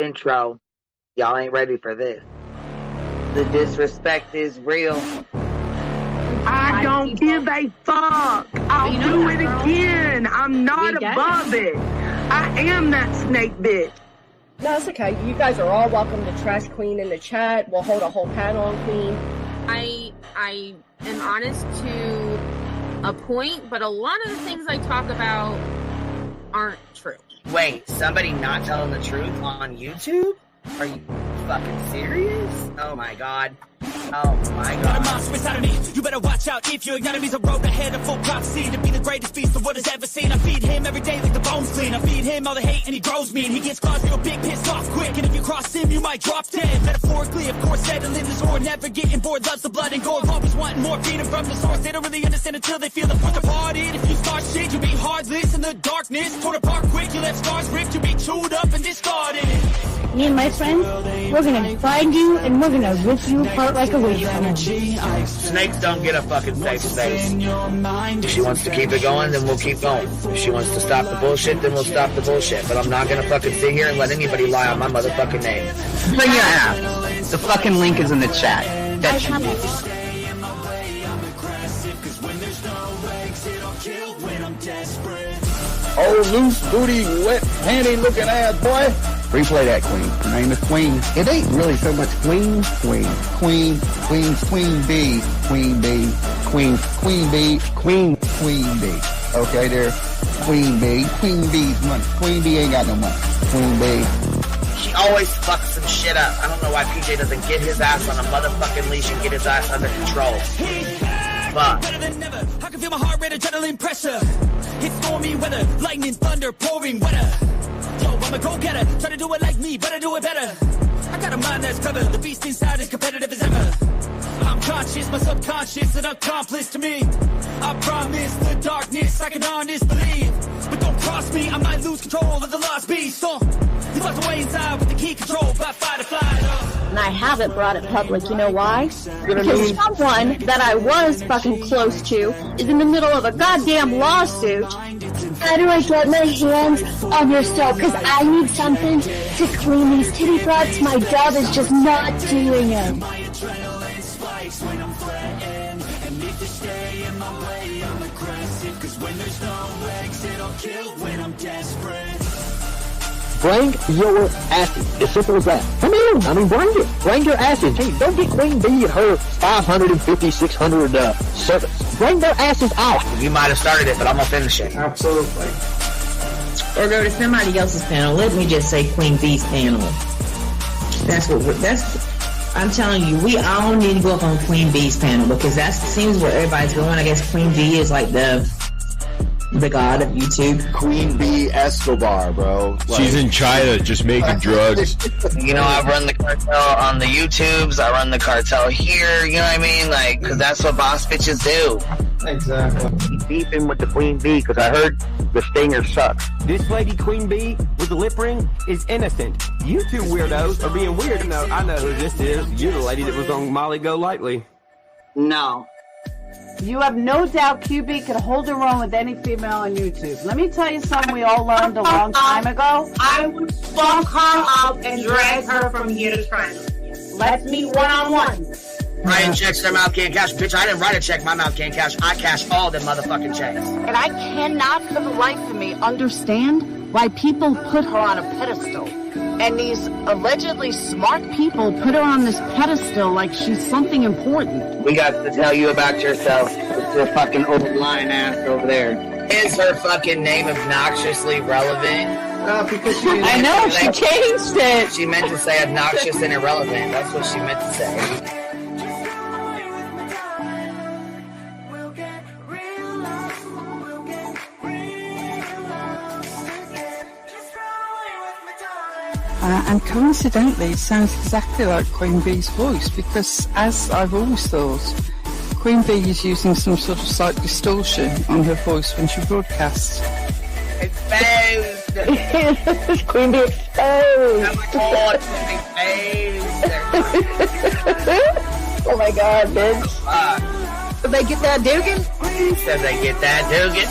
intro. Y'all ain't ready for this. The disrespect is real. I don't give a fuck. I'll do it again. I'm not above it. I am that snake bitch. No, it's okay. You guys are all welcome to trash Queen in the chat. We'll hold a whole panel on Queen. I am honest to a point, but a lot of the things I talk about aren't true. Wait, somebody not telling the truth on YouTube? Are you fucking serious? Oh my god. Oh my god. Got a monster inside of me. You better watch out if you ignite me. The road ahead of full prophecy to be the greatest beast the world has ever seen. I feed him every day like the bones clean. I feed him all the hate and he grows me. And he gets claws real big, pissed off quick. And if you cross him, you might drop dead. Metaphorically, of course, settling the sword. Never getting bored, loves the blood and gore. Always wanting more freedom from the source. They don't really understand until they feel the force departed. If you start shit, you'll be heartless in the darkness. Torn apart quick, you left scars ripped. You'll be chewed up and discarded. Me and my friends, we're gonna find you and we're gonna rip you apart like a wasteland. Snakes don't get a fucking safe space. If she wants to keep it going, then we'll keep going. If she wants to stop the bullshit, then we'll stop the bullshit. But I'm not gonna fucking sit here and let anybody lie on my motherfucking name. Bring your ass. The fucking link is in the chat. That should be. Oh, loose booty, wet panty looking ass boy. Replay that, Queen. Her name is Queen. It ain't really so much Queen. QueenBee, QueenBee. Okay, there. QueenBee's money. QueenBee ain't got no money. QueenBee. She always fucks some shit up. I don't know why PJ doesn't get his ass on a motherfucking leash and get his ass under control. Fuck. Better than never. I can feel my heart rate, adrenaline pressure. It's stormy weather, lightning, thunder, pouring weather. Yo, I'm a go-getter, try to do it like me, but I do it better. I got a mind that's clever, the beast inside is competitive as ever. I'm conscious, my subconscious, an accomplice to me. I promise the darkness, I can honest believe. But don't cross me, I might lose control of the lost beast. He's locked away inside with the key control by fight or flight. And I haven't brought it public, you know why? Because someone that I was fucking close to is in the middle of a goddamn lawsuit. How do I get my hands on your soap? Because I need something to clean these titty broads. My job is just not doing it. Bring your asses. As simple as that. Come in. I mean, bring it. Bring your asses. Hey, don't get QueenBee and her 550, 600 servants. Bring their asses out. You might have started it, but I'm gonna finish it. Absolutely. Or go to somebody else's panel. Let me just say QueenBee's panel. I'm telling you, we all need to go up on QueenBee's panel because that seems where everybody's going. I guess QueenBee is like the god of YouTube. QueenBee Escobar, bro. She's in China just making drugs. You know, I run the cartel on the YouTubes. I run the cartel here. You know what I mean? Like, because that's what boss bitches do. Exactly. Beefing with the QueenBee because I heard the stinger sucks. This lady QueenBee with the lip ring is innocent. You two weirdos are being weird. No, I know who this is. You're the lady that was on Molly Go Lightly. No. You have no doubt QB could hold her own with any female on YouTube. Let me tell you something we all learned a long time ago. I would fuck her up and drag her from here to China. Let's meet one-on-one. Writing checks their mouth can't cash. Bitch, I didn't write a check my mouth can't cash. I cash all them motherfucking checks. And I cannot for the life of me understand why people put her on a pedestal. And these allegedly smart people put her on this pedestal like she's something important. We got to tell you about yourself. It's your fucking old lying ass over there. Is her fucking name obnoxiously relevant? Because I know, she changed it. She meant to say obnoxious and irrelevant. That's what she meant to say. And coincidentally, it sounds exactly like QueenBee's voice because, as I've always thought, QueenBee is using some sort of slight distortion on her voice when she broadcasts. Exposed! QueenBee exposed! Oh my god, bitch. Did they get that Dugan? Said they get that Dugan.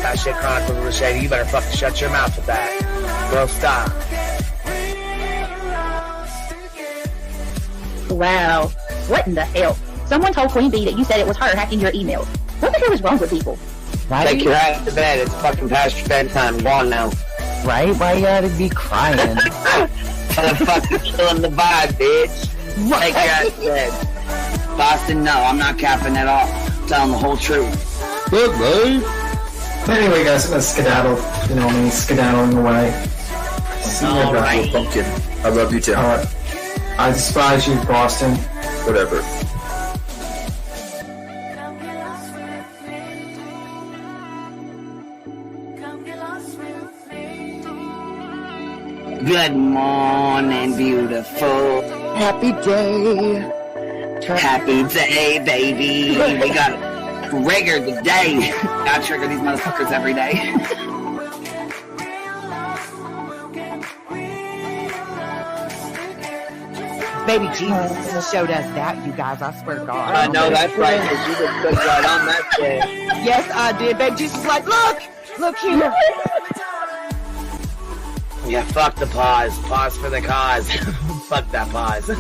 That shit Chronicle Shady, you better fucking shut your mouth with that. Well, stop. Wow. What in the hell? Someone told QueenBee that you said it was her hacking your emails. What the hell is wrong with people? Take your ass to bed. It's fucking past your bedtime. Go on now. Right? Why you gotta be crying? I'm fucking killing the vibe, bitch. Take your ass to bed. Boston, no, I'm not capping at all. I'm telling the whole truth. Good, babe. Anyway, guys, I'm gonna skedaddle. You know me, skedaddling away. See you guys. Alright. Pumpkin. I love you too. Alright. I despise you, Boston. Whatever. Good morning, beautiful. Happy day. Happy day, baby. We got triggered today. Gotta trigger these motherfuckers every day. Baby Jesus showed us that, you guys. I swear to God. I know that's right, because you just put right on that shit. Yes, I did. Baby Jesus was like, look here. Yeah, fuck the pause. Pause for the cause. Fuck that pause. I'm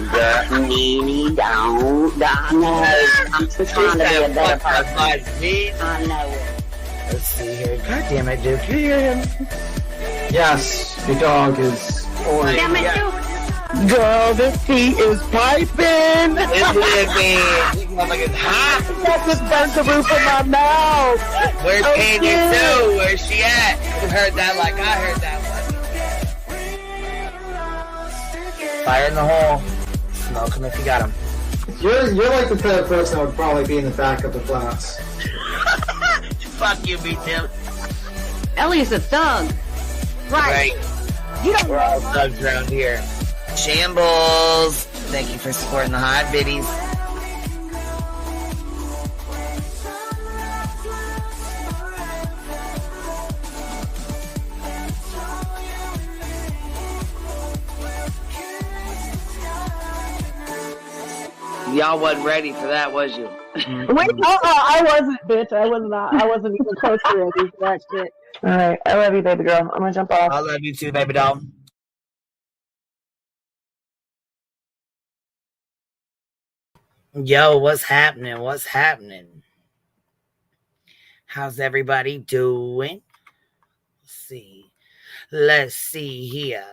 just trying to be a better person. I know it. Let's see here. God damn it, Duke. You hear him? Yes, your dog is. Damn it, Duke. Girl, this tea is piping. It's living. This motherfucker's hot. That just burnt the roof of my mouth. Where's Canyon too? Where's she at? You heard that like I heard that one. Fire in the hole. Smoke him if you got him. You're like the type of person that would probably be in the back of the class. Fuck you, B-Tim. Elliott's a thug. Right. You don't We're all thugs around here. Shambles. Thank you for supporting the hot biddies. Y'all wasn't ready for that, was you? Wait, I wasn't, bitch. I was not. I wasn't even close to ready for that shit. All right, I love you, baby girl. I'm gonna jump off. I love you too, baby doll. Yo, what's happening? What's happening? How's everybody doing? Let's see here.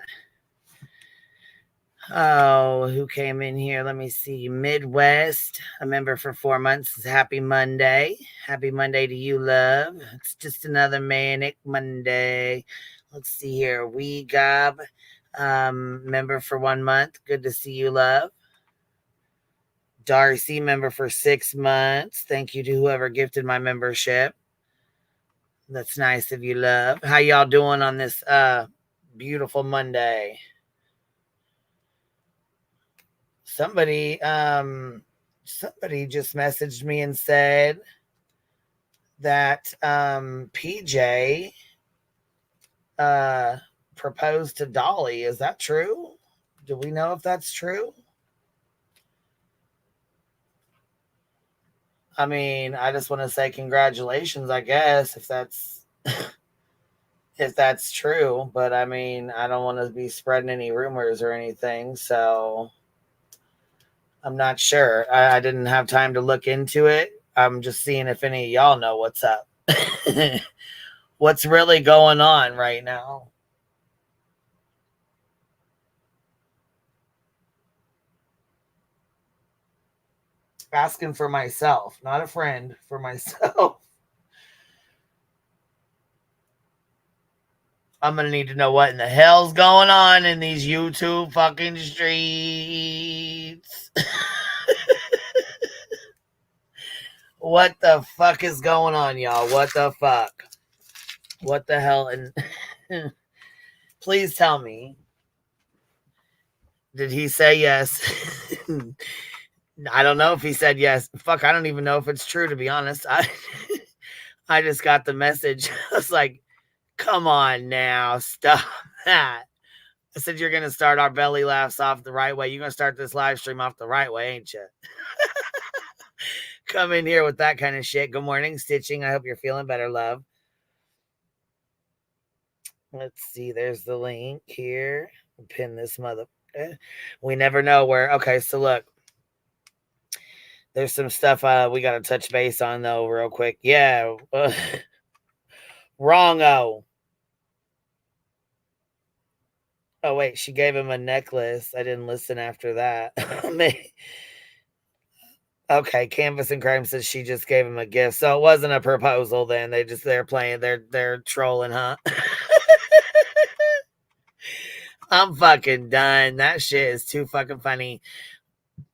Oh, who came in here? Let me see. Midwest, a member for 4 months. Happy Monday. Happy Monday to you, love. It's just another manic Monday. Let's see here. We Gob, member for 1 month. Good to see you, love. Darcy, member for 6 months. Thank you to whoever gifted my membership. That's nice of you, love. How y'all doing on this beautiful Monday? Somebody just messaged me and said that PJ proposed to Dolly. Is that true? Do we know if that's true? I mean, I just want to say congratulations, I guess, if that's if that's true. But I mean, I don't want to be spreading any rumors or anything, so I'm not sure. I didn't have time to look into it. I'm just seeing if any of y'all know what's up. What's really going on right now? Asking for myself, not a friend, for myself. I'm going to need to know what in the hell's going on in these YouTube fucking streets. What the fuck is going on, y'all? What the fuck? What the hell? And please tell me. Did he say yes? I don't know if he said yes. Fuck, I don't even know if it's true, to be honest. I just got the message. I was like, come on now, stop that. I said, you're going to start our belly laughs off the right way. You're going to start this live stream off the right way, ain't you? Come in here with that kind of shit. Good morning, Stitching. I hope you're feeling better, love. Let's see. There's the link here. Pin this mother. We never know where. Okay, so look. There's some stuff we got to touch base on, though, real quick. Yeah. Wrong-o. Oh, wait. She gave him a necklace. I didn't listen after that. Okay, Canvas and Crime says she just gave him a gift. So it wasn't a proposal then. They're playing. They're trolling, huh? I'm fucking done. That shit is too fucking funny.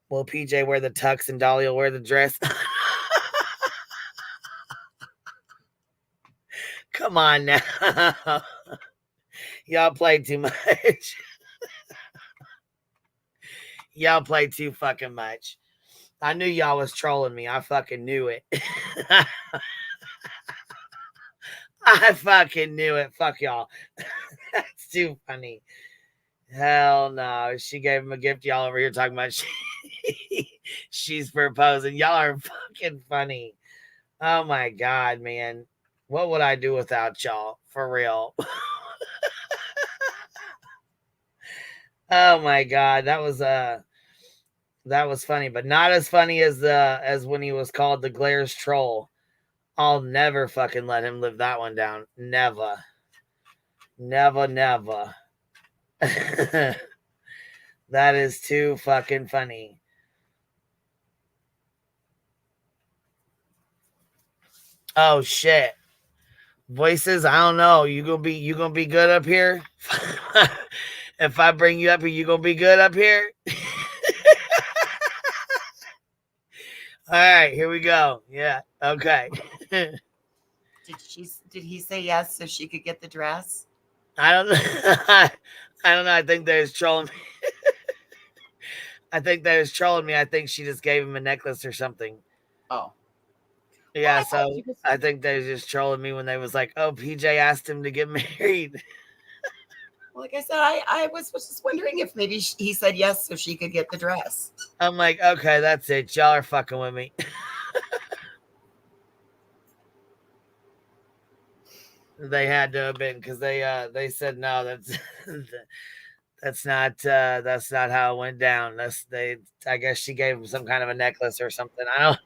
Will PJ wear the tux and Dolly will wear the dress? Come on now. Y'all play too much. Y'all play too fucking much. I knew y'all was trolling me. I fucking knew it. I fucking knew it. Fuck y'all. That's too funny. Hell no. She gave him a gift. Y'all over here talking about she's proposing. Y'all are fucking funny. Oh my God, man. What would I do without y'all? For real. Oh my God. That was funny, but not as funny as when he was called the Glares troll. I'll never fucking let him live that one down. Never. Never, never. That is too fucking funny. Oh shit. Voices, I don't know. You gonna be good up here? If I bring you up here, you gonna be good up here? All right, here we go. Yeah. Okay. Did he say yes so she could get the dress? I don't know. I don't know. I think they're trolling me. I think I think she just gave him a necklace or something. Oh. Yeah, so I think they're just trolling me when they was like, oh, PJ asked him to get married. Well, like I said, I was just wondering if maybe he said yes so she could get the dress. I'm like, okay, that's it. Y'all are fucking with me. They had to have been because they said no. That's not how it went down. I guess she gave him some kind of a necklace or something. I don't.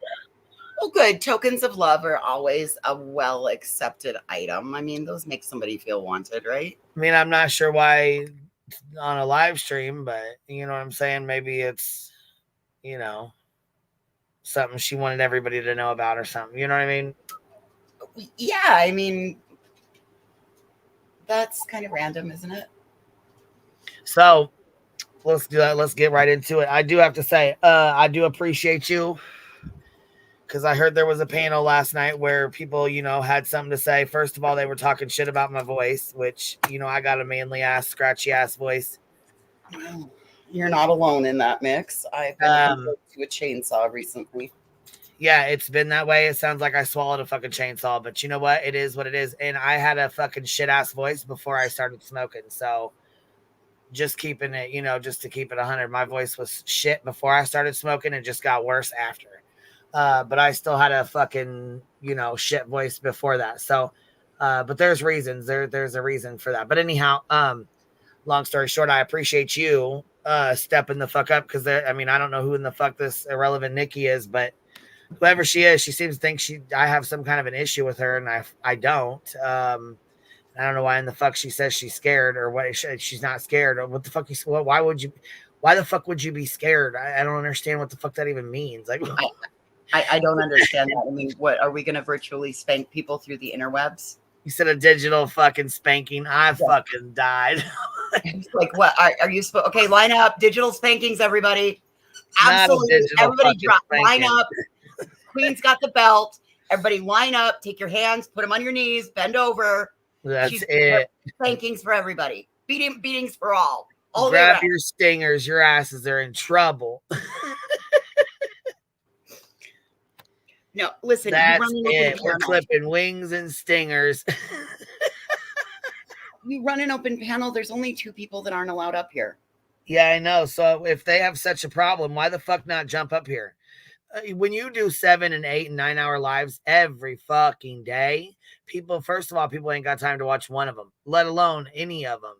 Well, good. Tokens of love are always a well accepted item. I mean, those make somebody feel wanted, right? I mean, I'm not sure why on a live stream, but you know what I'm saying? Maybe it's, something she wanted everybody to know about or something. You know what I mean? Yeah, I mean, that's kind of random, isn't it? So let's do that. Let's get right into it. I do have to say, I do appreciate you. Because I heard there was a panel last night where people, had something to say. First of all, they were talking shit about my voice, which, I got a manly ass, scratchy ass voice. You're not alone in that mix. I've been to a chainsaw recently. Yeah, it's been that way. It sounds like I swallowed a fucking chainsaw, but you know what? It is what it is. And I had a fucking shit ass voice before I started smoking. So just keeping it, just to keep it 100. My voice was shit before I started smoking and just got worse after. But I still had a fucking, shit voice before that. So, but there's reasons. There's a reason for that. But anyhow, long story short, I appreciate you stepping the fuck up because I don't know who in the fuck this irrelevant Nikki is, but whoever she is, she seems to think I have some kind of an issue with her, and I don't. I don't know why in the fuck she says she's scared or what. She's not scared. Or what the fuck? Why the fuck would you be scared? I don't understand what the fuck that even means. Like. I don't understand that. I mean, what are we going to virtually spank people through the interwebs? You said a digital fucking spanking. I fucking died. Like what? Are you supposed? Okay, line up. Digital spankings, everybody. Absolutely, everybody drop. Line up. Queen's got the belt. Everybody line up. Take your hands. Put them on your knees. Bend over. That's it. Spankings for everybody. Beatings for all. Grab your stingers. Your asses are in trouble. No, listen. That's it. We're clipping wings and stingers. You run an open panel. There's only 2 people that aren't allowed up here. Yeah, I know. So if they have such a problem, why the fuck not jump up here? when you do 7 and 8 and 9 hour lives every fucking day, people, first of all, people ain't got time to watch one of them, let alone any of them.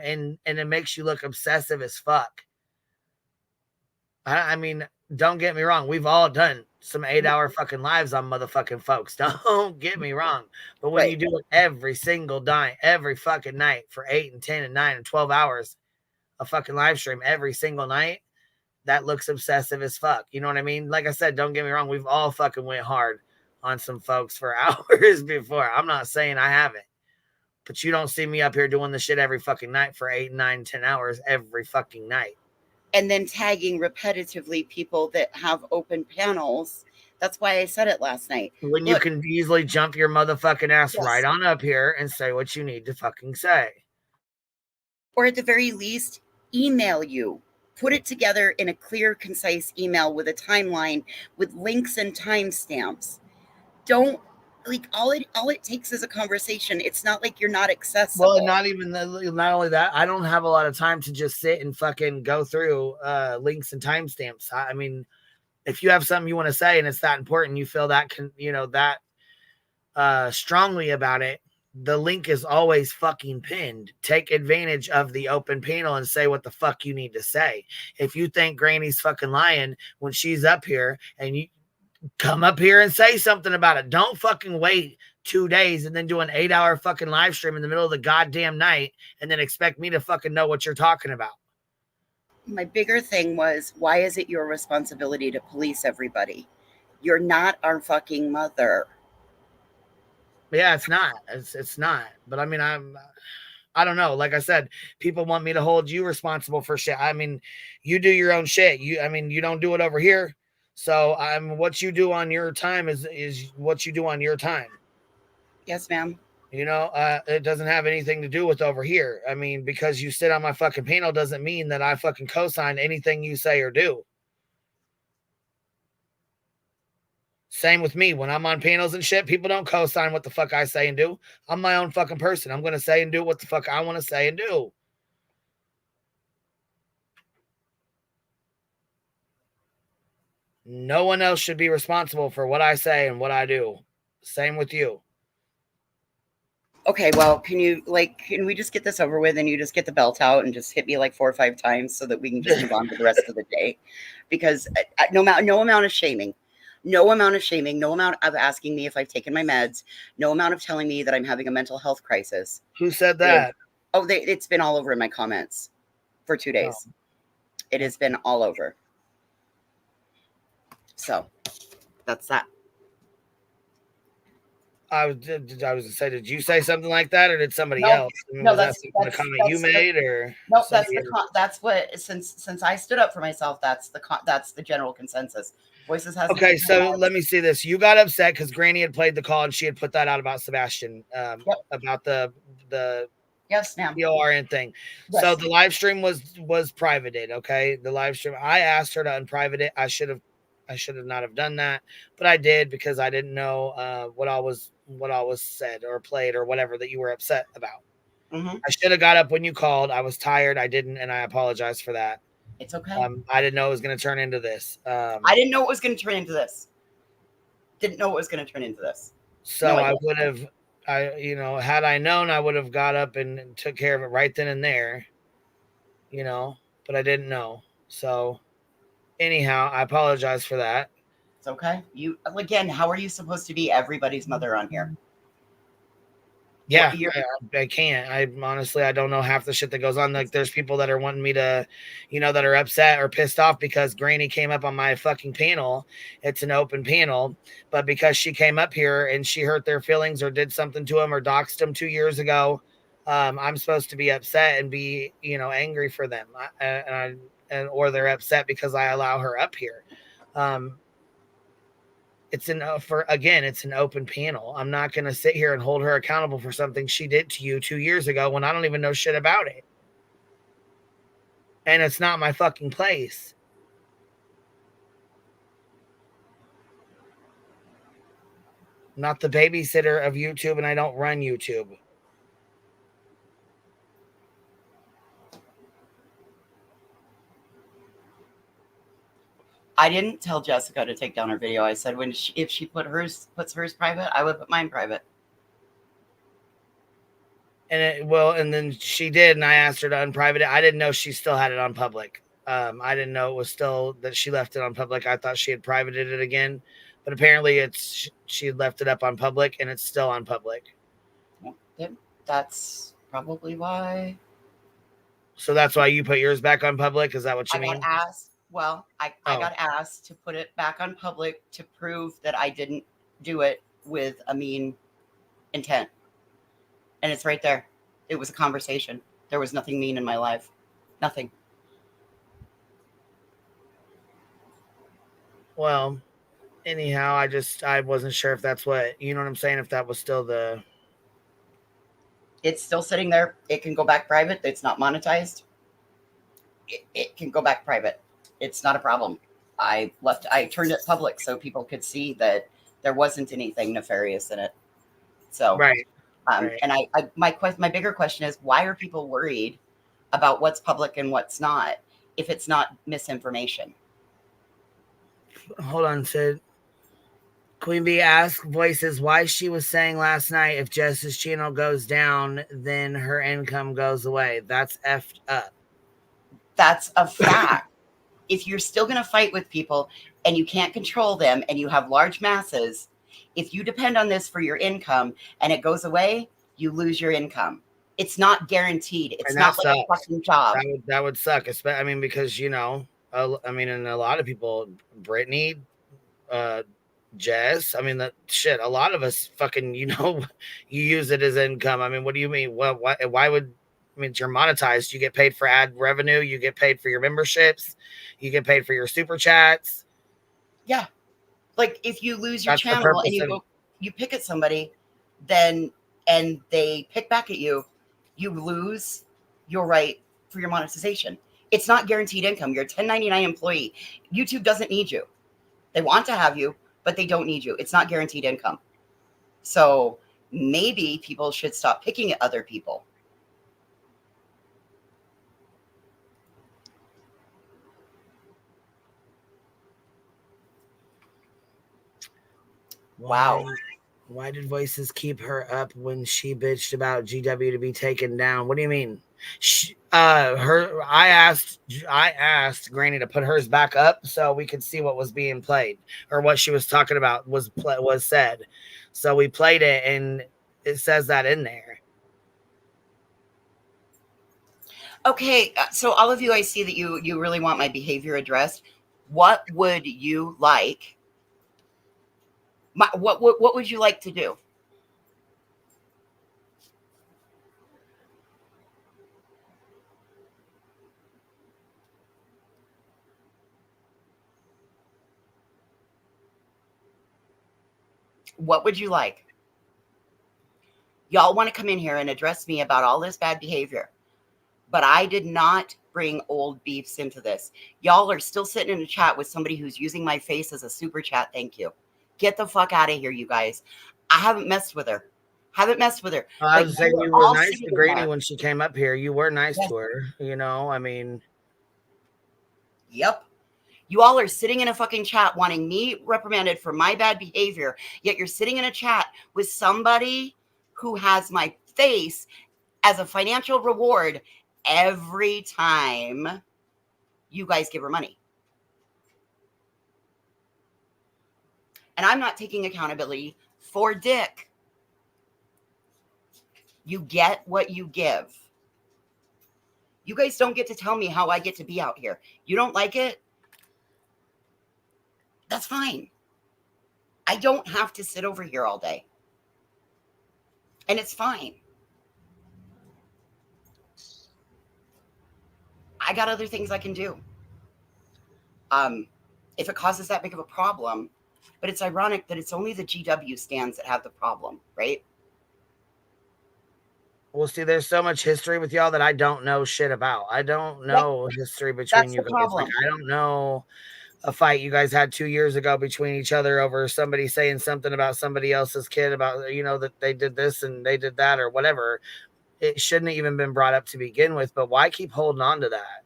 And it makes you look obsessive as fuck. I mean, don't get me wrong. We've all done some 8-hour fucking lives on motherfucking folks. Don't get me wrong. But when you do it every single night, every fucking night for 8 and 10 and 9 and 12 hours, a fucking live stream every single night, that looks obsessive as fuck. You know what I mean? Like I said, don't get me wrong. We've all fucking went hard on some folks for hours before. I'm not saying I haven't. But you don't see me up here doing the shit every fucking night for 8, 9, 10 hours every fucking night. And then tagging repetitively people that have open panels. That's why I said it last night. When you can easily jump your motherfucking ass right on up here and say what you need to fucking say. Or at the very least, email you. Put it together in a clear, concise email with a timeline with links and timestamps. Don't, like, all it takes is a conversation. It's not like you're not accessible. Well, not only that, I don't have a lot of time to just sit and fucking go through links and timestamps. I mean, if you have something you want to say and it's that important, you feel that strongly about it, the link is always fucking pinned. Take advantage of the open panel and say what the fuck you need to say. If you think Granny's fucking lying when she's up here, and you come up here and say something about it. Don't fucking wait 2 days and then do an 8-hour fucking live stream in the middle of the goddamn night and then expect me to fucking know what you're talking about. My bigger thing was, why is it your responsibility to police everybody? You're not our fucking mother. Yeah, it's not. It's not. But I mean, I don't know. Like I said, people want me to hold you responsible for shit. I mean, you do your own shit. You don't do it over here. So what you do on your time is what you do on your time. Yes, ma'am. It doesn't have anything to do with over here. I mean, because you sit on my fucking panel doesn't mean that I fucking co-sign anything you say or do. Same with me. When I'm on panels and shit, people don't co-sign what the fuck I say and do. I'm my own fucking person. I'm going to say and do what the fuck I want to say and do. No one else should be responsible for what I say and what I do. Same with you. Okay, well, can we just get this over with and you just get the belt out and just hit me like 4 or 5 times so that we can just move on to the rest of the day? Because no amount of shaming, no amount of asking me if I've taken my meds, no amount of telling me that I'm having a mental health crisis. Who said that? It's been all over in my comments for 2 days. Oh. It has been all over. So that's that. I was going to say, did you say something like that, or did somebody else? No, that's the comment you made, or no, that's what. Since I stood up for myself, that's the general consensus. Voices has. Okay, so let me see this. You got upset because Granny had played the call and she had put that out about Sebastian, about the yes, ma'am, PORN thing. Yes. So the live stream was privated. Okay, the live stream. I asked her to unprivate it. I should have not have done that, but I did because I didn't know what all was said or played or whatever that you were upset about. Mm-hmm. I should have got up when you called. I was tired. I didn't, and I apologize for that. It's okay. I didn't know it was going to turn into this. I didn't know it was going to turn into this. So no, I would have, had I known, I would have got up and took care of it right then and there, but I didn't know. So anyhow, I apologize for that. It's okay. Again, how are you supposed to be everybody's mother on here? Yeah, I can't. I don't know half the shit that goes on. Like, there's people that are wanting me to, that are upset or pissed off because Granny came up on my fucking panel. It's an open panel, but because she came up here and she hurt their feelings or did something to them or doxed them 2 years ago, I'm supposed to be upset and be, angry for them. Or they're upset because I allow her up here. It's an open panel. I'm not going to sit here and hold her accountable for something she did to you 2 years ago when I don't even know shit about it. And it's not my fucking place. I'm not the babysitter of YouTube, and I don't run YouTube. I didn't tell Jessica to take down her video. I said if she puts hers private, I would put mine private. And then she did, and I asked her to unprivate it. I didn't know she still had it on public. I didn't know it was still that she left it on public. I thought she had privated it again, but apparently she had left it up on public, and it's still on public. Yep, that's probably why. So that's why you put yours back on public? Is that what you mean? I got asked to put it back on public to prove that I didn't do it with a mean intent. And it's right there. It was a conversation. There was nothing mean in my life. Nothing. Well, anyhow, I wasn't sure if that's what, you know what I'm saying? If that was still the... It's still sitting there. It can go back private. It's not monetized. It can go back private. It's not a problem. I turned it public so people could see that there wasn't anything nefarious in it. So, right. And my bigger question is, why are people worried about what's public and what's not if it's not misinformation? Hold on, Sid. QueenBee asked Voices why she was saying last night if Jess's channel goes down, then her income goes away. That's effed up. That's a fact. If you're still going to fight with people and you can't control them and you have large masses, if you depend on this for your income and it goes away, you lose your income. It's not guaranteed. It's not like a fucking job. That would suck. I mean, because, and a lot of people, Brittany, Jess, I mean, that shit, a lot of us fucking, you use it as income. I mean, what do you mean? Why would, you're monetized. You get paid for ad revenue. You get paid for your memberships. You get paid for your super chats. Yeah. Like if you lose your channel and you pick at somebody, and they pick back at you, you lose your right for your monetization. It's not guaranteed income. You're a 1099 employee. YouTube doesn't need you. They want to have you, but they don't need you. It's not guaranteed income. So maybe people should stop picking at other people. Wow. Why did Voices keep her up when she bitched about GW to be taken down? What do you mean? I asked Granny to put hers back up so we could see what was being played or what she was talking about was said. So we played it and it says that in there. Okay, so all of you, I see that you really want my behavior addressed. What would you like? What would you like to do? What would you like? Y'all want to come in here and address me about all this bad behavior, but I did not bring old beefs into this. Y'all are still sitting in a chat with somebody who's using my face as a super chat. Thank you. Get the fuck out of here, you guys. I haven't messed with her. I was saying you were nice to Granny when she came up here. You were nice to her, Yep. You all are sitting in a fucking chat wanting me reprimanded for my bad behavior, yet you're sitting in a chat with somebody who has my face as a financial reward every time you guys give her money. And I'm not taking accountability for dick. You get what you give. You guys don't get to tell me how I get to be out here. You don't like it? That's fine. I don't have to sit over here all day. And it's fine. I got other things I can do. If it causes that big of a problem, but it's ironic that it's only the GW stands that have the problem, right? Well, see, there's so much history with y'all that I don't know shit about. I don't know history between you guys. Like, I don't know a fight you guys had 2 years ago between each other over somebody saying something about somebody else's kid about, that they did this and they did that or whatever. It shouldn't have even been brought up to begin with, but why keep holding on to that?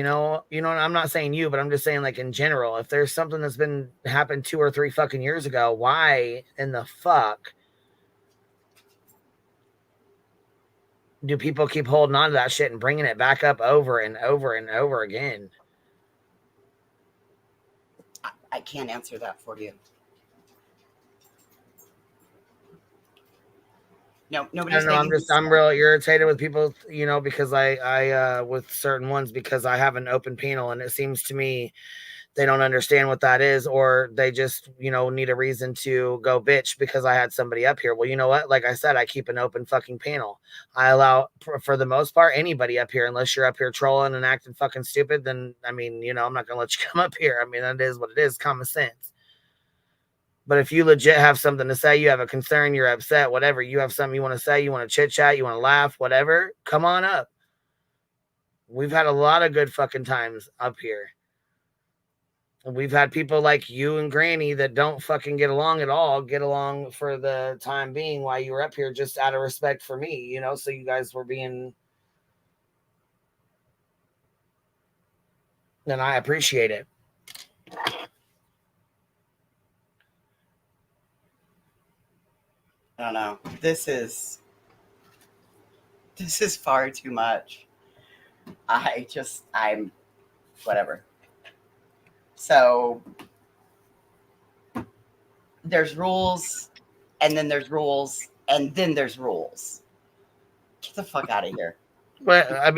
I'm not saying you, but I'm just saying like in general, if there's something that's been happened 2 or 3 fucking years ago, why in the fuck do people keep holding on to that shit and bringing it back up over and over and over again? I can't answer that for you. No, nobody's. I don't know. I'm real irritated with people, because I with certain ones, because I have an open panel, and it seems to me they don't understand what that is, or they just, need a reason to go bitch because I had somebody up here. Well, you know what? Like I said, I keep an open fucking panel. I allow, for the most part, anybody up here, unless you're up here trolling and acting fucking stupid, then, I'm not going to let you come up here. That is what it is, common sense. But if you legit have something to say, you have a concern, you're upset, whatever, you have something you want to say, you want to chit chat, you want to laugh, whatever, come on up. We've had a lot of good fucking times up here. We've had people like you and Granny that don't fucking get along at all, get along for the time being while you were up here, just out of respect for me, so you guys were being, and I appreciate it. I don't know. This is far too much. I'm whatever. So there's rules, and then there's rules, and then there's rules. Get the fuck out of here. Well,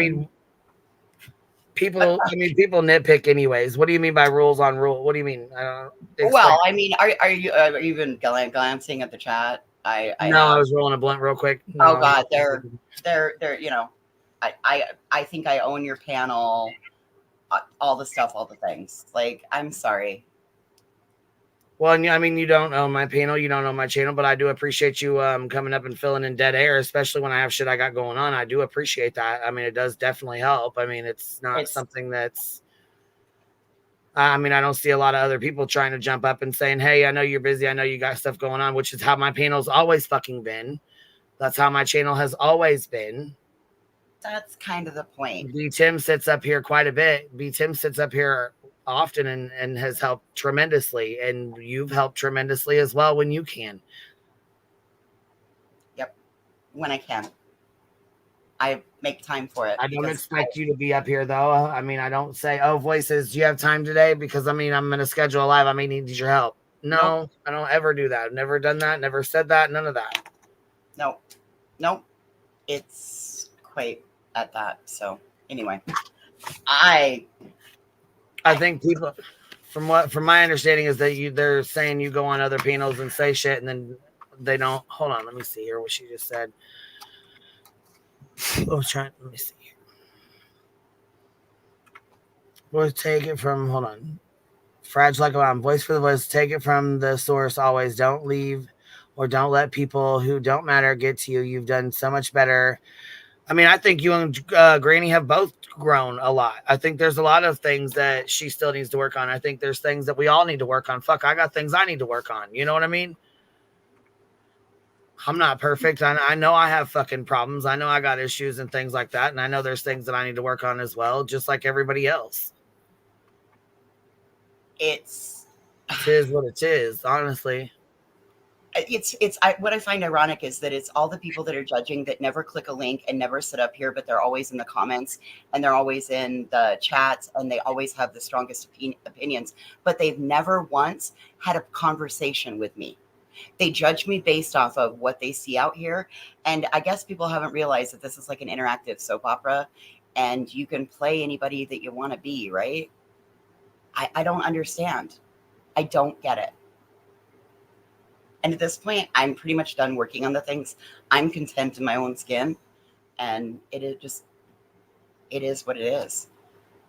people nitpick anyways. What do you mean by rules on rule? What do you mean? I don't Well, are you even glancing at the chat? I was rolling a blunt real quick. No. Oh God, they're I think I own your panel, all the stuff, all the things. Like, I'm sorry. Well, you don't own my panel, you don't own my channel, but I do appreciate you coming up and filling in dead air, especially when I have shit I got going on. I do appreciate that. It does definitely help. It's not something that's. I don't see a lot of other people trying to jump up and saying, hey, I know you're busy. I know you got stuff going on, which is how my panel's always fucking been. That's how my channel has always been. That's kind of the point. B. Tim sits up here quite a bit. B. Tim sits up here often and has helped tremendously. And you've helped tremendously as well when you can. Yep. When I can. I make time for it. I don't expect you to be up here, though. I don't say, oh, Voices, do you have time today? Because, I'm going to schedule a live. I may need your help. No, nope. I don't ever do that. I've never done that. Never said that. None of that. Nope. It's quite at that. So, anyway. I think people, from my understanding, is that they're saying you go on other panels and say shit, and then they don't. Hold on. Let me see here what she just said. Let me see. We'll take it from, hold on. Fragile like a bomb. Voice for the voice. Take it from the source always. Don't leave or don't let people who don't matter get to you. You've done so much better. I think you and Granny have both grown a lot. I think there's a lot of things that she still needs to work on. I think there's things that we all need to work on. Fuck, I got things I need to work on. You know what I mean? I'm not perfect. I know I have fucking problems. I know I got issues and things like that. And I know there's things that I need to work on as well, just like everybody else. It is what it is, honestly. What I find ironic is that it's all the people that are judging that never click a link and never sit up here, but they're always in the comments and they're always in the chats and they always have the strongest opinions, but they've never once had a conversation with me. They judge me based off of what they see out here. And I guess people haven't realized that this is like an interactive soap opera and you can play anybody that you want to be, right? I don't understand. I don't get it. And at this point, I'm pretty much done working on the things. I'm content in my own skin. And it is what it is.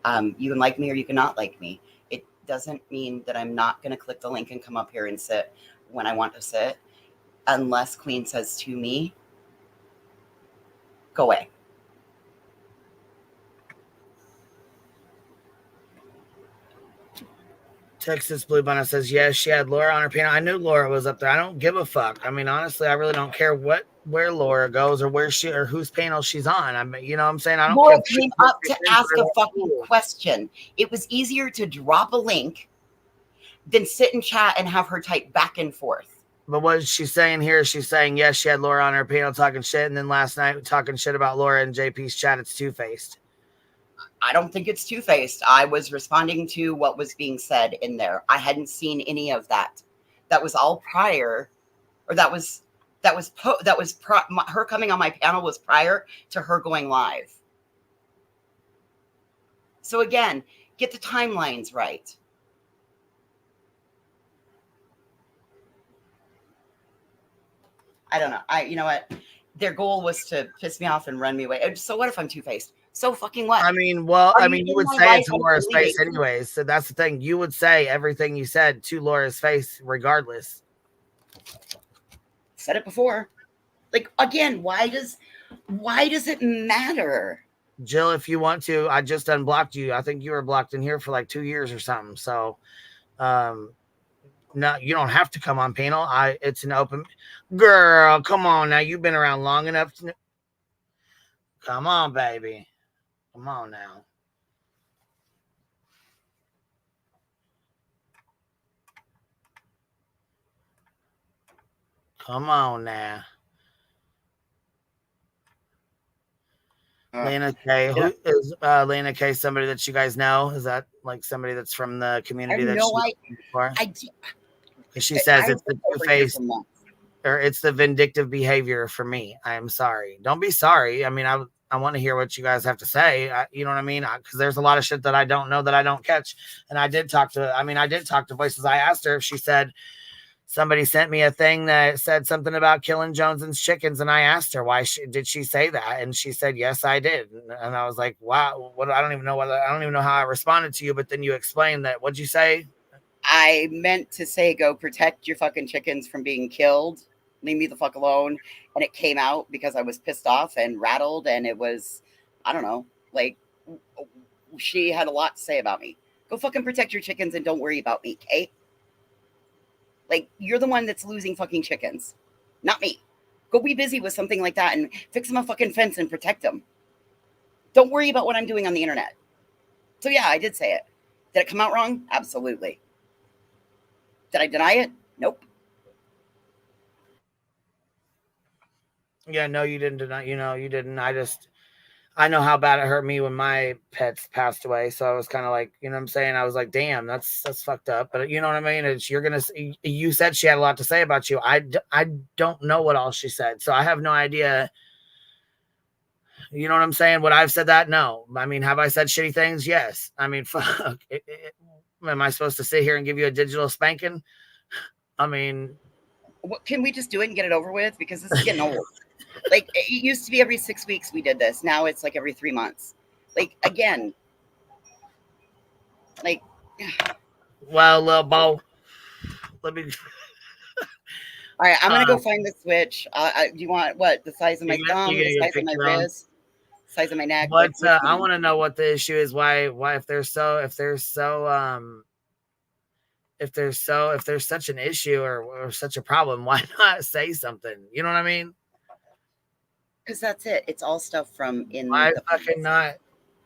You can like me or you cannot like me. It doesn't mean that I'm not going to click the link and come up here and sit when I want to sit, unless Queen says to me, go away. Texas Blue Bunny says, yes, she had Laura on her panel. I knew Laura was up there. I don't give a fuck. I mean, honestly, I really don't care where Laura goes or where she or whose panel she's on. I mean, you know what I'm saying? I don't Laura care. came up to ask a fucking question. It was easier to drop a link than sit and chat and have her type back and forth. But what is she saying here? She's saying, yes, she had Laura on her panel talking shit. And then last night talking shit about Laura and JP's chat. It's two-faced. I don't think it's two-faced. I was responding to what was being said in there. I hadn't seen any of that. That was all prior, or her coming on my panel was prior to her going live. So again, get the timelines right. I don't know. You know what? Their goal was to piss me off and run me away. So what if I'm two-faced? So fucking what? I mean, well, you would say it to Laura's face anyways. So that's the thing. You would say everything you said to Laura's face regardless. Said it before. Like, again, why does it matter? Jill, if you want to, I just unblocked you. I think you were blocked in here for like 2 years or something. So, no, you don't have to come on panel. It's an open girl. Come on now. You've been around long enough to. Come on, baby. Come on now. Come on now. Lena K. Who is Lena K? Somebody that you guys know? Is that like somebody that's from the community that she says it's the two-faced or it's the vindictive behavior for me. I am sorry. Don't be sorry. I mean, I want to hear what you guys have to say. You know what I mean? Because there's a lot of shit that I don't know that I don't catch. And I did talk to Voices. I asked her if she said somebody sent me a thing that said something about killing Jones's chickens. And I asked her why did she say that? And she said, yes, I did. And I was like, wow, I don't even know how I responded to you. But then you explained that. What'd you say? I meant to say, go protect your fucking chickens from being killed. Leave me the fuck alone. And it came out because I was pissed off and rattled. And it was, I don't know, like she had a lot to say about me. Go fucking protect your chickens and don't worry about me, Kate. Like, you're the one that's losing fucking chickens, not me. Go be busy with something like that and fix them a fucking fence and protect them. Don't worry about what I'm doing on the internet. So yeah, I did say it. Did it come out wrong? Absolutely. Did I deny it? Nope. Yeah, no, you didn't deny. You didn't. I know how bad it hurt me when my pets passed away. So I was kind of like, you know what I'm saying? I was like, damn, that's fucked up. But you know what I mean? You said she had a lot to say about you. I don't know what all she said. So I have no idea. You know what I'm saying? Would I have said that? No. I mean, have I said shitty things? Yes. I mean, fuck. Am I supposed to sit here and give you a digital spanking? I mean. Can we just do it and get it over with? Because this is getting old. Like, it used to be every 6 weeks we did this. Now it's like every 3 months. Like, again. Like. Well, little Bo. Let me. All right, I'm going to go find the switch. Do you want what? The size of my thumb? The size of my wrist? Size of my neck? But I want to know what the issue is. Why if there's such an issue or such a problem, why not say something? You know what I mean? Because that's it. It's all stuff from in. Why fucking not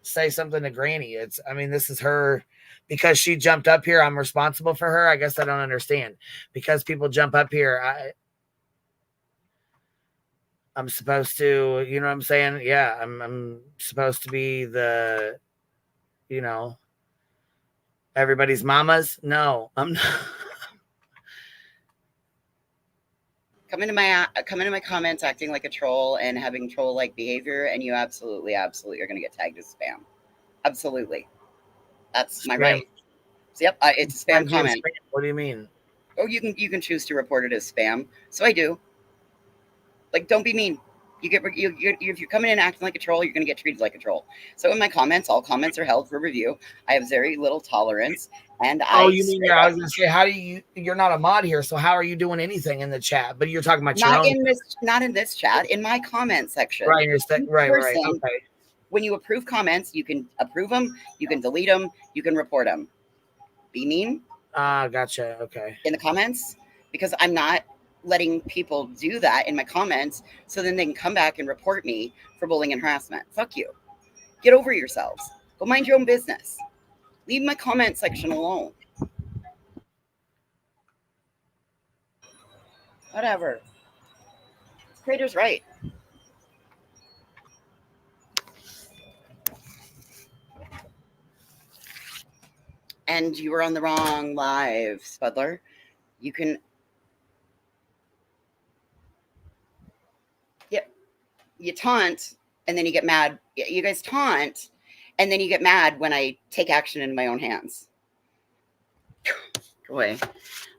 say something to Granny? This is her because she jumped up here. I'm responsible for her. I guess I don't understand because people jump up here. I'm supposed to, you know what I'm saying? Yeah, I'm supposed to be the, everybody's mamas. No, I'm not. Come into my comments acting like a troll and having troll-like behavior, and you absolutely are going to get tagged as spam. Absolutely. That's my right. So, yep, it's a spam comment. What do you mean? Oh, you can choose to report it as spam. So I do. Like, don't be mean. If you're coming in acting like a troll, you're going to get treated like a troll. So in my comments, all comments are held for review. I have very little tolerance. And I was going to say, you're not a mod here, so how are you doing anything in the chat? But you're talking about not in this chat, in my comment section. Right, right. Okay. When you approve comments, you can approve them, you can delete them, you can report them. Be mean, Gotcha. Okay. In the comments, because I'm not letting people do that in my comments, so then they can come back and report me for bullying and harassment. Fuck you. Get over yourselves. Go mind your own business. Leave my comment section alone. Whatever. Creator's right. And you were on the wrong live, Spudler. You can... Yep. You taunt, and then you get mad. You guys taunt, and then you get mad when I take action in my own hands. Go away.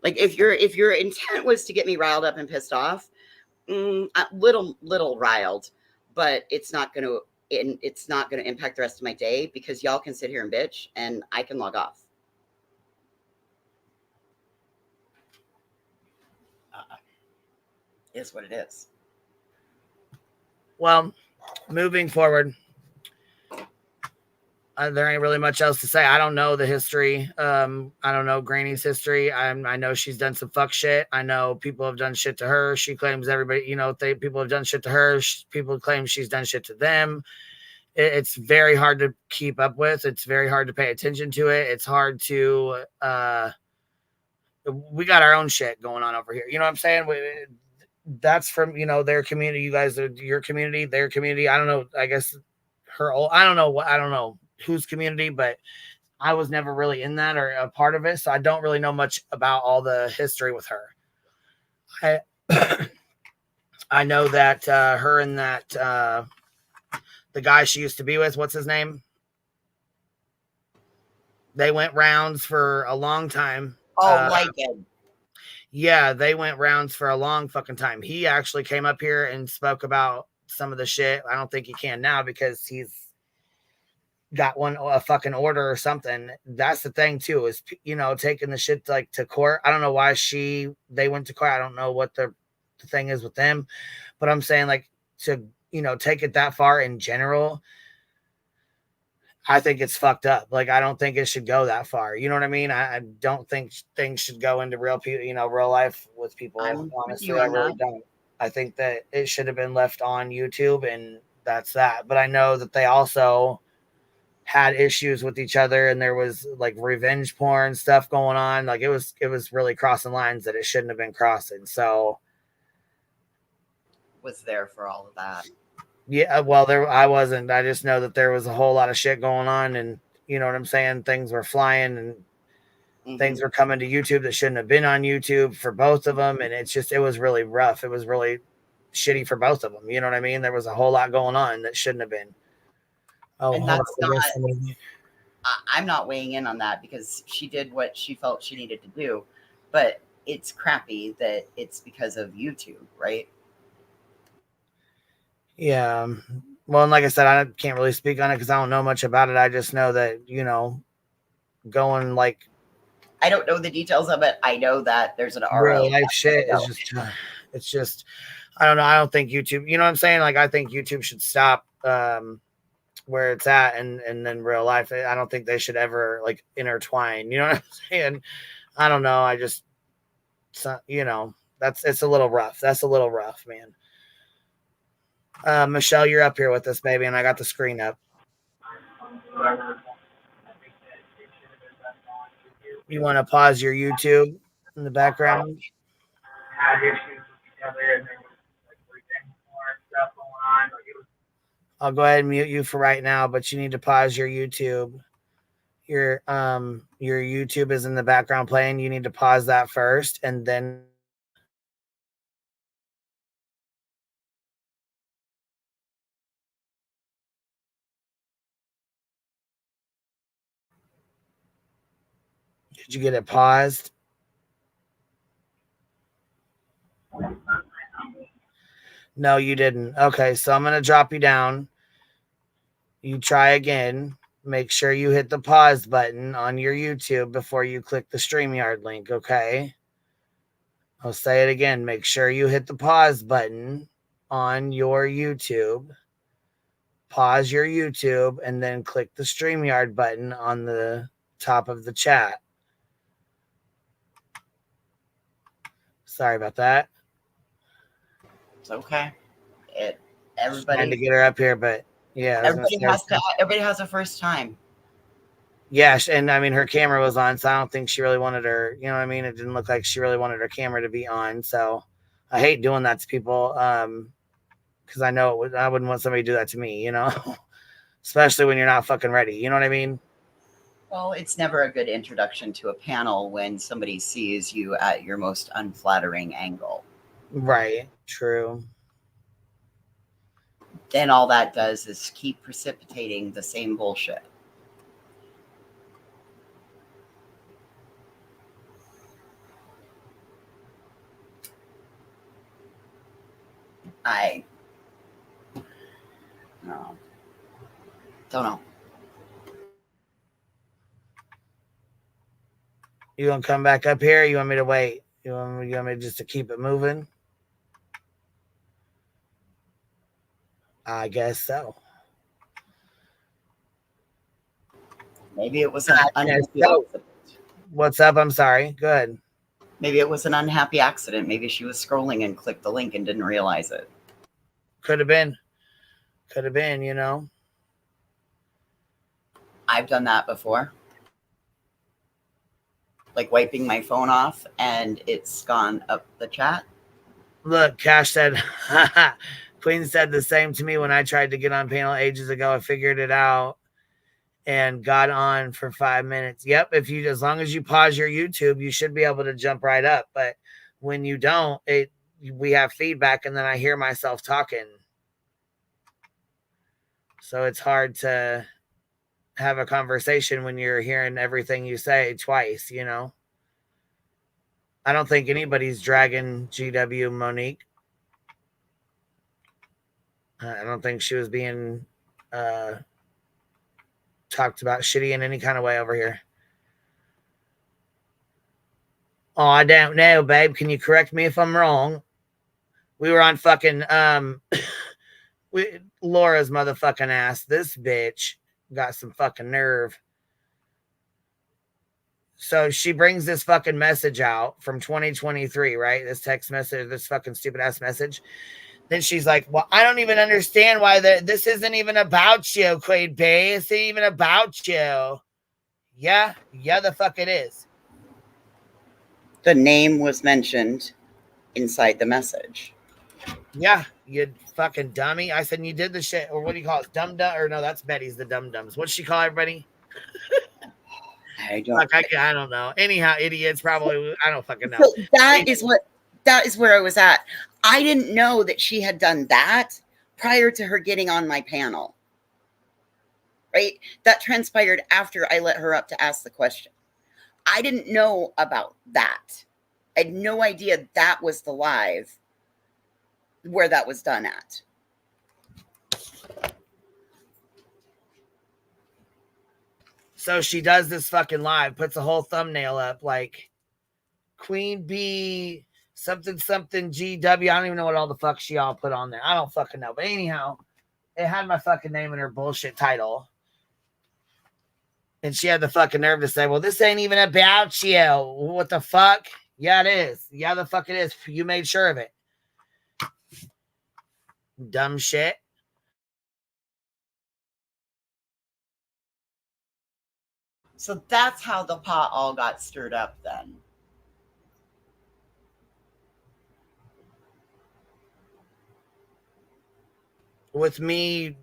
Like, if your intent was to get me riled up and pissed off, little riled, but it's not going to impact the rest of my day, because y'all can sit here and bitch, and I can log off. Is what it is. Well, moving forward, there ain't really much else to say. I don't know the history. I don't know Granny's history. I know she's done some fuck shit. I know people have done shit to her. She claims everybody, people have done shit to her. People claim she's done shit to them. It's very hard to keep up with. It's very hard to pay attention to it. It's hard to, we got our own shit going on over here. You know what I'm saying? That's from, their community. You guys are your community, their community. I don't know. I guess I don't know whose community, but I was never really in that or a part of it. So I don't really know much about all the history with her. I know that her and that the guy she used to be with, what's his name? They went rounds for a long time. Oh, Lycan. Yeah, they went rounds for a long fucking time. He actually came up here and spoke about some of the shit. I don't think he can now because he's got a fucking order or something. That's the thing too, is, taking the shit to court. I don't know why they went to court. I don't know what the thing is with them, but I'm saying to, take it that far in general, I think it's fucked up. I don't think it should go that far. You know what I mean? I don't think things should go into real people, real life with people. Honestly, I really don't. I think that it should have been left on YouTube, and that's that. But I know that they also had issues with each other, and there was revenge porn stuff going on. It was really crossing lines that it shouldn't have been crossing. So was there for all of that. Yeah, well, I wasn't. I just know that there was a whole lot of shit going on, and you know what I'm saying? Things were flying, and things were coming to YouTube that shouldn't have been on YouTube for both of them, and it was really rough. It was really shitty for both of them. You know what I mean? There was a whole lot going on that shouldn't have been. Oh, and that's not. I'm not weighing in on that because she did what she felt she needed to do, but it's crappy that it's because of YouTube, right? Yeah. Well, and like I said, I can't really speak on it because I don't know much about it. I just know that, going I don't know the details of it. I know that there's an RO. Real life shit is it's just, I don't know. I don't think YouTube, you know what I'm saying? I think YouTube should stop where it's at and then real life. I don't think they should ever intertwine. You know what I'm saying? I don't know. I just, it's a little rough. That's a little rough, man. Michelle, you're up here with us, baby, and I got the screen up. You want to pause your YouTube in the background? I'll go ahead and mute you for right now, but you need to pause your YouTube. Your YouTube is in the background playing. You need to pause that first, and then did you get it paused? No, you didn't. Okay, so I'm going to drop you down. You try again. Make sure you hit the pause button on your YouTube before you click the StreamYard link, okay? I'll say it again. Make sure you hit the pause button on your YouTube. Pause your YouTube and then click the StreamYard button on the top of the chat. Sorry about that. It's okay. Trying to Everybody get her up here, but yeah. Everybody has a first time. Yeah, and I mean, her camera was on, so I don't think she really wanted her, you know what I mean? It didn't look like she really wanted her camera to be on, so I hate doing that to people, because I know I wouldn't want somebody to do that to me, you know? Especially when you're not fucking ready, you know what I mean? Well, it's never a good introduction to a panel when somebody sees you at your most unflattering angle. Right, true. Then all that does is keep precipitating the same bullshit. Don't know. You gonna come back up here? Or you want me to wait? You want me just to keep it moving? I guess so. Maybe it was an unhappy accident. What's up? I'm sorry. Good. Maybe it was an unhappy accident. Maybe she was scrolling and clicked the link and didn't realize it. Could have been. Could have been, you know. I've done that before. Like wiping my phone off and it's gone up the chat. Look, Cash said, Queen said the same to me when I tried to get on panel ages ago. I figured it out and got on for 5 minutes. Yep, as long as you pause your YouTube, you should be able to jump right up. But when you don't, we have feedback and then I hear myself talking. So it's hard to have a conversation when you're hearing everything you say twice, you know. I don't think anybody's dragging GW Monique. I don't think she was being talked about shitty in any kind of way over here. Oh, I don't know, babe. Can you correct me if I'm wrong? We were on fucking Laura's motherfucking ass. This bitch got some fucking nerve. So she brings this fucking message out from 2023, right? This text message, this fucking stupid ass message. Then she's like, well, I don't even understand why this isn't even about you, QueenBee. It's not even about you. Yeah, the fuck it is. The name was mentioned inside the message. Yeah, you fucking dummy. I said you did the shit, or what do you call it? Dum dum, or no, that's Betty's the dum dums. What'd she call everybody? I don't know. Anyhow, idiots probably. I don't fucking know. So that is where I was at. I didn't know that she had done that prior to her getting on my panel. Right? That transpired after I let her up to ask the question. I didn't know about that. I had no idea that was the live where that was done at. So she does this fucking live, puts a whole thumbnail up like QueenBee something GW. I don't even know what all the fuck she all put on there. I don't fucking know. But anyhow, it had my fucking name in her bullshit title. And she had the fucking nerve to say, well, this ain't even about you. What the fuck? Yeah, it is. Yeah, the fuck it is. You made sure of it. Dumb shit. So that's how the pot all got stirred up then. With me,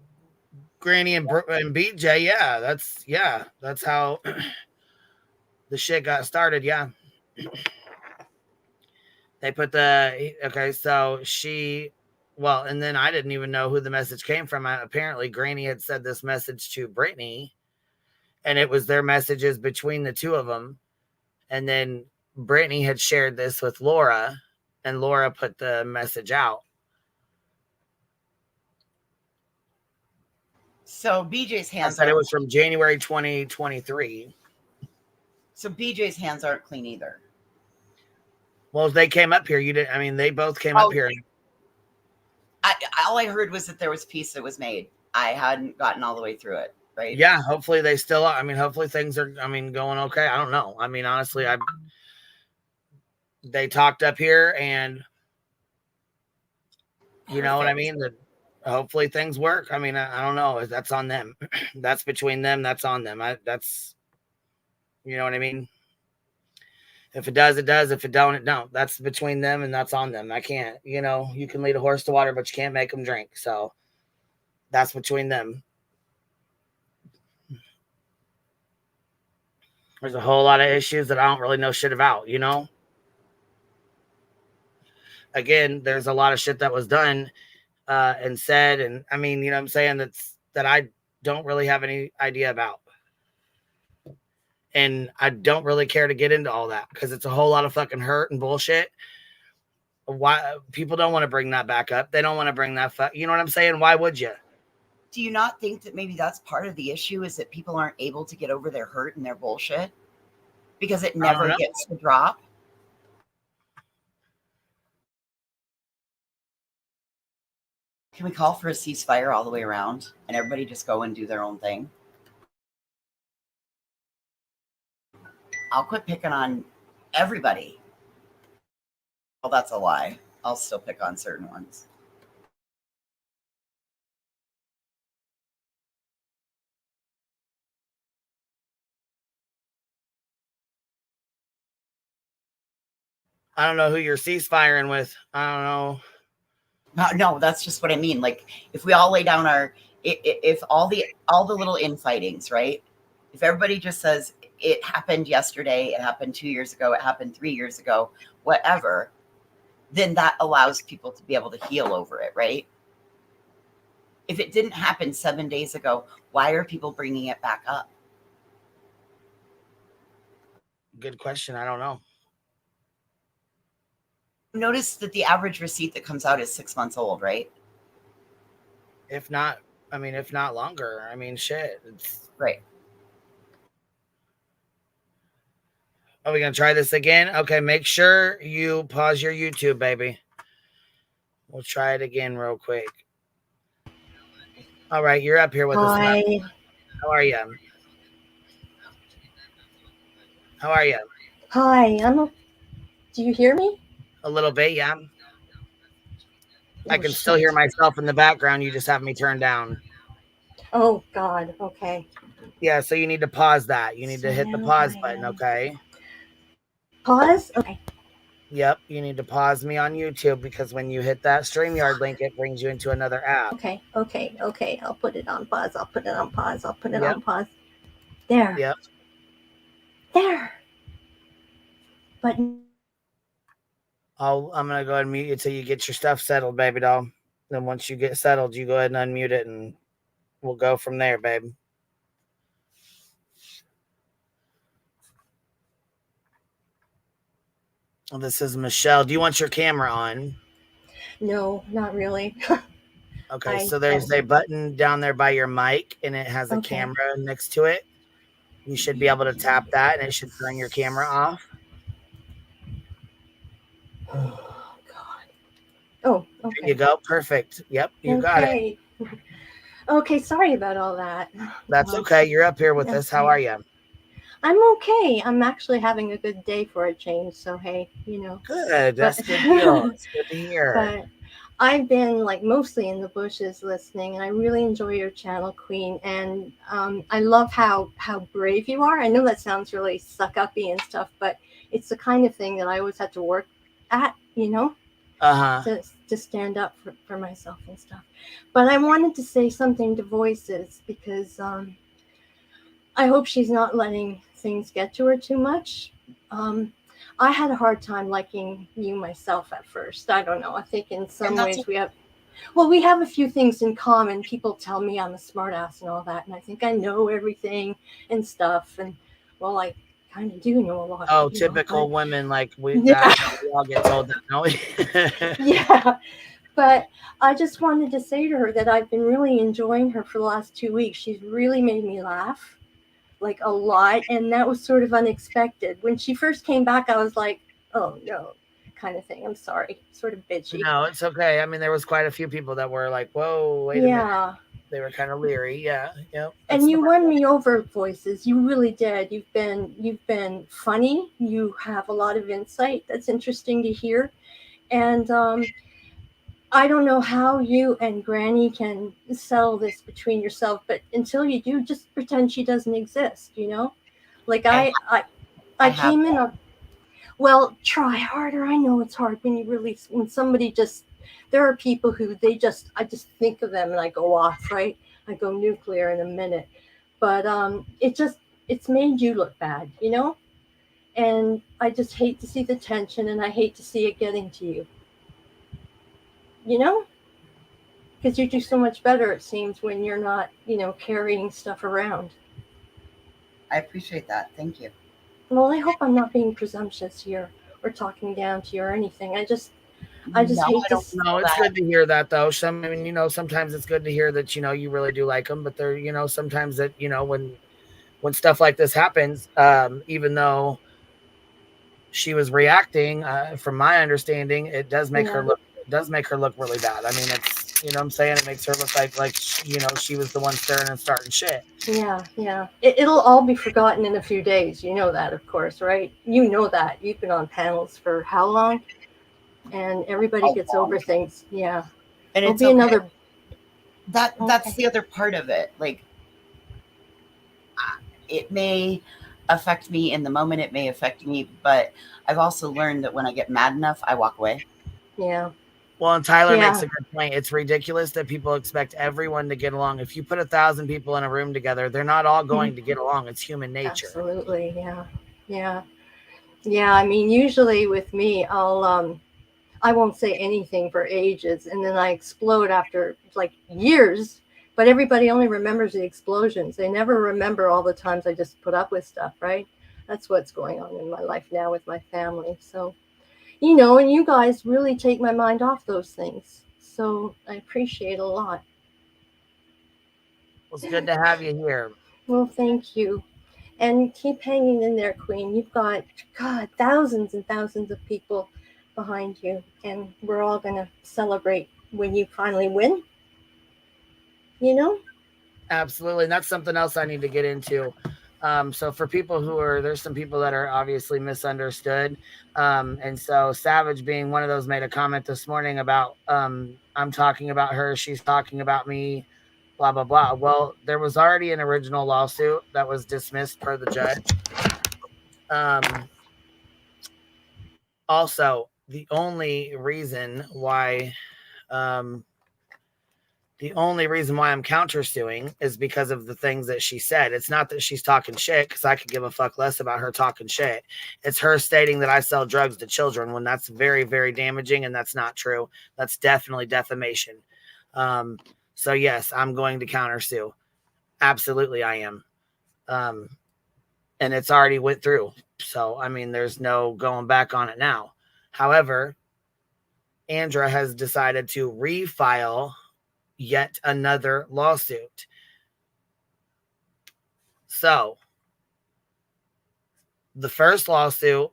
Granny and BJ, that's how the shit got started. Yeah, they put so and then I didn't even know who the message came from. Apparently Granny had said this message to Brittany, and it was their messages between the two of them, and then Brittany had shared this with Laura, and Laura put the message out. So BJ's hands. I said it was from January 2023. So BJ's hands aren't clean either. Well, they came up here. You didn't. I mean, they both came up here. All I heard was that there was peace that was made. I hadn't gotten all the way through it. Right. Yeah. Hopefully they still are. I mean, hopefully things are. Going okay. I don't know. I mean, honestly, they talked up here, and you know what I mean? That hopefully things work. I mean, I don't know. That's on them. That's between them. That's on them. That's, you know what I mean? If it does, it does. If it don't, it don't. That's between them and that's on them. I can't, you know, you can lead a horse to water, but you can't make them drink. So that's between them. There's a whole lot of issues that I don't really know shit about, you know? Again, there's a lot of shit that was done and said. And I mean, you know what I'm saying? That I don't really have any idea about. And I don't really care to get into all that because it's a whole lot of fucking hurt and bullshit. Why people don't want to bring that back up? They don't want to bring that. You know what I'm saying? Why would you? Do you not think that maybe that's part of the issue is that people aren't able to get over their hurt and their bullshit because it never gets to drop? Can we call for a ceasefire all the way around and everybody just go and do their own thing? I'll quit picking on everybody. Well, that's a lie. I'll still pick on certain ones. I don't know who you're ceasefiring with. I don't know. No, that's just what I mean. Like, if we all lay down if all the little infightings, right? If everybody just says it happened yesterday, it happened 2 years ago, it happened 3 years ago, whatever, then that allows people to be able to heal over it, right? If it didn't happen 7 days ago, why are people bringing it back up? Good question. I don't know. Notice that the average receipt that comes out is 6 months old, right? If not longer. I mean, shit. It's... Right. Are we going to try this again? Okay, make sure you pause your YouTube, baby. We'll try it again real quick. All right, you're up here with us. Hi. How are you? How are you? Hi, do you hear me? A little bit, yeah. I can still hear myself in the background. You just have me turned down. Oh, God. Okay. Yeah, so you need to pause that. You need to hit the pause button, okay? Pause? Okay. Yep, you need to pause me on YouTube because when you hit that StreamYard link, it brings you into another app. Okay. I'll put it on pause. I'll put it on pause. There. Yep. There. But I'm going to go ahead and mute you until you get your stuff settled, baby doll. Then once you get settled, you go ahead and unmute it and we'll go from there, babe. Well, this is Michelle. Do you want your camera on? No, not really. Okay, so there's a button down there by your mic, and it has a camera next to it. You should be able to tap that, and it should turn your camera off. Oh, God. Oh, okay. There you go. Perfect. Yep, you got it. Okay, sorry about all that. That's okay. You're up here with us. How are you? I'm okay. I'm actually having a good day for a change, so hey, you know. Good. That's good deal. It's good to hear. But I've been like mostly in the bushes listening, and I really enjoy your channel, Queen. And I love how brave you are. I know that sounds really suck-uppy and stuff, but it's the kind of thing that I always had to work at, you know, to stand up for myself and stuff. But I wanted to say something to Voices because I hope she's not letting things get to her too much. I had a hard time liking you myself at first. I don't know. I think in some ways we have a few things in common. People tell me I'm a smartass and all that, and I think I know everything and stuff. And well, I kind of do know a lot. Oh, typical women, like we all get told that, don't we? Yeah. But I just wanted to say to her that I've been really enjoying her for the last 2 weeks. She's really made me laugh. Like a lot, and that was sort of unexpected. When she first came back, I was like, oh no, kind of thing. I'm sorry, sort of bitchy. No, it's okay. I mean, there was quite a few people that were like, whoa, wait a minute. They were kind of leery. Yeah. Yep. And you won me over, Voices. You really did. You've been funny. You have a lot of insight that's interesting to hear. And I don't know how you and Granny can settle this between yourself, but until you do, just pretend she doesn't exist, you know? Like I came in a, well, try harder. I know it's hard when somebody just, there are people who I just think of them and I go off, right? I go nuclear in a minute. But it's made you look bad, you know? And I just hate to see the tension and I hate to see it getting to you. You know? Because you do so much better, it seems, when you're not, carrying stuff around. I appreciate that. Thank you. Well, I hope I'm not being presumptuous here or talking down to you or anything. I just hate to. No, it's good to hear that though. Sometimes it's good to hear that you really do like them, but they're sometimes that when stuff like this happens, even though she was reacting, from my understanding, it does make her look really bad. I mean, it's what I'm saying, it makes her look like she was the one stirring and starting shit. Yeah. It'll all be forgotten in a few days. You know that, of course, right? You know that. You've been on panels for how long? And everybody gets over things. Yeah. And it'll it's be okay. another. That's the other part of it. Like, it may affect me in the moment. It may affect me, but I've also learned that when I get mad enough, I walk away. Yeah. Well, and Tyler makes a good point. It's ridiculous that people expect everyone to get along. If you put 1,000 people in a room together, they're not all going to get along. It's human nature. Absolutely. Yeah. I mean, usually with me, I won't say anything for ages, and then I explode after like years. But everybody only remembers the explosions. They never remember all the times I just put up with stuff, right? That's what's going on in my life now with my family. So, and you guys really take my mind off those things. So I appreciate a lot. Well, it's good to have you here. Well, thank you. And keep hanging in there, Queen. You've got, God, thousands and thousands of people behind you. And we're all going to celebrate when you finally win. Absolutely. And that's something else I need to get into. So for people there's some people that are obviously misunderstood. And so Savage being one of those made a comment this morning about, I'm talking about her, she's talking about me, blah, blah, blah. Well, there was already an original lawsuit that was dismissed per the judge. Also, the only reason why I'm countersuing is because of the things that she said. It's not that she's talking shit, because I could give a fuck less about her talking shit. It's her stating that I sell drugs to children, when that's very, very damaging, and that's not true. That's definitely defamation. So yes, I'm going to countersue. Absolutely, I am. And it's already went through. So, I mean, there's no going back on it now. However, Andra has decided to refile yet another lawsuit. So, the first lawsuit,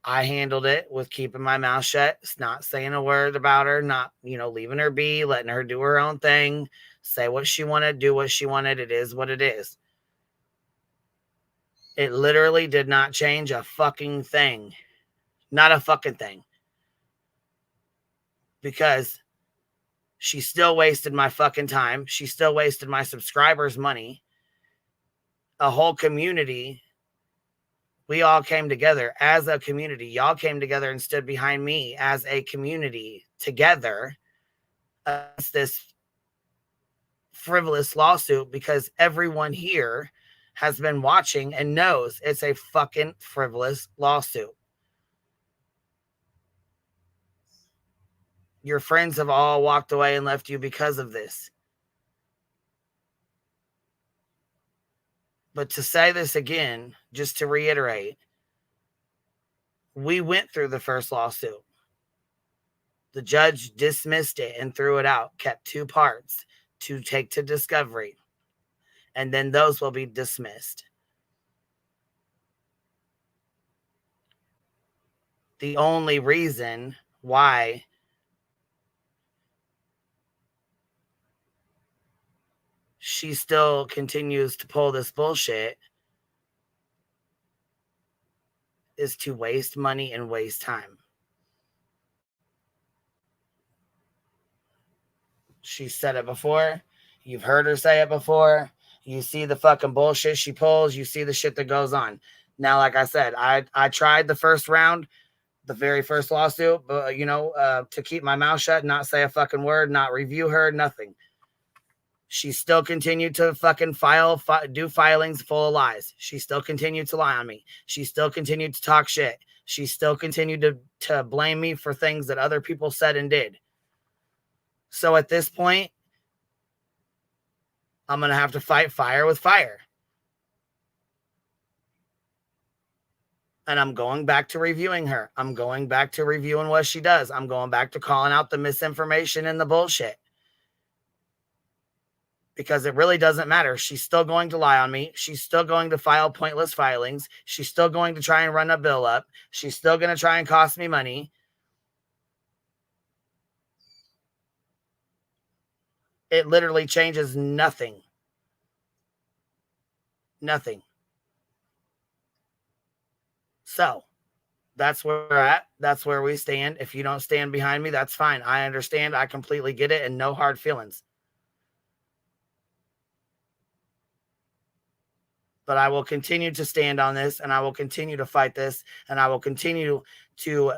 I handled it with keeping my mouth shut, not saying a word about her, not, leaving her be, letting her do her own thing, say what she wanted, do what she wanted. It is what it is. It literally did not change a fucking thing. Not a fucking thing. Because she still wasted my fucking time. She still wasted my subscribers' money. A whole community. We all came together as a community. Y'all came together and stood behind me as a community together against this frivolous lawsuit, because everyone here has been watching and knows it's a fucking frivolous lawsuit. Your friends have all walked away and left you because of this. But to say this again, just to reiterate, we went through the first lawsuit. The judge dismissed it and threw it out, kept 2 parts to take to discovery. And then those will be dismissed. The only reason why she still continues to pull this bullshit is to waste money and waste time. She said it before. You've heard her say it before. You see the fucking bullshit she pulls. You see the shit that goes on. Now, like I said, I tried the first round, the very first lawsuit, but to keep my mouth shut, not say a fucking word, not review her, nothing. She still continued to fucking do filings full of lies. She still continued to lie on me. She still continued to talk shit. She still continued to blame me for things that other people said and did. So at this point, I'm going to have to fight fire with fire. And I'm going back to reviewing her. I'm going back to reviewing what she does. I'm going back to calling out the misinformation and the bullshit. Because it really doesn't matter. She's still going to lie on me. She's still going to file pointless filings. She's still going to try and run a bill up. She's still going to try and cost me money. It literally changes nothing. Nothing. So that's where we're at. That's where we stand. If you don't stand behind me, that's fine. I understand. I completely get it, and no hard feelings. But I will continue to stand on this, and I will continue to fight this, and I will continue to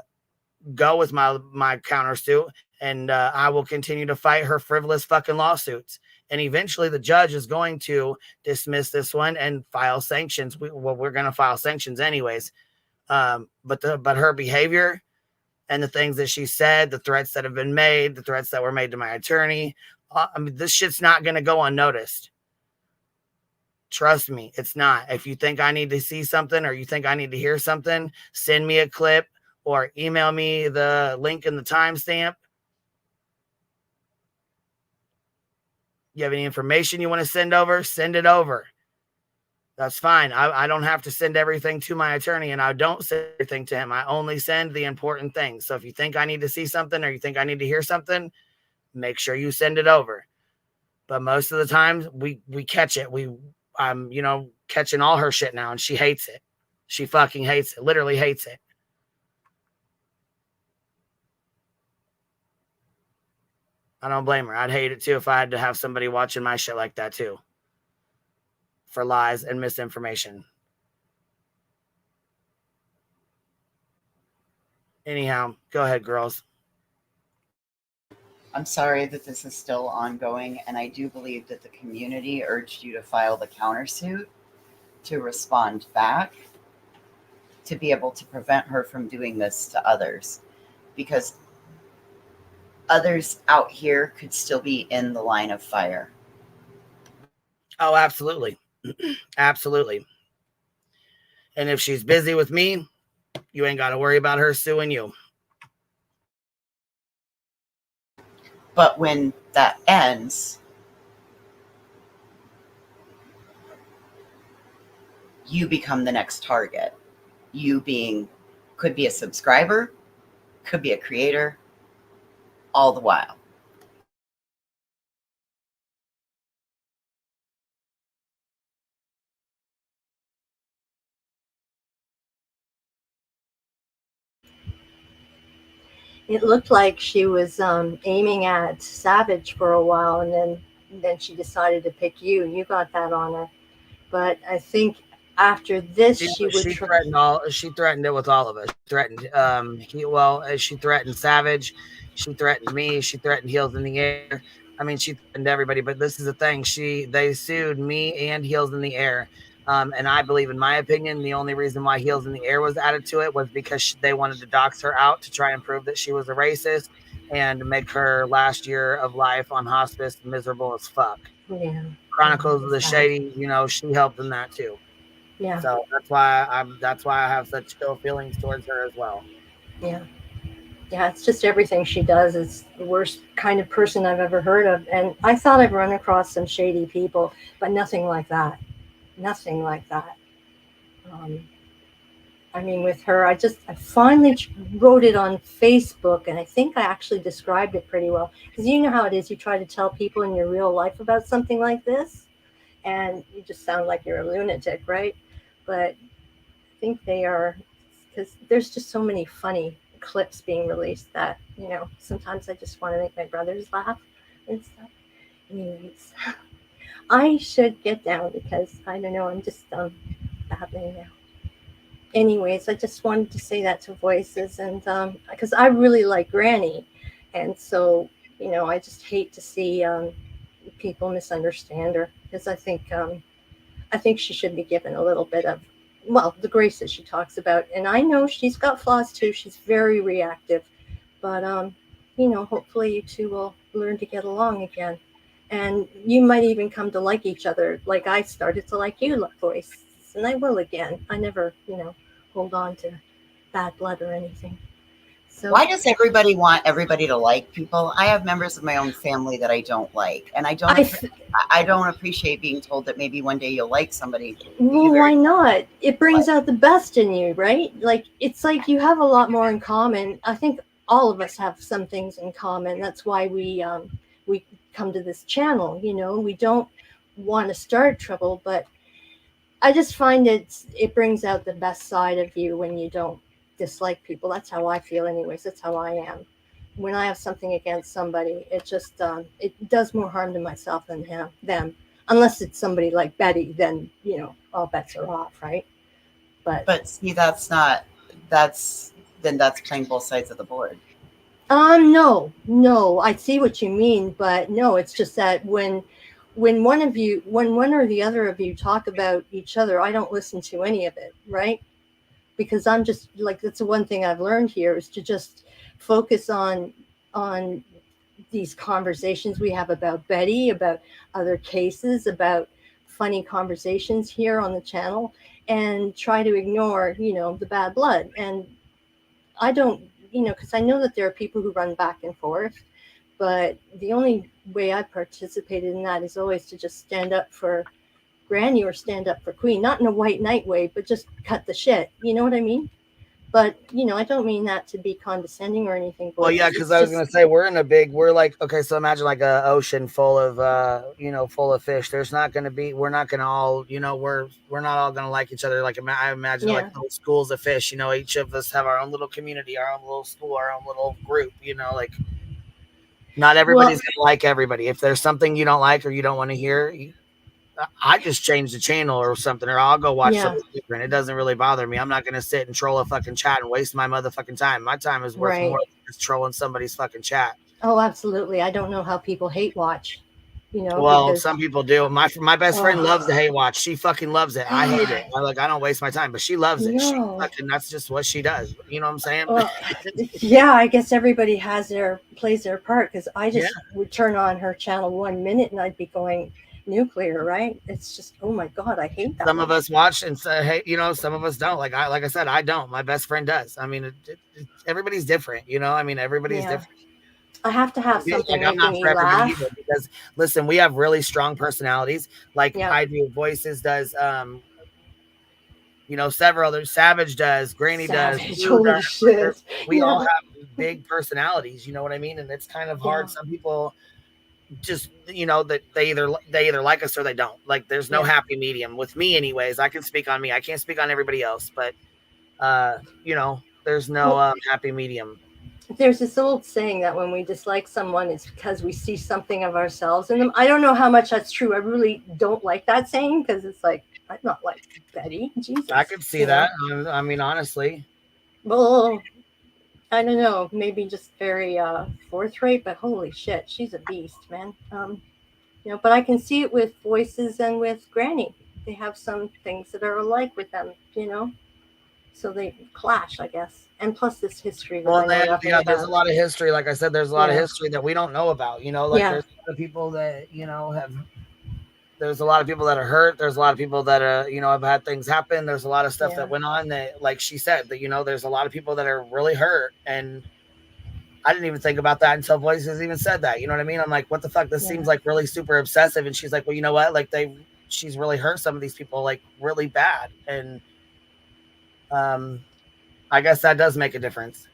go with my countersuit, and I will continue to fight her frivolous fucking lawsuits. And eventually the judge is going to dismiss this one and file sanctions. We're going to file sanctions anyways. But her behavior and the things that she said, the threats that have been made, the threats that were made to my attorney, this shit's not going to go unnoticed. Trust me, it's not. If you think I need to see something or you think I need to hear something, send me a clip or email me the link and the timestamp. You have any information you want to send over? Send it over. That's fine. I don't have to send everything to my attorney, and I don't send everything to him. I only send the important things. So if you think I need to see something or you think I need to hear something, make sure you send it over. But most of the time, we catch it. I'm catching all her shit now, and she hates it. She fucking hates it. Literally hates it. I don't blame her. I'd hate it too if I had to have somebody watching my shit like that too. For lies and misinformation. Anyhow, go ahead, girls. I'm sorry that this is still ongoing, and I do believe that the community urged you to file the countersuit to respond back to be able to prevent her from doing this to others, because others out here could still be in the line of fire. Oh, absolutely. Absolutely. And if she's busy with me, you ain't got to worry about her suing you. But when that ends, you become the next target. You could be a subscriber, could be a creator, all the while. It looked like she was aiming at Savage for a while, and then she decided to pick you, and you got that on her. But I think after this, she threatened it with all of us. She threatened Savage, she threatened me, she threatened Heels in the Air. I mean, she threatened everybody. But this is the thing: they sued me and Heels in the Air. And I believe, in my opinion, the only reason why Heels in the Air was added to it was because they wanted to dox her out to try and prove that she was a racist and make her last year of life on hospice miserable as fuck. Yeah. Chronicles of the Shady, she helped in that too. Yeah. So that's why I have such ill feelings towards her as well. Yeah. Yeah, it's just everything she does is the worst kind of person I've ever heard of. And I thought I'd run across some shady people, but nothing like that. Nothing like that. I mean, with her, I finally wrote it on Facebook, and I think I actually described it pretty well. Because you know how it is, you try to tell people in your real life about something like this, and you just sound like you're a lunatic, right? But I think they are, because there's just so many funny clips being released that, you know, sometimes I just want to make my brothers laugh and stuff. Anyways, I should get down because I don't know, I'm just babbling now. Anyways, I just wanted to say that to Voices, and because I really like Granny, and so, you know, I just hate to see people misunderstand her, because I think she should be given a little bit of, well, the grace that she talks about. And I know she's got flaws too. She's very reactive, but you know, hopefully you two will learn to get along again, and you might even come to like each other, like I started to like you, Voice, and I will again. I never, you know, hold on to bad blood or anything. So why does everybody want everybody to like people? I have members of my own family that I don't like, and I don't appreciate being told that maybe one day you'll like somebody. Well, why not? It brings out the best in you, right? Like, it's like you have a lot more in common. I think all of us have some things in common. That's why we come to this channel. You know, we don't want to start trouble, but I just find it brings out the best side of you when you don't dislike people. That's how I feel anyways. That's how I am. When I have something against somebody, it just it does more harm to myself than them. Unless it's somebody like Betty, then, you know, all bets are off, right? But see, that's playing both sides of the board. No, I see what you mean, but no, it's just that when one or the other of you talk about each other, I don't listen to any of it, right? Because I'm just like, that's the one thing I've learned here, is to just focus on these conversations we have about Betty, about other cases, about funny conversations here on the channel, and try to ignore, you know, the bad blood. And I don't, you know, because I know that there are people who run back and forth, but the only way I participated in that is always to just stand up for Granny or stand up for Queen, not in a white knight way, but just cut the shit. You know what I mean? But, you know, I don't mean that to be condescending or anything. Well, yeah, because I was going to say, we're like, okay, so imagine like an ocean full of, you know, full of fish. There's not going to be, we're not going to all, you know, we're not all going to like each other. Like, I imagine like little schools of fish, you know, each of us have our own little community, our own little school, our own little group, you know, like not everybody's going to like everybody. If there's something you don't like or you don't want to hear, I just change the channel or something, or I'll go watch something different. It doesn't really bother me. I'm not going to sit and troll a fucking chat and waste my motherfucking time. My time is worth more than just trolling somebody's fucking chat. Oh, absolutely. I don't know how people hate watch, you know. Well, because some people do. My best friend loves the hate watch. She fucking loves it. I hate it. I don't waste my time, but she loves it. She fucking, that's just what she does. You know what I'm saying? Well, yeah, I guess everybody plays their part, because I just would turn on her channel 1 minute and I'd be going nuclear, right? It's just, oh my god, I hate that. Some of us watch and say, hey, you know, some of us don't. Like I said, I don't. My best friend does. I mean, everybody's different, you know. I mean, everybody's different. I have to have something like, I'm not making for me laugh. Either, because listen, we have really strong personalities. Like I do, Voices does, you know, several others. Savage does, Granny does. Holy shit. We all have big personalities. You know what I mean? And it's kind of hard. Some people just, you know, that they either like us or they don't. Like there's no happy medium with me, anyways. I can speak on me. I can't speak on everybody else, but you know, there's no happy medium. There's this old saying that when we dislike someone, it's because we see something of ourselves in them. I don't know how much that's true. I really don't like that saying, because it's like, I'm not like Betty. Jesus. I could see that. I mean, honestly. Well, I don't know. Maybe just very forthright, but holy shit, she's a beast, man. You know, but I can see it with Voices and with Granny. They have some things that are alike with them, you know. So they clash, I guess. And plus this history. Well, there's a lot of history. Like I said, there's a lot of history that we don't know about. You know, like there's a lot of people that, you know, there's a lot of people that are hurt. There's a lot of people that are, you know, have had things happen. There's a lot of stuff that went on that, like she said, that, you know, there's a lot of people that are really hurt. And I didn't even think about that until Voices even said that. You know what I mean? I'm like, what the fuck? This seems like really super obsessive. And she's like, well, you know what? Like she's really hurt some of these people like really bad. And I guess that does make a difference.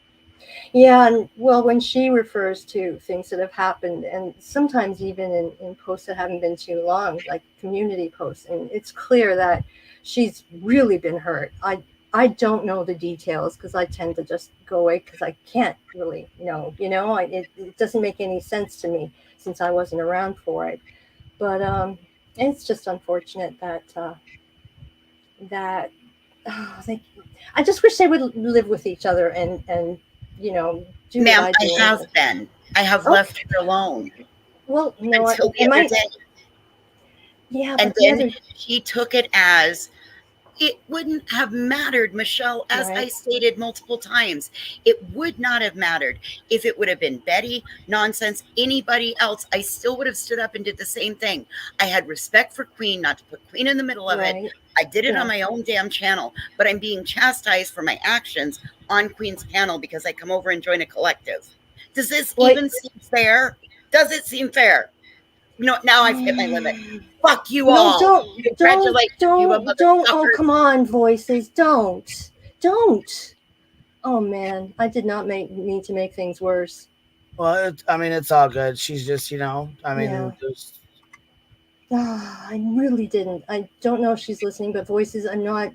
Yeah, and well, when she refers to things that have happened, and sometimes even in posts that haven't been too long, like community posts, and it's clear that she's really been hurt. I don't know the details because I tend to just go away because I can't really know. It doesn't make any sense to me since I wasn't around for it. But it's just unfortunate that that I just wish they would live with each other and do what Ma'am, I I do. have been. I have left her alone. Well, no, until the other day. Yeah, and but the then other... he took it as it wouldn't have mattered, Michelle, as I stated multiple times. It would not have mattered if it would have been Betty, Nonsense, anybody else. I still would have stood up and did the same thing. I had respect for Queen, not to put Queen in the middle of it. I did it on my own damn channel, but I'm being chastised for my actions on Queen's panel because I come over and join a collective. Does this even seem fair? Does it seem fair? Now I've hit my limit. Fuck you all. Don't. Oh, come on, voices. Don't. Oh, man. I did not mean to make things worse. Well, it's all good. She's just, just... I really didn't. I don't know if she's listening, but voices, I'm not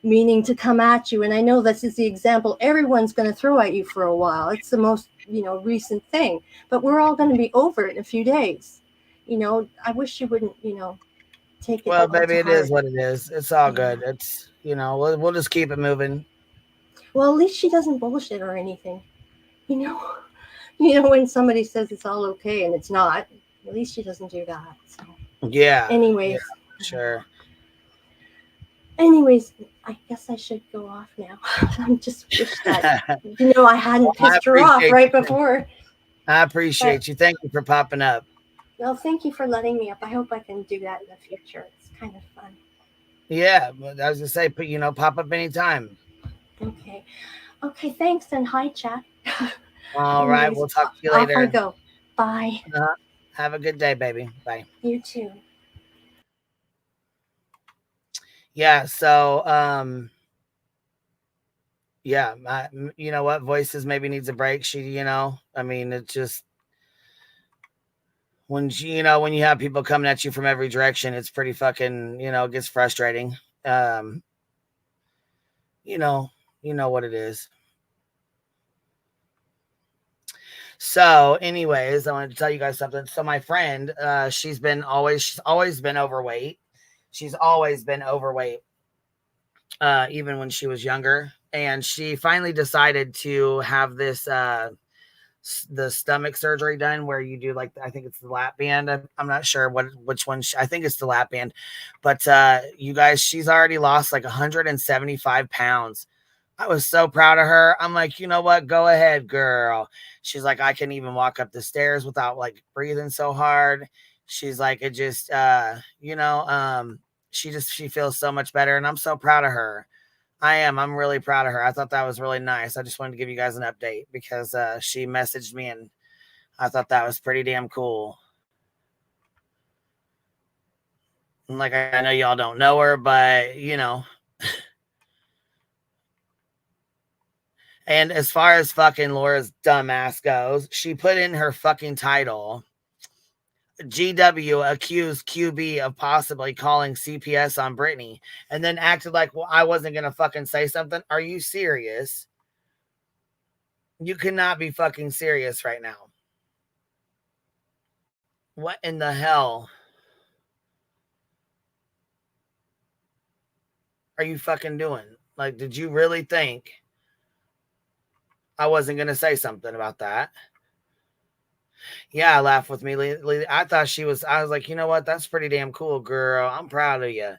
meaning to come at you. And I know this is the example everyone's going to throw at you for a while. It's the most, recent thing. But we're all going to be over it in a few days. I wish you wouldn't, take it. Well, baby, it is what it is. It's all good. It's, we'll just keep it moving. Well, at least she doesn't bullshit or anything. When somebody says it's all okay and it's not, at least she doesn't do that. So. Yeah. Anyways. Yeah, sure. Anyways, I guess I should go off now. I just wish that, I hadn't pissed her off right before. I appreciate you. Thank you for popping up. Well, thank you for letting me up. I hope I can do that in the future. It's kind of fun. Yeah, I was going to say, pop up anytime. Okay. Okay, thanks, and hi, chat. All right, we'll talk to you later. Off I go. Bye. Have a good day, baby. Bye. You too. Yeah, so, yeah, you know what? Voices maybe needs a break. She, it's just, when when you have people coming at you from every direction, it's pretty fucking, it gets frustrating. You know what it is. So anyways, I wanted to tell you guys something. So my friend, she's always been overweight. She's always been overweight. Even when she was younger. And she finally decided to have this, the stomach surgery done where you do I think it's the lap band. I'm not sure which one. I think it's the lap band, but you guys, she's already lost 175 pounds. I was so proud of her. I'm like, you know what? Go ahead, girl. She's like, I can even walk up the stairs without breathing so hard. She's like, it just, she feels so much better. And I'm so proud of her. I'm really proud of her. I thought that was really nice. I just wanted to give you guys an update because she messaged me and I thought that was pretty damn cool. And I know y'all don't know her, but And as far as fucking Laura's dumbass goes, she put in her fucking title, GW accused QB of possibly calling CPS on Britney, and then acted like, well, I wasn't going to fucking say something. Are you serious? You cannot be fucking serious right now. What in the hell are you fucking doing? Did you really think I wasn't going to say something about that? Yeah, laugh with me. I thought I was like, you know what? That's pretty damn cool, girl. I'm proud of you.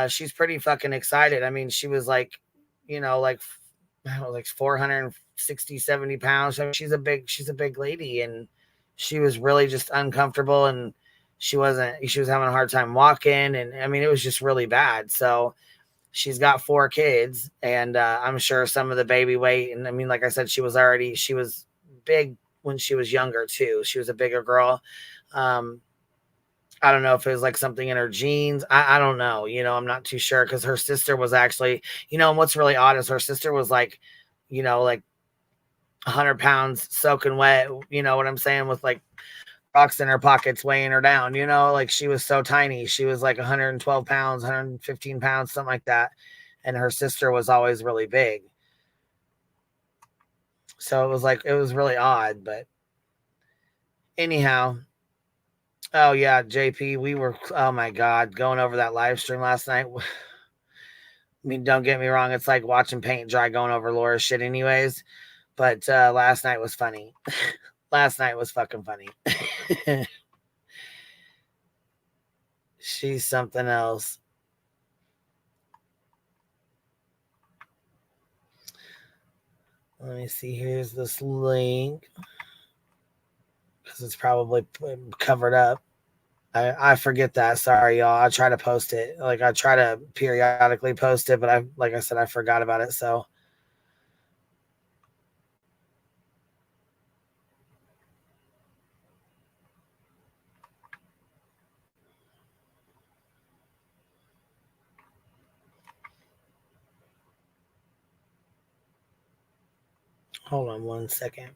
She's pretty fucking excited. I mean, she was 460, 70 pounds. I mean, she's a big lady, and she was really just uncomfortable, and she was having a hard time walking. And I mean, it was just really bad. So she's got 4 kids, and I'm sure some of the baby weight. And I mean, like I said, she was big when she was younger too. She was a bigger girl. I don't know if it was something in her genes. I don't know. I'm not too sure because her sister was actually, and what's really odd is her sister was 100 pounds soaking wet, you know what I'm saying, with like rocks in her pockets weighing her down, you know, like she was so tiny. She was like 112 pounds, 115 pounds, something like that. And her sister was always really big. So it was really odd, but anyhow. Oh yeah, JP, we were, oh my God, going over that live stream last night. I mean, don't get me wrong, it's like watching paint dry going over Laura's shit anyways. But last night was funny. Last night was fucking funny. She's something else. Let me see. Here's this link. Because it's probably covered up. I forget that. Sorry, y'all. I try to post it. Like, I try to periodically post it, but like I said, I forgot about it. So. Hold on 1 second.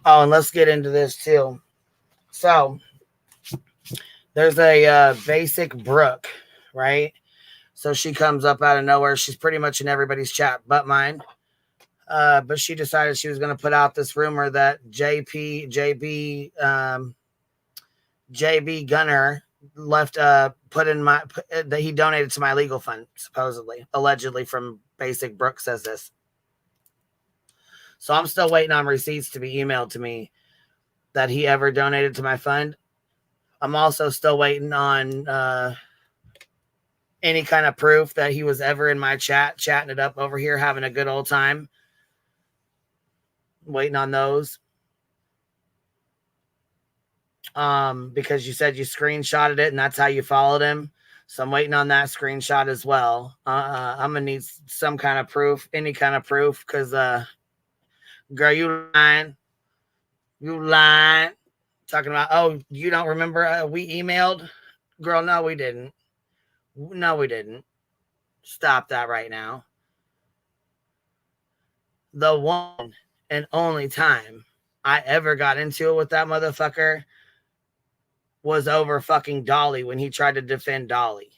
Oh, and let's get into this too. So there's a basic Brooke, right? So she comes up out of nowhere. She's pretty much in everybody's chat but mine. But she decided she was going to put out this rumor that JB Gunner left, that he donated to my legal fund, supposedly, allegedly, from Basic Brooke says this. So I'm still waiting on receipts to be emailed to me that he ever donated to my fund. I'm also still waiting on any kind of proof that he was ever in my chat, chatting it up over here, having a good old time. Waiting on those. Because you said you screenshotted it and that's how you followed him. So I'm waiting on that screenshot as well. I'm gonna need some kind of proof, any kind of proof, because girl, you lying. You lying. Talking about, oh, you don't remember we emailed? Girl, no, we didn't. No, we didn't. Stop that right now. The one and only time I ever got into it with that motherfucker was over fucking Dolly when he tried to defend Dolly.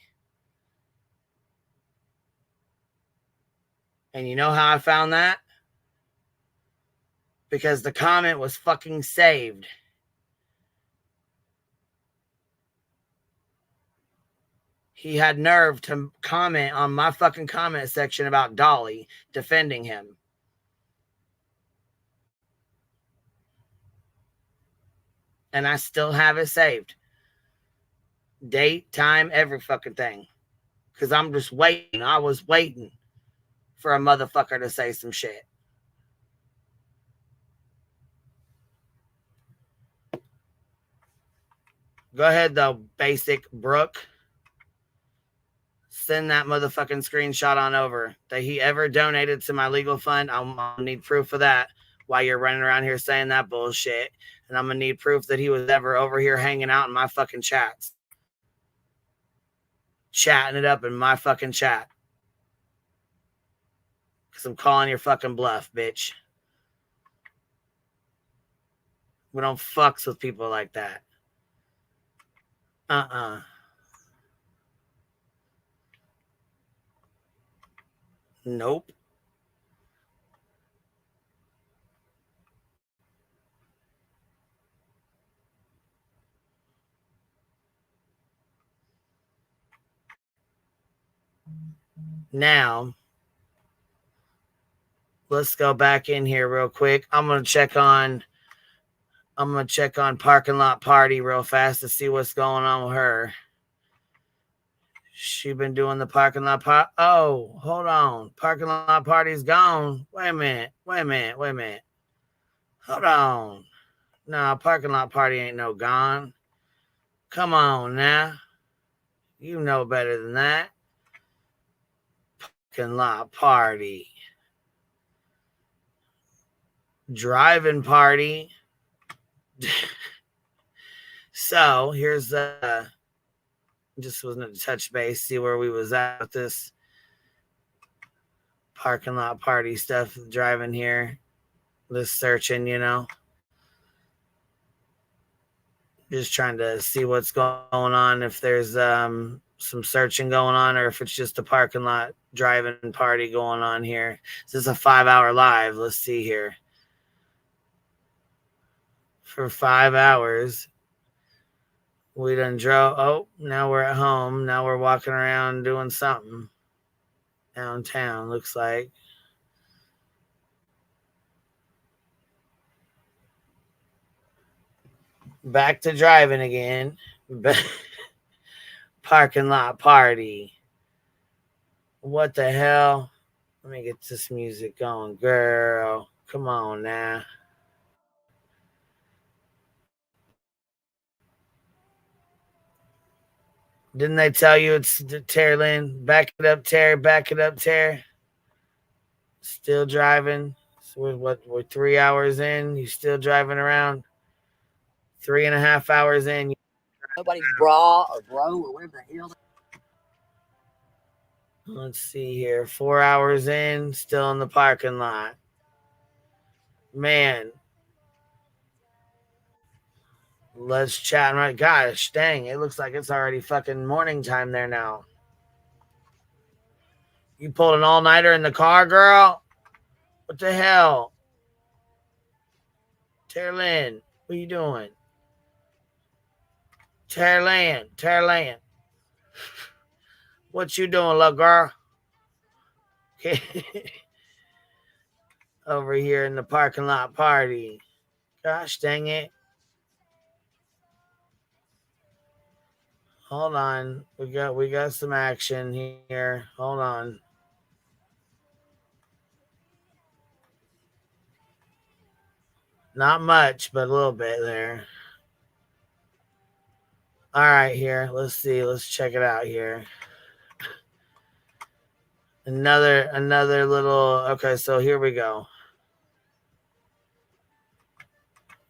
And you know how I found that? Because the comment was fucking saved. He had nerve to comment on my fucking comment section about Dolly defending him. And I still have it saved. Date, time, every fucking thing. Because I'm just waiting. I was waiting for a motherfucker to say some shit. Go ahead, though, Basic Brooke. Send that motherfucking screenshot on over that he ever donated to my legal fund. I'll need proof of that while you're running around here saying that bullshit. And I'm going to need proof that he was ever over here hanging out in my fucking chats. Chatting it up in my fucking chat. Because I'm calling your fucking bluff, bitch. We don't fucks with people like that. Nope. Now, let's go back in here real quick. I'm going to check on I'm going to check on Parking Lot Party real fast to see what's going on with her. She been doing the parking lot party. Oh, hold on. Parking lot party's gone. Wait a minute. Hold on. No, parking lot party ain't no gone. Come on now. You know better than that. Parking lot party. Driving party. So here's the just wasn't a touch base, see where we was at with this parking lot party stuff, driving here, this searching, you know. Just trying to see what's going on, if there's some searching going on, or if it's just a parking lot driving party going on here. This is a 5-hour live. Let's see here. For 5 hours. We done drove. Oh, now we're at home. Now we're walking around doing something downtown, looks like. Back to driving again. Parking lot party. What the hell? Let me get this music going, girl. Come on now. Didn't they tell you it's Tara Lynn? Back it up, Tara. Back it up, Tara. Still driving. So we're 3 hours in. You still driving around? 3.5 hours in. Nobody's bra or bro or whatever the hell. Let's see here. 4 hours in. Still in the parking lot. Man. Let's chat. Right, gosh, dang, it looks like it's already fucking morning time there now. You pulled an all-nighter in the car, girl? What the hell? Tara Lynn, what are you doing? Tara Lynn. What you doing, little girl? Over here in the parking lot party. Gosh, dang it. Hold on. We got some action here. Hold on. Not much, but a little bit there. All right, here. Let's see. Let's check it out here. Another little. Okay, so here we go.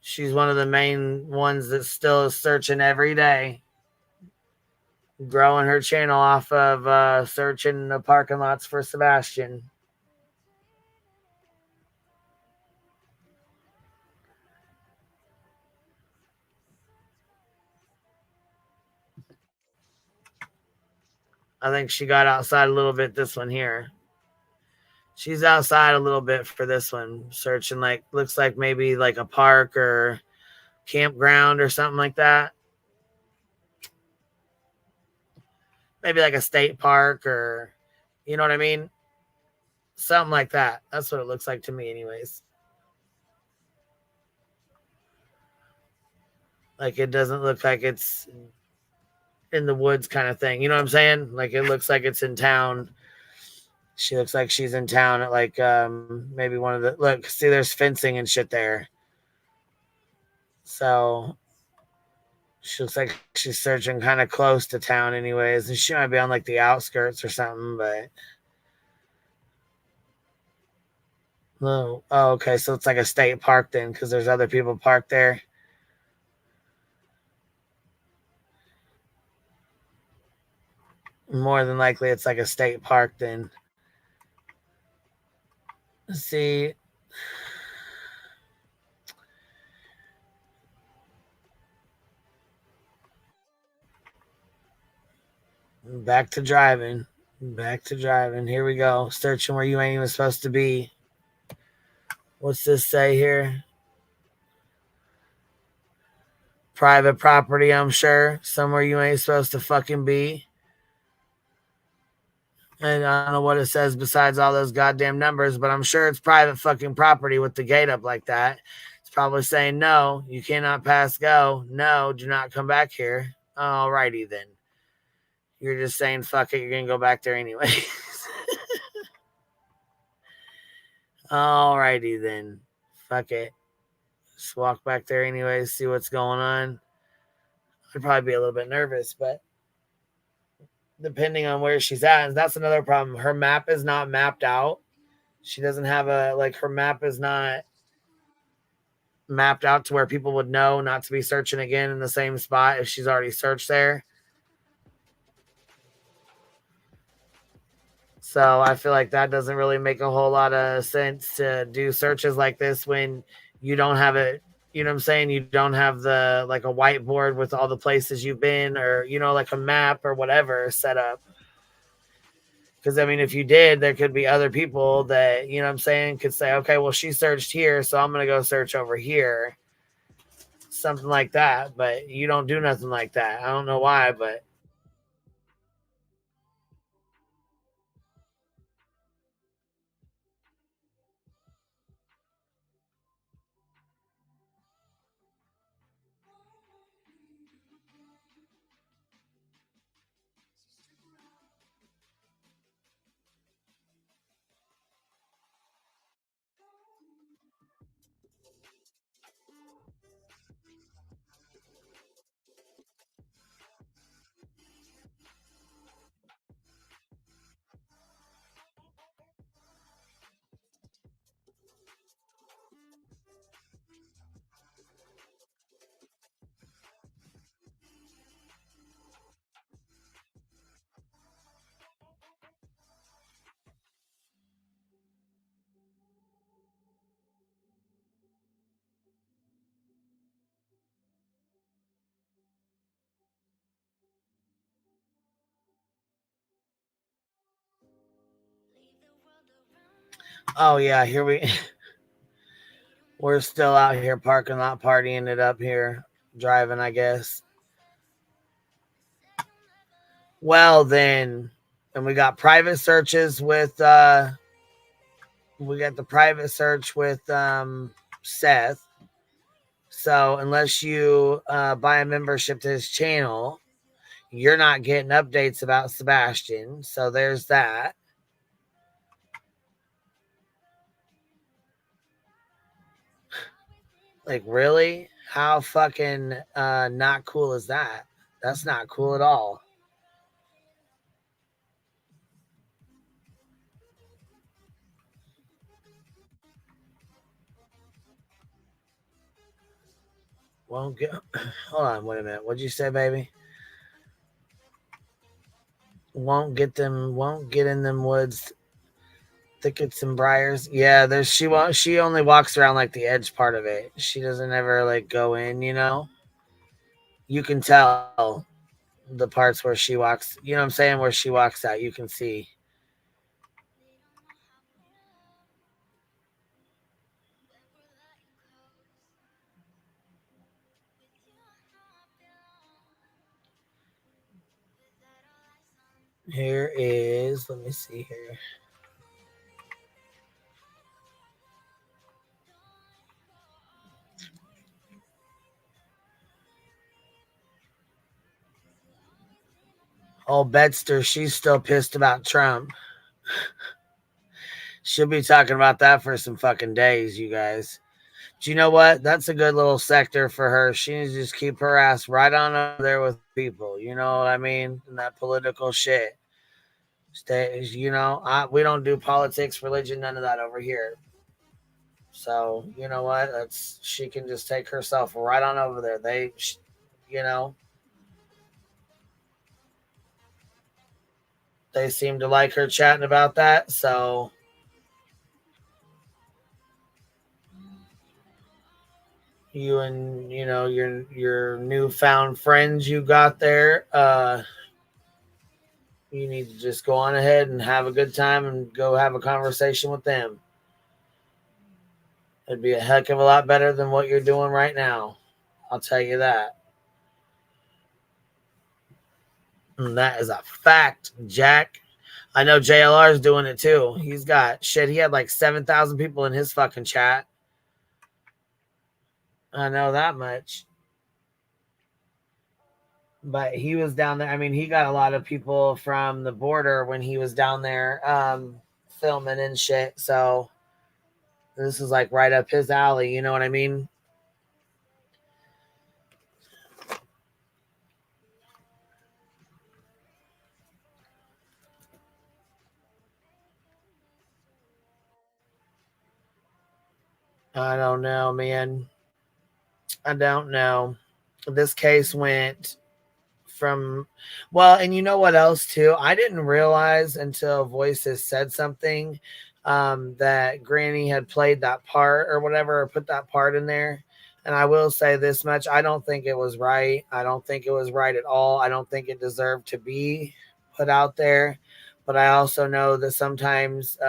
She's one of the main ones that still is searching every day. Growing her channel off of searching the parking lots for Sebastian. I think she got outside a little bit this one here. She's outside a little bit for this one. Searching like, looks like maybe like a park or campground or something like that. Maybe like a state park or, you know what I mean? Something like that. That's what it looks like to me anyways. Like it doesn't look like it's in the woods kind of thing. You know what I'm saying? Like it looks like it's in town. She looks like she's in town at like maybe one of the, look, see there's fencing and shit there. So she looks like she's searching kind of close to town anyways. And she might be on like the outskirts or something, but no. Oh, okay. So it's like a state park then, because there's other people parked there. More than likely it's like a state park then. Let's see. Back to driving. Here we go. Searching where you ain't even supposed to be. What's this say here? Private property, I'm sure. Somewhere you ain't supposed to fucking be. And I don't know what it says besides all those goddamn numbers, but I'm sure it's private fucking property with the gate up like that. It's probably saying, no, you cannot pass go. No, do not come back here. Alrighty then. You're just saying, fuck it, you're going to go back there anyway. Alrighty then. Fuck it. Just walk back there anyway, see what's going on. I'd probably be a little bit nervous, but depending on where she's at, and that's another problem. Her map is not mapped out. She doesn't have her map is not mapped out to where people would know not to be searching again in the same spot if she's already searched there. So I feel like that doesn't really make a whole lot of sense to do searches like this when you don't have it. You know what I'm saying? You don't have a whiteboard with all the places you've been, or, like a map or whatever set up. Because, I mean, if you did, there could be other people that, you know what I'm saying, could say, okay, well, she searched here, so I'm going to go search over here. Something like that. But you don't do nothing like that. I don't know why, but. Oh, yeah, we're still out here parking lot partying it up here, driving, I guess. Well, then, and we got private searches with, we got the private search with Seth. So unless you buy a membership to his channel, you're not getting updates about Sebastian. So there's that. Like, really? How fucking not cool is that? That's not cool at all. Won't get. Hold on, wait a minute. What'd you say, baby? Won't get in them woods, thickets and briars. Yeah, she only walks around like the edge part of it. She doesn't ever like go in, You can tell the parts where she walks, you know what I'm saying, where she walks out, you can see. Here is, let me see here. Oh, Bedster, she's still pissed about Trump. She'll be talking about that for some fucking days, you guys. Do you know what? That's a good little sector for her. She needs to just keep her ass right on over there with people. You know what I mean? And that political shit. We don't do politics, religion, none of that over here. So, you know what? She can just take herself right on over there. They seem to like her chatting about that. So, you and, your newfound friends you got there, you need to just go on ahead and have a good time and go have a conversation with them. It'd be a heck of a lot better than what you're doing right now. I'll tell you that. And that is a fact, Jack. I know JLR is doing it too. He had like 7,000 people in his fucking chat. I know that much. But he was down there. I mean, he got a lot of people from the border when he was down there filming and shit. So this is like right up his alley. You know what I mean? I don't know, man. I don't know. This case went from, well, and you know what else too? I didn't realize until Voices said something that Granny had played that part or whatever, or put that part in there. And I will say this much: I don't think it was right. I don't think it was right at all. I don't think it deserved to be put out there. But I also know that sometimes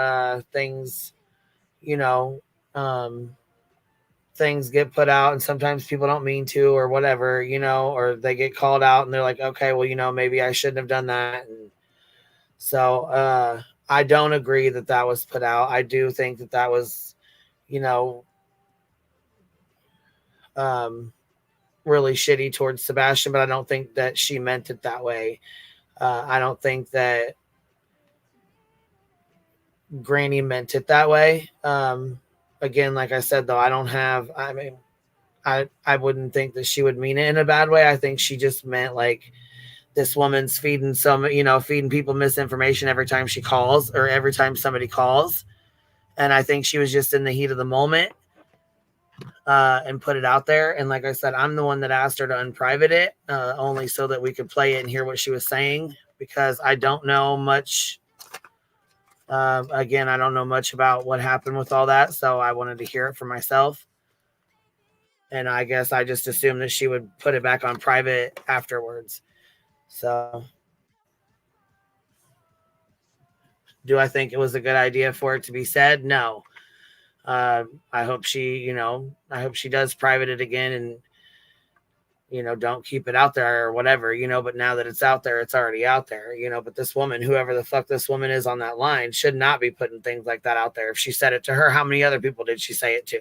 things, you know, things get put out and sometimes people don't mean to or whatever, you know, or they get called out and they're like, okay, well, you know, maybe I shouldn't have done that. And so I don't agree that that was put out. I do think that that was, you know, really shitty towards Sebastian, but I don't think that she meant it that way. I don't think that Granny meant it that way. Again, like I said, though, I wouldn't think that she would mean it in a bad way. I think she just meant like this woman's feeding feeding people misinformation every time she calls or every time somebody calls. And I think she was just in the heat of the moment and put it out there. And like I said, I'm the one that asked her to unprivate it only so that we could play it and hear what she was saying, because I don't know much. Again, I don't know much about what happened with all that. So I wanted to hear it for myself. And I guess I just assumed that she would put it back on private afterwards. So do I think it was a good idea for it to be said? No. I hope she does private it again and, don't keep it out there or whatever, but now that it's out there, it's already out there, but this woman, whoever the fuck this woman is on that line, should not be putting things like that out there. If she said it to her, how many other people did she say it to?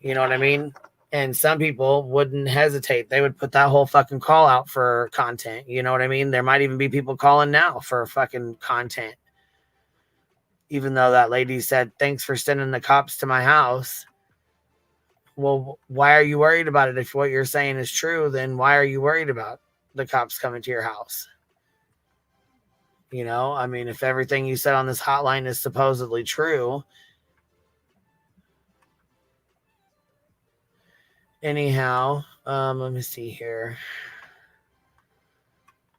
You know what I mean? And some people wouldn't hesitate. They would put that whole fucking call out for content. You know what I mean? There might even be people calling now for fucking content. Even though that lady said, thanks for sending the cops to my house. Well, why are you worried about it? If what you're saying is true, then why are you worried about the cops coming to your house? I mean, if everything you said on this hotline is supposedly true. Anyhow, let me see here.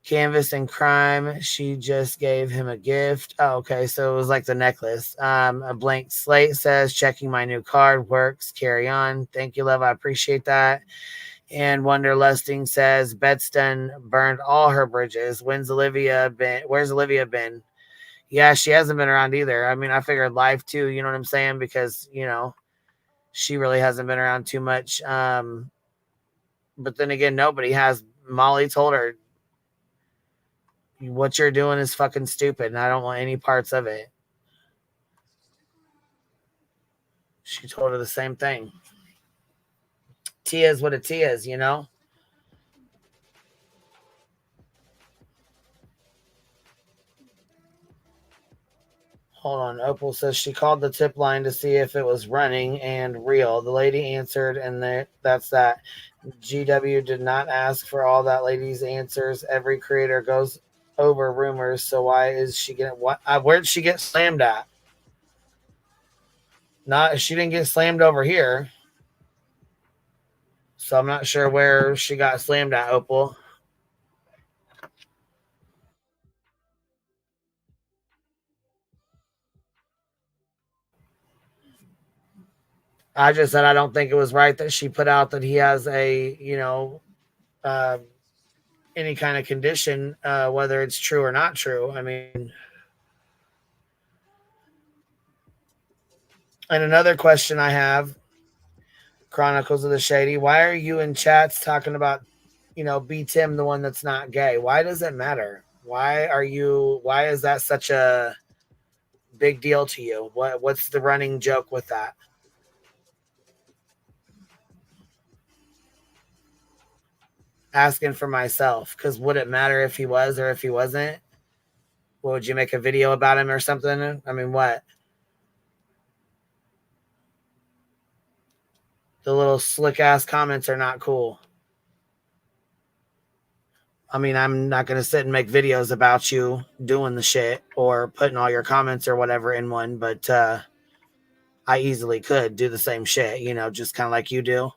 Canvas and Crime, she just gave him a gift. Oh, okay, so it was like the necklace. A blank slate says, checking my new card, works, carry on. Thank you, love, I appreciate that. And Wonder Lusting says, Betston burned all her bridges. Where's Olivia been? Yeah, she hasn't been around either. I mean, I figured live too, you know what I'm saying? Because, she really hasn't been around too much. But then again, nobody has. Molly told her, what you're doing is fucking stupid, and I don't want any parts of it. She told her the same thing. Tia is what a Tia is, Hold on. Opal says she called the tip line to see if it was running and real. The lady answered, and that's that. GW did not ask for all that lady's answers. Every creator goes over rumors, so why is she getting what? Where'd she get slammed at? She didn't get slammed over here, so I'm not sure where she got slammed at. Opal. I just said I don't think it was right that she put out that he has a any kind of condition, whether it's true or not true. I mean. And another question I have, Chronicles of the Shady, why are you in chats talking about, B Tim, the one that's not gay? Why does it matter? Why is that such a big deal to you? What's the running joke with that? Asking for myself, because would it matter if he was or if he wasn't? Well, would you make a video about him or something? I mean, what? The little slick ass comments are not cool. I mean, I'm not going to sit and make videos about you doing the shit or putting all your comments or whatever in one, but I easily could do the same shit, you know, just kind of like you do.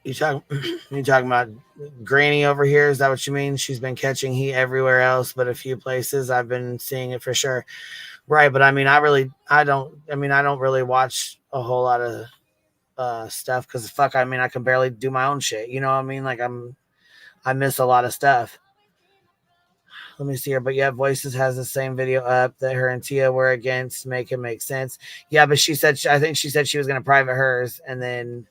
You talking about Granny over here? Is that what you mean? She's been catching heat everywhere else, but a few places I've been seeing it for sure. Right, but I mean, I don't really watch a whole lot of stuff because fuck, I mean, I can barely do my own shit. You know what I mean? Like I miss a lot of stuff. Let me see here. But yeah, Voices has the same video up that her and Tia were against. Make it make sense. Yeah, but she said, I think she said she was going to private hers, and then.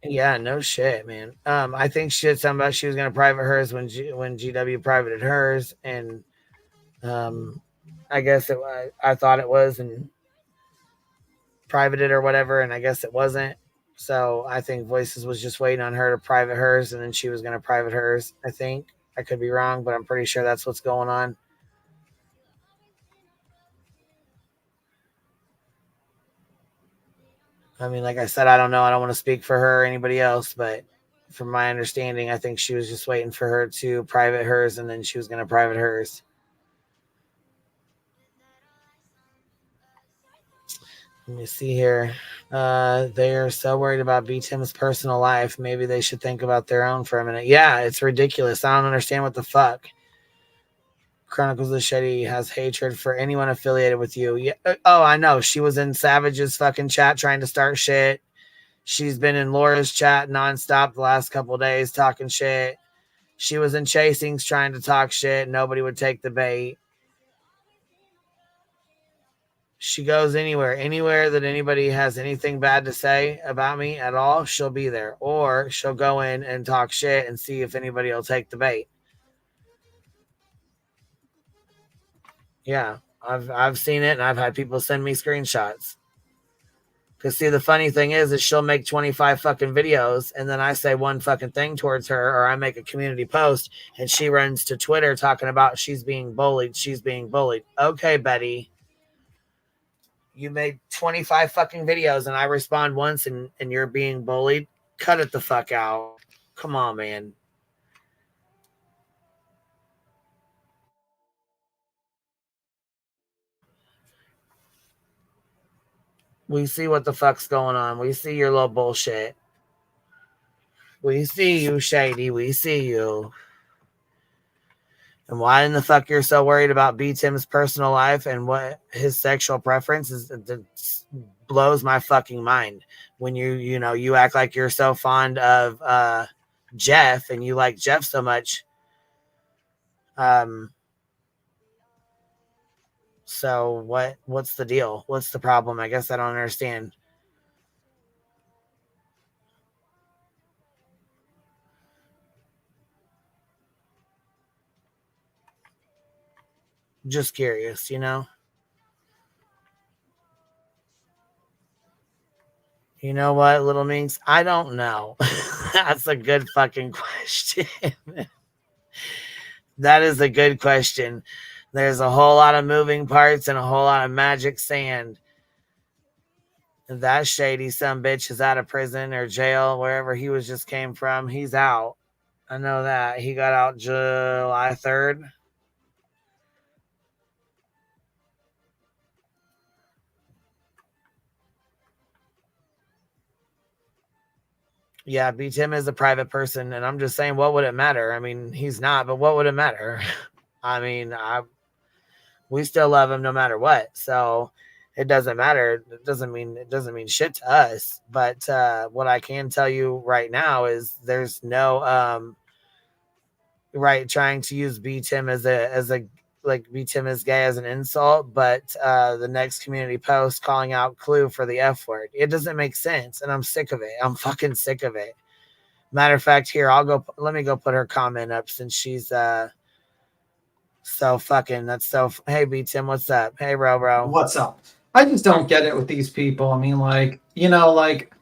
Yeah, no shit, man. I think she said something about she was gonna private hers when GW privated hers, and I guess I thought it was and privated or whatever, and I guess it wasn't. So I think Voices was just waiting on her to private hers, and then she was gonna private hers. I think I could be wrong, but I'm pretty sure that's what's going on. I mean, like I said, I don't know. I don't want to speak for her or anybody else, but from my understanding, I think she was just waiting for her to private hers, and then she was going to private hers. Let me see here. They are so worried about B. Tim's personal life. Maybe they should think about their own for a minute. Yeah, it's ridiculous. I don't understand what the fuck. Chronicles of Shady has hatred for anyone affiliated with you. Yeah. Oh, I know. She was in Savage's fucking chat trying to start shit. She's been in Laura's chat nonstop the last couple of days talking shit. She was in Chasing's trying to talk shit. Nobody would take the bait. She goes anywhere that anybody has anything bad to say about me at all, she'll be there. Or she'll go in and talk shit and see if anybody will take the bait. Yeah, I've seen it, and I've had people send me screenshots. Because see, the funny thing is she'll make 25 fucking videos, and then I say one fucking thing towards her, or I make a community post, and she runs to Twitter talking about she's being bullied. She's being bullied. Okay, Betty. You made 25 fucking videos, and I respond once, and you're being bullied. Cut it the fuck out. Come on, man. We see what the fuck's going on. We see your little bullshit. We see you, Shady. We see you. And why in the fuck you're so worried about B. Tim's personal life and what his sexual preference is? It blows my fucking mind. When you act like you're so fond of Jeff, and you like Jeff so much. So what's the deal? What's the problem? I guess I don't understand. Just curious, you know? You know what, Little Minx? I don't know. That's a good fucking question. That is a good question. There's a whole lot of moving parts and a whole lot of magic sand. That Shady sumbitch is out of prison or jail, wherever he was just came from. He's out. I know that. He got out July 3rd. Yeah, B. Tim is a private person, and I'm just saying, what would it matter? I mean, he's not, but what would it matter? I mean, we still love him no matter what. So it doesn't matter. It doesn't mean shit to us. But what I can tell you right now is there's no trying to use B. Tim as a like B. Tim is gay as an insult, but the next community post calling out Clue for the F word. It doesn't make sense, and I'm sick of it. I'm fucking sick of it. Matter of fact, here, let me go put her comment up since she's So fucking, that's so. Hey, B Tim, what's up? Hey, bro. What's up? I just don't get it with these people. I mean, like, you know, like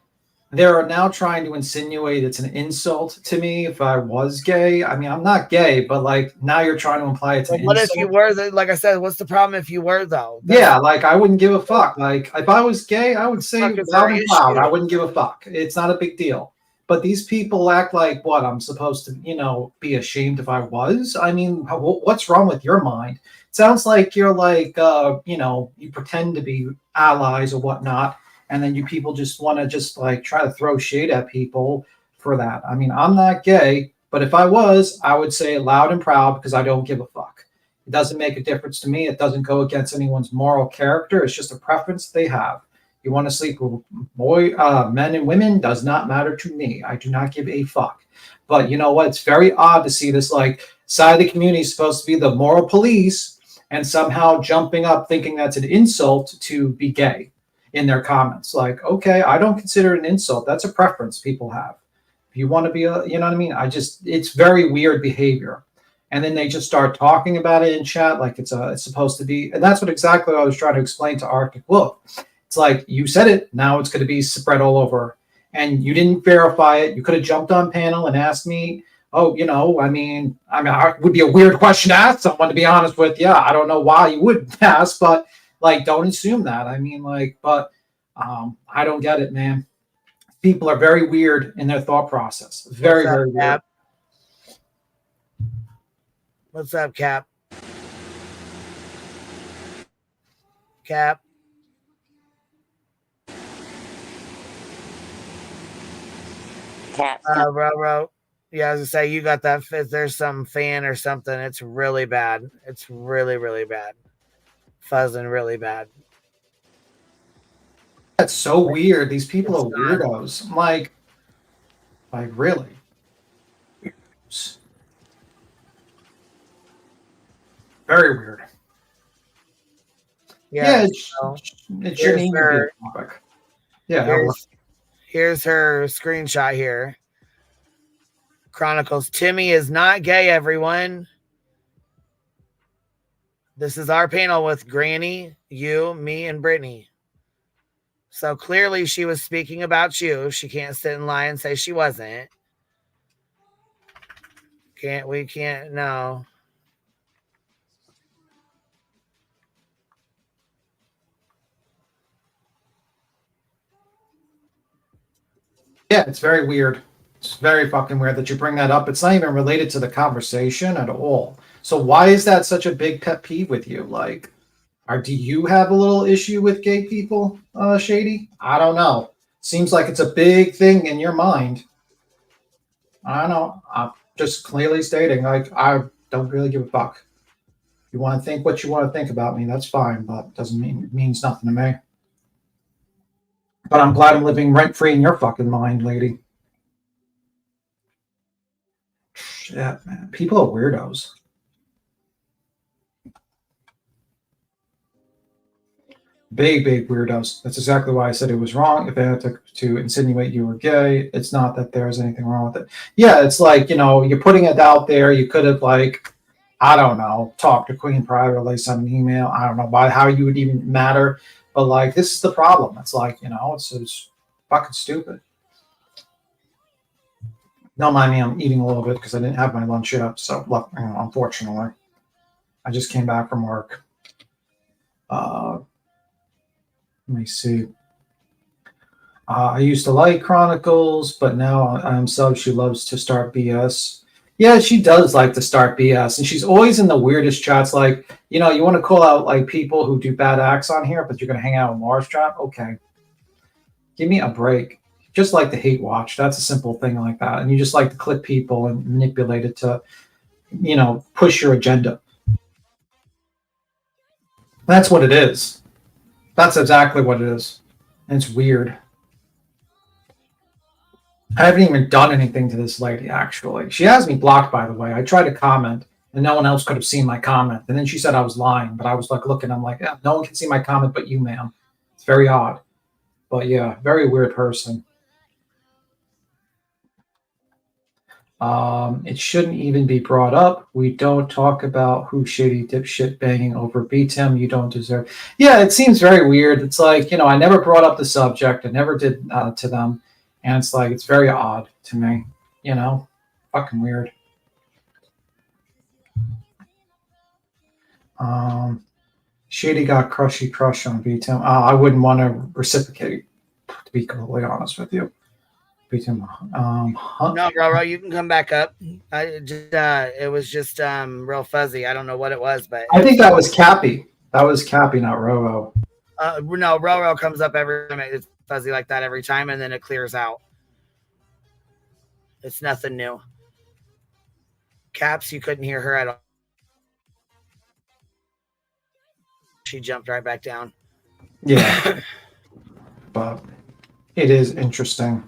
they're now trying to insinuate it's an insult to me if I was gay. I mean, I'm not gay, but like now you're trying to imply it's an What insult. if you were? Like I said, what's the problem if you were though? Yeah, like I wouldn't give a fuck. Like if I was gay, I would say loud and loud. I wouldn't give a fuck. It's not a big deal. But these people act like what I'm supposed to, you know, be ashamed if I was. I mean, what's wrong with your mind? It sounds like you're like, you know, you pretend to be allies or whatnot, and then you people just want to just like try to throw shade at people for that. I mean, I'm not gay, but if I was, I would say it loud and proud because I don't give a fuck. It doesn't make a difference to me. It doesn't go against anyone's moral character. It's just a preference they have. You want to sleep with men and women, does not matter to me. I do not give a fuck. But you know what? It's very odd to see this like side of the community is supposed to be the moral police and somehow jumping up thinking that's an insult to be gay in their comments. Like, okay, I don't consider it an insult. That's a preference people have. If you want to be a, you know what I mean? It's very weird behavior. And then they just start talking about it in chat like it's supposed to be. And that's what exactly I was trying to explain to Arctic Wolf. It's like, you said it, now it's going to be spread all over. And you didn't verify it. You could have jumped on panel and asked me, oh, you know, I mean, it would be a weird question to ask someone, to be honest with you. I don't know why you would ask, but, like, don't assume that. I mean, like, but I don't get it, man. People are very weird in their thought process. Very, very weird. Cap? What's up, Cap? Cap? Bro. Yeah, I was gonna say you got that. If there's some fan or something, it's really bad. It's really, really bad. Fuzzing really bad. That's so weird. These people are weirdos. I'm like really? Very weird. Yeah, it's your name topic. Yeah. Here's her screenshot here. Chronicles, Timmy is not gay, everyone. This is our panel with Granny, you, me, and Brittany. So clearly she was speaking about you. She can't sit and lie and say she wasn't. We can't, no. Yeah, it's very weird. It's very fucking weird that you bring that up. It's not even related to the conversation at all. So why is that such a big pet peeve with you? Like, do you have a little issue with gay people, Shady? I don't know. Seems like it's a big thing in your mind. I don't know. I'm just clearly stating, like, I don't really give a fuck. You want to think what you want to think about me, that's fine, but it doesn't mean it means nothing to me. But I'm glad I'm living rent-free in your fucking mind, lady. Shit, man. People are weirdos. Big weirdos. That's exactly why I said it was wrong. If they had to insinuate you were gay, it's not that there's anything wrong with it. Yeah, it's like, you know, you're putting it out there. You could have, like, I don't know, talked to Queen privately, sent an email. I don't know how you would even matter. But, like, this is the problem. It's like, you know, it's fucking stupid. Don't mind me, I'm eating a little bit because I didn't have my lunch yet. So, you know, unfortunately, I just came back from work. Let me see. I used to like Chronicles, but now I'm sub. She loves to start BS. Yeah, she does like to start BS, and she's always in the weirdest chats. Like, you know, you want to call out like people who do bad acts on here, but you're going to hang out in Laura's chat? Okay. Give me a break. Just like to hate watch. That's a simple thing like that. And you just like to clip people and manipulate it to, you know, push your agenda. That's what it is. That's exactly what it is. And it's weird. I haven't even done anything to this lady, actually. She has me blocked, by the way. I tried to comment, and no one else could have seen my comment. And then she said I was lying, but I was like looking. I'm like, yeah, no one can see my comment but you, ma'am. It's very odd. But yeah, very weird person. It shouldn't even be brought up. We don't talk about who shady dipshit banging over BTM. You don't deserve. Yeah, it seems very weird. It's like, I never brought up the subject. I never did to them. And it's like, it's very odd to me. Fucking weird. Shady got crushy crush on BTM. I wouldn't want to reciprocate, to be completely honest with you. BTM. No, Roro, you can come back up. It was just real fuzzy. I don't know what it was, but I think that was Cappy. That was Cappy, not Roro. No, Roro comes up every time. It's fuzzy like that every time, and then it clears out. It's nothing new. Caps, you couldn't hear her at all. She jumped right back down. Yeah. But it is interesting.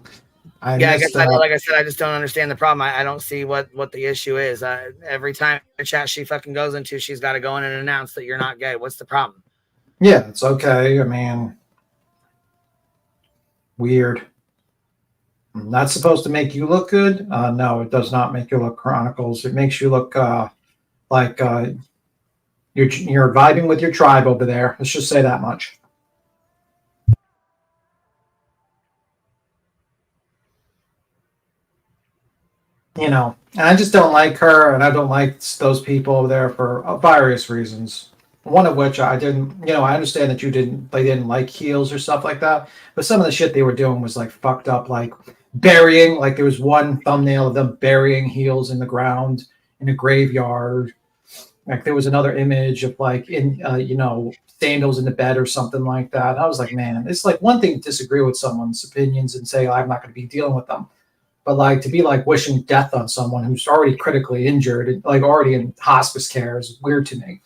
I guess like I said, I just don't understand the problem. I don't see what the issue is. Every time the chat she fucking goes into, she's got to go in and announce that you're not gay. What's the problem? Yeah, it's okay. I mean, weird. That's supposed to make you look good? No, it does not make you look Chronicles. It makes you look like you're vibing with your tribe over there. Let's just say that much. And I just don't like her, and I don't like those people over there for various reasons. One of which I didn't, I understand that they didn't like heels or stuff like that, but some of the shit they were doing was like fucked up, like burying, like there was one thumbnail of them burying heels in the ground in a graveyard. Like there was another image of like in, sandals in the bed or something like that. And I was like, man, it's like one thing to disagree with someone's opinions and say, I'm not going to be dealing with them. But like to be like wishing death on someone who's already critically injured and like already in hospice care is weird to me.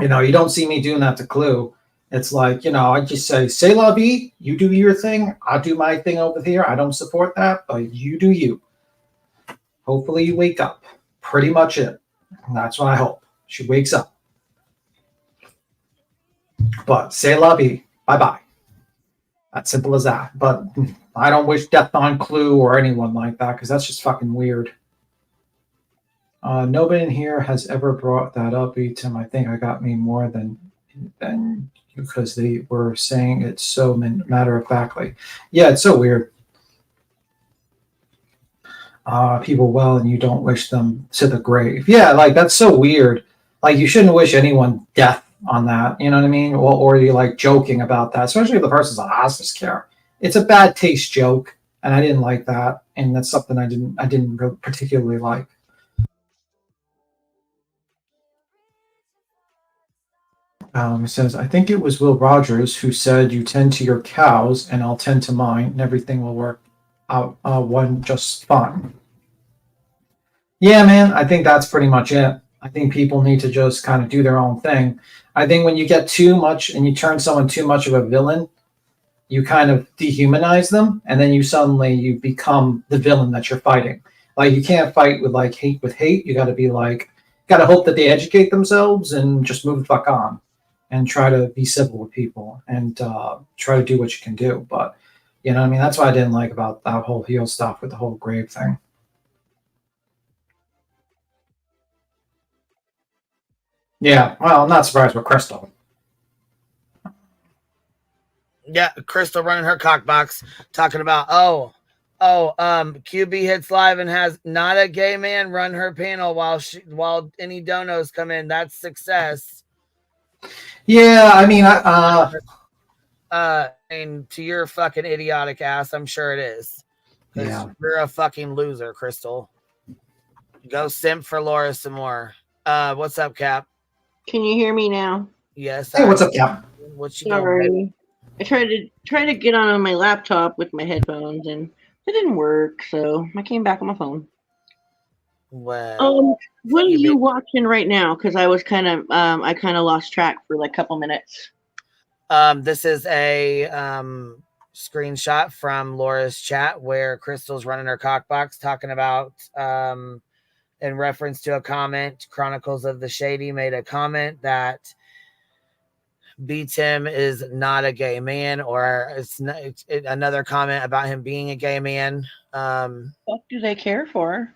You don't see me doing that to Clue. It's like, I just say la vie, you do your thing. I'll do my thing over here. I don't support that, but you do you. Hopefully you wake up. Pretty much it. And that's what I hope. She wakes up. But say la vie. Bye-bye. That's simple as that. But I don't wish death on Clue or anyone like that because that's just fucking weird. Nobody in here has ever brought that up, Tim. I think I got me more than because they were saying it so matter-of-factly. Yeah, it's so weird. People well and you don't wish them to the grave. Yeah, like that's so weird. Like you shouldn't wish anyone death on that. You know what I mean? Or you're like joking about that, especially if the person's on hospice care. It's a bad taste joke, and I didn't like that, and that's something I didn't really particularly like. It says, I think it was Will Rogers who said, you tend to your cows and I'll tend to mine and everything will work out one just fine. Yeah, man, I think that's pretty much it. I think people need to just kind of do their own thing. I think when you get too much and you turn someone too much of a villain, you kind of dehumanize them and then you become the villain that you're fighting. Like you can't fight with like hate with hate. You got to be like, got to hope that they educate themselves and just move the fuck on. And try to be civil with people and try to do what you can do. But, I mean, that's what I didn't like about that whole heel stuff with the whole grave thing. Yeah, well, I'm not surprised with Crystal. Yeah, Crystal running her cockbox, talking about, QB hits live and has not a gay man run her panel while any donos come in. That's success. Yeah, I mean, and to your fucking idiotic ass, I'm sure it is. Yeah, you're a fucking loser, Crystal. Go simp for Laura some more. What's up, Cap? Can you hear me now? Yes. Hey, what's up, Cap? What you Sorry. doing? I tried to get on my laptop with my headphones and it didn't work, so I came back on my phone. Well, what are you watching right now? Because I was kind of lost track for like a couple minutes. This is a screenshot from Laura's chat where Crystal's running her cockbox talking about in reference to a comment. Chronicles of the Shady made a comment that B. Tim is not a gay man, or it's another comment about him being a gay man. What do they care for?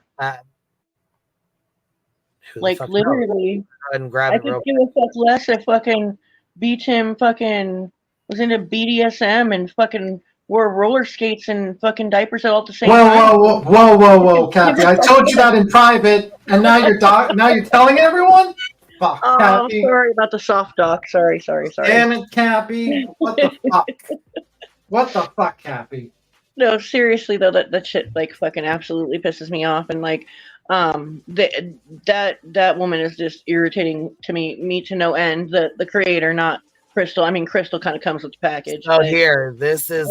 Like literally, and grab I it could real give a fuck less if fucking B. Tim fucking was into BDSM and fucking wore roller skates and fucking diapers all at the same time. Whoa, Kathy! I told you that in private, and now you're telling everyone. Fuck, Oh, Kathy. sorry about the soft doc. Sorry. Damn it, Cappy. What the fuck? What the fuck, Cappy? No, seriously though, that shit like fucking absolutely pisses me off, and like, that woman is just irritating to me to no end. The creator, not Crystal. I mean, Crystal kind of comes with the package. Oh, but, here, this is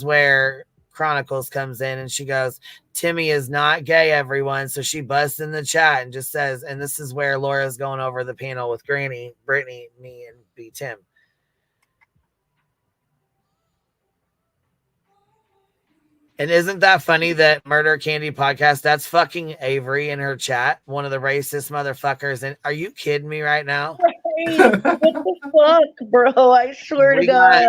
where Chronicles comes in, and she goes, Timmy is not gay, everyone. So she busts in the chat and just says, and this is where Laura's going over the panel with Granny, Brittany, me, and B. Tim. And isn't that funny that Murder Candy Podcast, that's fucking Avery in her chat, one of the racist motherfuckers. And are you kidding me right now? What the fuck, bro? I swear to God.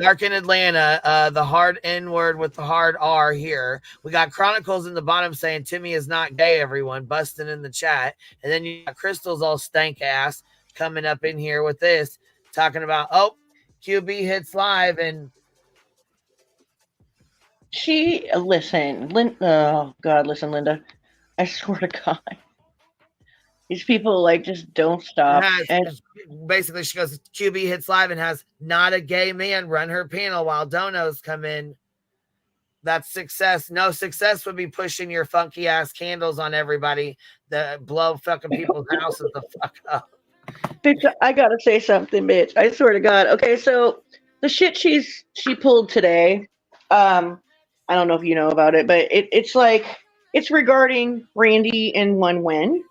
Dark in Atlanta, the hard N word with the hard R here. We got Chronicles in the bottom saying Timmy is not gay, everyone, busting in the chat. And then you got Crystal's all stank ass coming up in here with this, talking about, oh, QB hits live and listen, oh God, listen, Linda. I swear to God. These people like just don't stop. Basically, she goes, QB hits live and has not a gay man run her panel while donos come in. That's success. No, success would be pushing your funky ass candles on everybody that blow fucking people's houses the fuck up. Bitch, I gotta say something, bitch. I swear to God. Okay, so the shit she pulled today, I don't know if you know about it, but it's like, it's regarding Randy and One Win.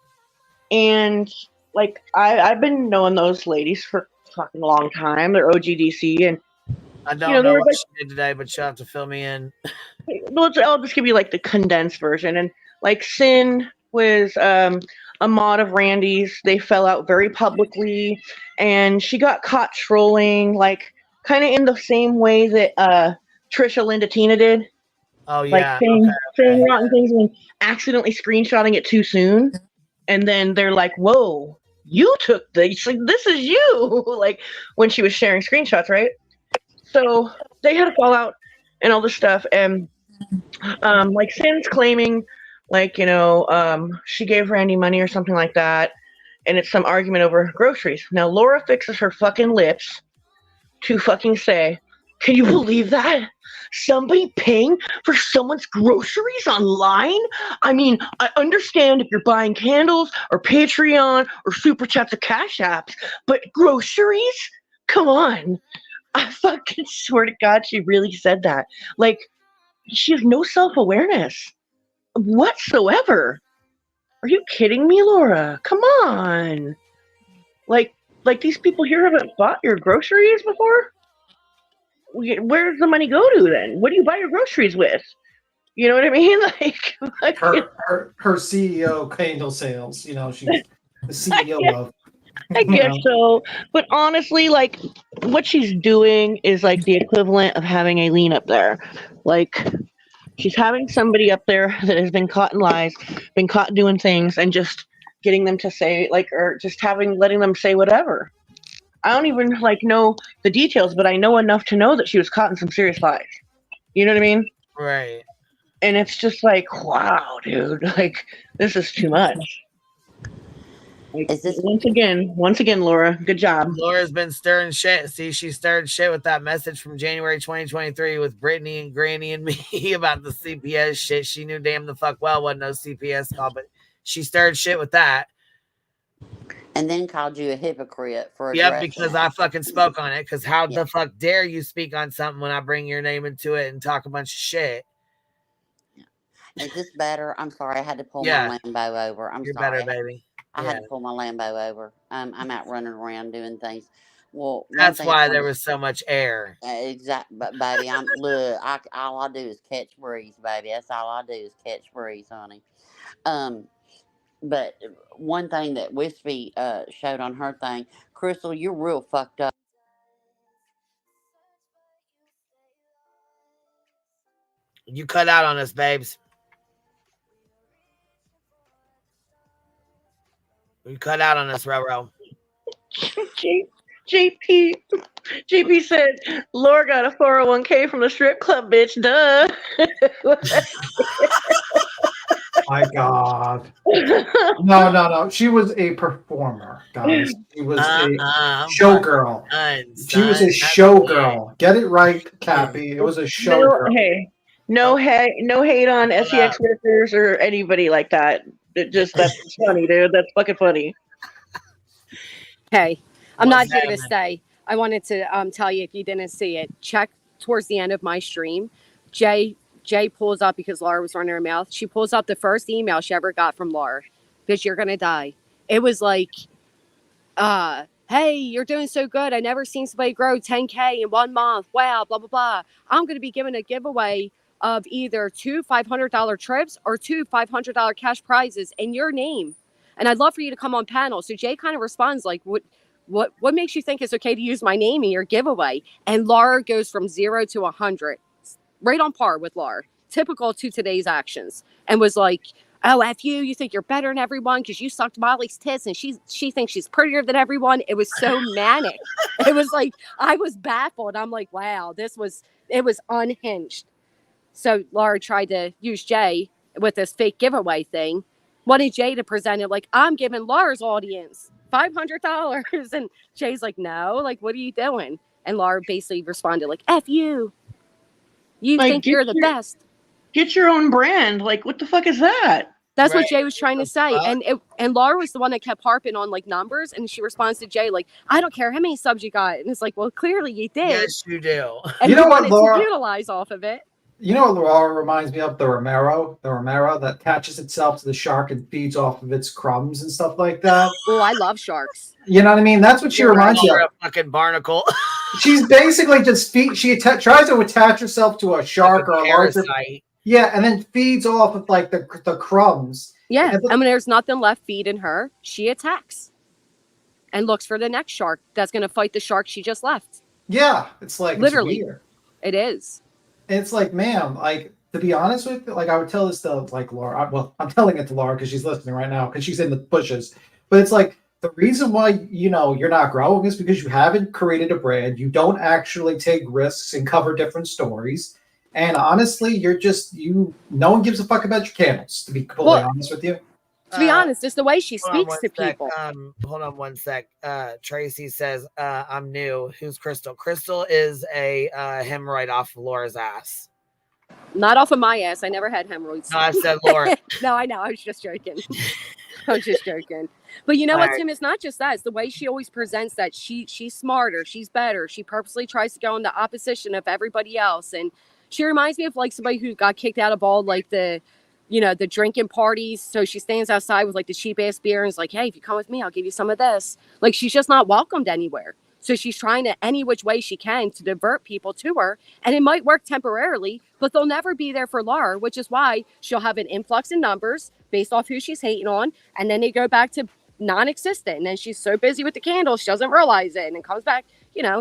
And like, I've been knowing those ladies for a fucking long time. They're OGDC, and I don't know what she did today, but she'll have to fill me in. I'll just give you like the condensed version. And like, Sin was a mod of Randy's. They fell out very publicly, and she got caught trolling, like kind of in the same way that Trisha Linda Tina did. Oh yeah, like saying rotten things and accidentally screenshotting it too soon, and then they're like, "Whoa, you took this! Like, this is you!" Like when she was sharing screenshots, right? So they had a fallout and all this stuff, and like Sin's claiming, like, you know, she gave Randy money or something like that, and it's some argument over groceries. Now Laura fixes her fucking lips to fucking say, "Can you believe that? Somebody paying for someone's groceries online? I mean, I understand if you're buying candles or Patreon or Super Chats or Cash Apps, but groceries? Come on." I fucking swear to God, she really said that. Like, she has no self-awareness whatsoever. Are you kidding me, Laura? Come on. Like these people here haven't bought your groceries before? Where does the money go to then? What do you buy your groceries with? You know what I mean? Like her CEO candle sales. You know, she's the CEO of. I guess so. But honestly, like, what she's doing is like the equivalent of having Aileen up there. Like, she's having somebody up there that has been caught in lies, been caught doing things, and just getting them to say, like, or just letting them say whatever. I don't even like know the details, but I know enough to know that she was caught in some serious lies. You know what I mean? Right. And it's just like, wow, dude, like, this is too much. Like, once again, Laura, good job. Laura's been stirring shit. See, she stirred shit with that message from January 2023 with Brittany and Granny and me about the CPS shit. She knew damn the fuck well wasn't no CPS call, but she stirred shit with that. And then called you a hypocrite for because I fucking spoke on it. Because how the fuck dare you speak on something when I bring your name into it and talk a bunch of shit? Is this better? I'm sorry, I had to pull my Lambo over. You're sorry. Better, baby. I had to pull my Lambo over. I'm out running around doing things. Well, that's why there was so much air. Exactly, but baby, all I do is catch breeze, baby. That's all I do is catch breeze, honey. But one thing that Wispy showed on her thing, Crystal, you're real fucked up. You cut out on us, babes. You cut out on us, Roro. JP said, Laura got a 401k from the strip club, bitch. Duh. My God. No. She was a performer, guys. She was a showgirl. She was a showgirl. Get it right, Cappy. It was a showgirl. No hate on SEX workers or anybody like that. That's funny, dude. That's fucking funny. Hey, I'm not here to say. I wanted to tell you, if you didn't see it, check towards the end of my stream. Jay pulls up, because Laura was running her mouth. She pulls up the first email she ever got from Laura. Bitch, you're gonna die. It was like, hey, you're doing so good. I never seen somebody grow 10K in 1 month. Wow, blah, blah, blah. I'm gonna be giving a giveaway of either 2 $500 trips or 2 $500 cash prizes in your name. And I'd love for you to come on panel. So Jay kind of responds like, what makes you think it's okay to use my name in your giveaway? And Laura goes from 0 to 100, right on par with Laura, typical to today's actions, and was like, oh, F you think you're better than everyone because you sucked Molly's tits and she thinks she's prettier than everyone. It was so manic. It was like, I was baffled. I'm like, wow, it was unhinged. So Laura tried to use Jay with this fake giveaway thing. Wanted Jay to present it like, I'm giving Laura's audience $500. And Jay's like, no, like, what are you doing? And Laura basically responded like, F you. You like, think you're the best. Get your own brand. Like, what the fuck is that? That's what Jay was trying to say. And Laura was the one that kept harping on like numbers. And she responds to Jay like, I don't care how many subs you got. And it's like, well, clearly you did. Yes, you do. And you know what, Laura? To utilize off of it. You know what Laura reminds me of? The Romero that attaches itself to the shark and feeds off of its crumbs and stuff like that. Oh, I love sharks. You know what I mean? That's what she reminds me of. A fucking barnacle. She's basically just tries to attach herself to a shark or a larger. Yeah, and then feeds off of like the crumbs. Yeah, I mean, there's nothing left feeding her. She attacks and looks for the next shark that's going to fight the shark she just left. Yeah, it's like literally, it's weird. It is. It's like, ma'am, like, to be honest with you, like, I would tell this to like Laura. Well, I'm telling it to Laura because she's listening right now because she's in the bushes. But it's like, the reason why, you're not growing is because you haven't created a brand. You don't actually take risks and cover different stories. And honestly, no one gives a fuck about your candles, to be completely honest with you. To be honest, it's the way she speaks to people. Hold on one sec. Tracy says, I'm new. Who's Crystal? Crystal is a hemorrhoid off of Laura's ass. Not off of my ass. I never had hemorrhoids. No, I said Laura. No, I know. I was just joking. But you know what, Tim? It's not just that. It's the way she always presents that she's smarter. She's better. She purposely tries to go in the opposition of everybody else. And she reminds me of like somebody who got kicked out of all like the drinking parties. So she stands outside with like the cheap ass beer and is like, hey, if you come with me, I'll give you some of this. Like, she's just not welcomed anywhere. So she's trying to any which way she can to divert people to her. And it might work temporarily, but they'll never be there for Laura, which is why she'll have an influx in numbers based off who she's hating on. And then they go back to non-existent. And then she's so busy with the candles, she doesn't realize it. And then comes back,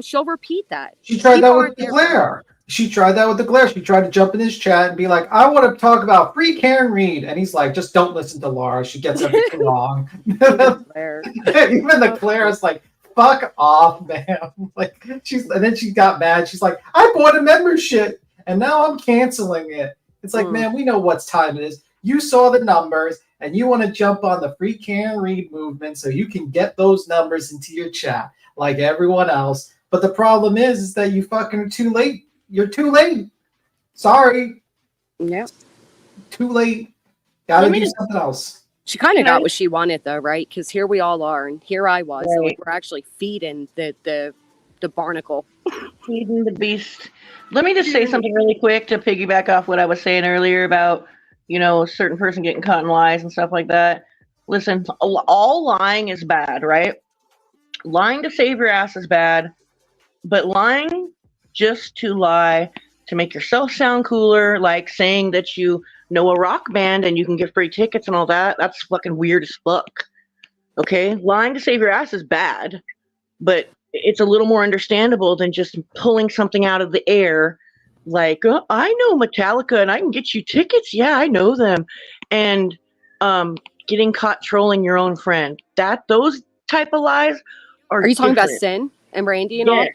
she'll repeat that. She tried that with the glare. She tried to jump in his chat and be like, I want to talk about free Karen Reed. And he's like, just don't listen to Laura. She gets everything wrong. Even the Claire is like, fuck off, man. Like, and then she got mad. She's like, I bought a membership and now I'm canceling it. It's like, man, we know what time it is. You saw the numbers and you want to jump on the free Karen Reed movement so you can get those numbers into your chat like everyone else. But the problem is that you fucking are too late. You're too late. Sorry. Yeah. Too late. Gotta do something else. She kind of got what she wanted, though, right? Because here we all are, and here I was. Right. We're actually feeding the barnacle. Feeding the beast. Let me just say something really quick to piggyback off what I was saying earlier about, a certain person getting caught in lies and stuff like that. Listen, all lying is bad, right? Lying to save your ass is bad, but lying just to lie to make yourself sound cooler, like saying that you know a rock band and you can get free tickets and all that, that's fucking weird as fuck. Okay? Lying to save your ass is bad. but it's a little more understandable than just pulling something out of the air. Like, oh, I know Metallica and I can get you tickets. Yeah, I know them. And getting caught trolling your own friend. Those type of lies are you talking different. about Sin and Brandy and all?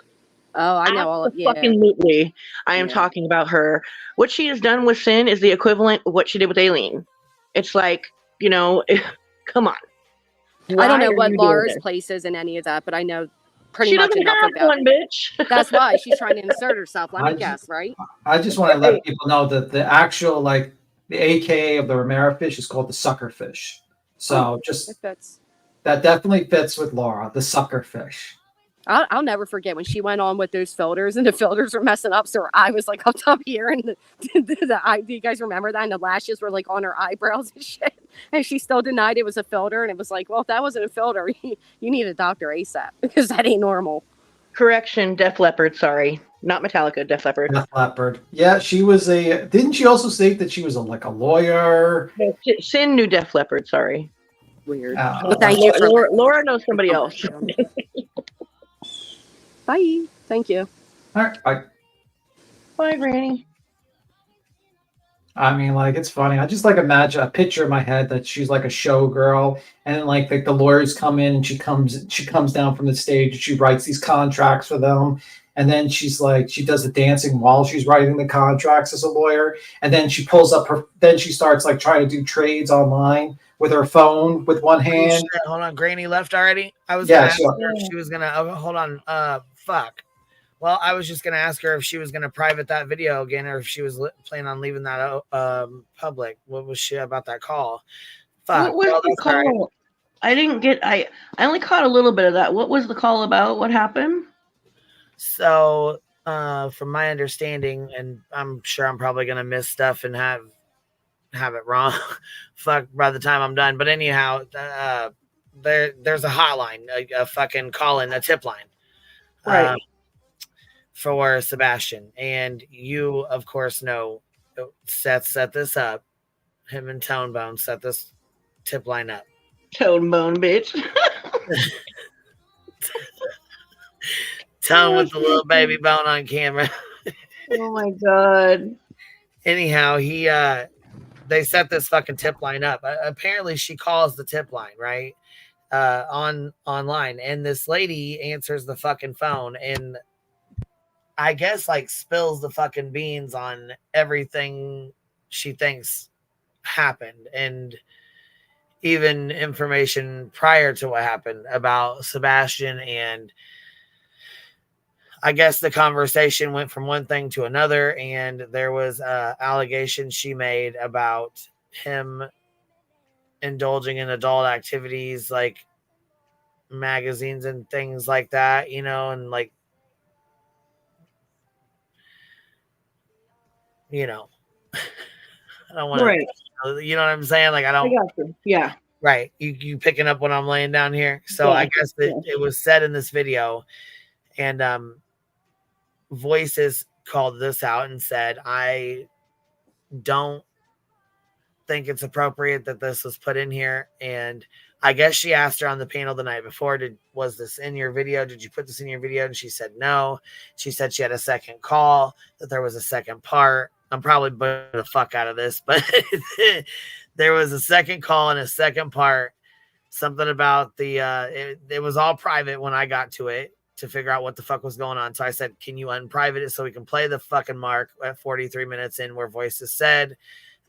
Oh, I know all of Absolutely. I am talking about her. What she has done with Sin is the equivalent of what she did with Aileen. It's like, come on. I don't know what Laura's place is in any of that, but I know pretty much enough about one, bitch. That's why she's trying to insert herself. Let me guess, right? I just want to let people know that the actual, the AKA of the Romero fish is called the sucker fish. So that definitely fits with Laura, the sucker fish. I'll never forget when she went on with those filters and the filters were messing up. So her eye was like up top here, and the eye. Do you guys remember that? And the lashes were like on her eyebrows and shit. And she still denied it was a filter. And it was like, well, if that wasn't a filter, you need a doctor ASAP because that ain't normal. Correction, Def Leppard. Sorry, not Metallica. Def Leppard. Def Leppard. Yeah, she was a. Didn't she also state that she was a lawyer? No, Sin knew Def Leppard. Sorry. Weird. Well, thank you. Laura knows somebody else. Bye. Thank you. All right. Bye. Bye, Granny. I mean, it's funny. I just imagine a picture in my head that she's like a showgirl, and then the lawyers come in, and she comes down from the stage, and she writes these contracts for them, and then she does the dancing while she's writing the contracts as a lawyer, and then she pulls up then she starts trying to do trades online with her phone with one hand. Oh, hold on, Granny left already. I was gonna ask her if she was gonna. Oh, hold on. Fuck. Well, I was just gonna ask her if she was gonna private that video again, or if she was planning on leaving that public. What was she about that call? Fuck. What was the call? Right. I didn't get. I only caught a little bit of that. What was the call about? What happened? So, from my understanding, and I'm sure I'm probably gonna miss stuff and have it wrong. Fuck by the time I'm done. But anyhow, there's a hotline, a fucking call in, a tip line. Right. For Sebastian. And you, of course, know Seth set this up. Him and Tonebone set this tip line up. Tonebone, bitch. Tone with the little baby bone on camera. Oh my god. Anyhow, they set this fucking tip line up. Apparently she calls the tip line, right? Online. And this lady answers the fucking phone and I guess spills the fucking beans on everything she thinks happened and even information prior to what happened about Sebastian. And I guess the conversation went from one thing to another, and there was allegations she made about him indulging in adult activities like magazines and things like that, and I don't want to, you know what I'm saying? I got you. Yeah. Right. You picking up what I'm laying down here. So yeah. I guess it was said in this video, and Voices called this out and said, I don't think it's appropriate that this was put in here. And I guess she asked her on the panel the night before, was this in your video? Did you put this in your video? And she said no. She said she had a second call, that there was a second part. I'm probably butchering the fuck out of this, but there was a second call and a second part. Something about it was all private when I got to it to figure out what the fuck was going on. So I said, can you unprivate it so we can play the fucking mark at 43 minutes in where Voices said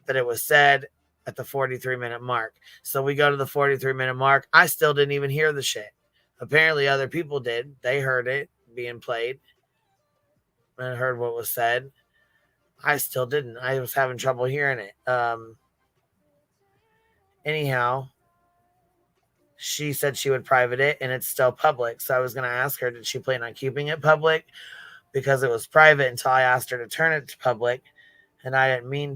that it was said at the 43-minute mark. So we go to the 43-minute mark. I still didn't even hear the shit. Apparently other people did. They heard it being played and heard what was said. I still didn't. I was having trouble hearing it. Anyhow, she said she would private it, and it's still public. So I was going to ask her, did she plan on keeping it public? Because it was private until I asked her to turn it to public. And I didn't mean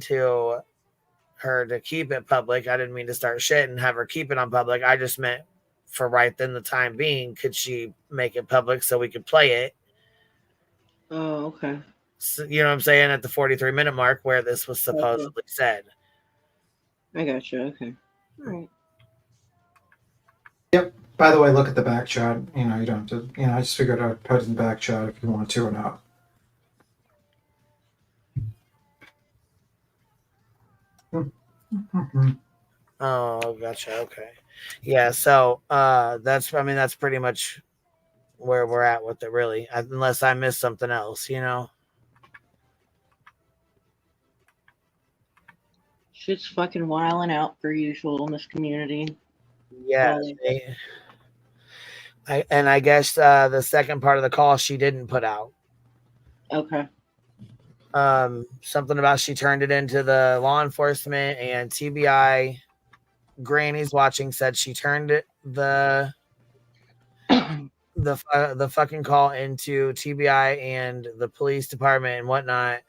her to keep it public. I didn't mean to start shit and have her keep it on public. I just meant for right then the time being, could she make it public so we could play it? Oh, okay. So, you know what I'm saying? At the 43-minute mark where this was supposedly said. I got you. Okay. All right. Yep. By the way, look at the back chat. You know, you don't have to. You know, I just figured I'd put it in the back chat if you want to or not. Oh, gotcha. Okay. Yeah. So that's. I mean, that's pretty much where we're at with it, really. Unless I missed something else, you know. Shit's fucking wilding out per usual in this community. Yeah. I guess the second part of the call she didn't put out. Okay. Something about she turned it into the law enforcement, and TBI Granny's watching said she turned it the fucking call into TBI and the police department and whatnot.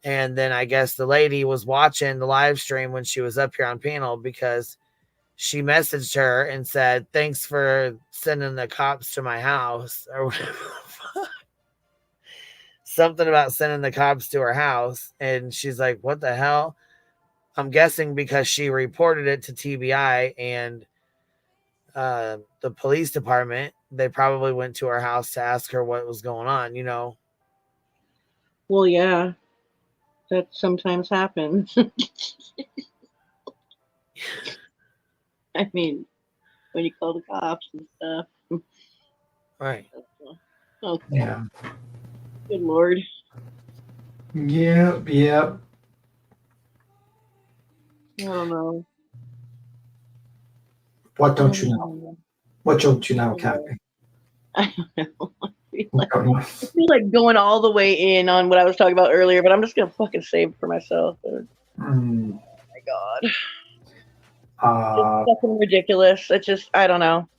And then I guess the lady was watching the live stream when she was up here on panel, because she messaged her and said, "Thanks for sending the cops to my house," or whatever. Something about sending the cops to her house. And she's like, "What the hell?" I'm guessing because she reported it to TBI and the police department. They probably went to her house to ask her what was going on, you know? Well, yeah. That sometimes happens. I mean, when you call the cops and stuff. Right. Okay. Yeah. Good Lord. Yep. I don't know. What don't you know? What don't you know, Kathy? I don't know. I feel like going all the way in on what I was talking about earlier, but I'm just gonna fucking save it for myself. Oh my god. It's fucking ridiculous. It's just, I don't know.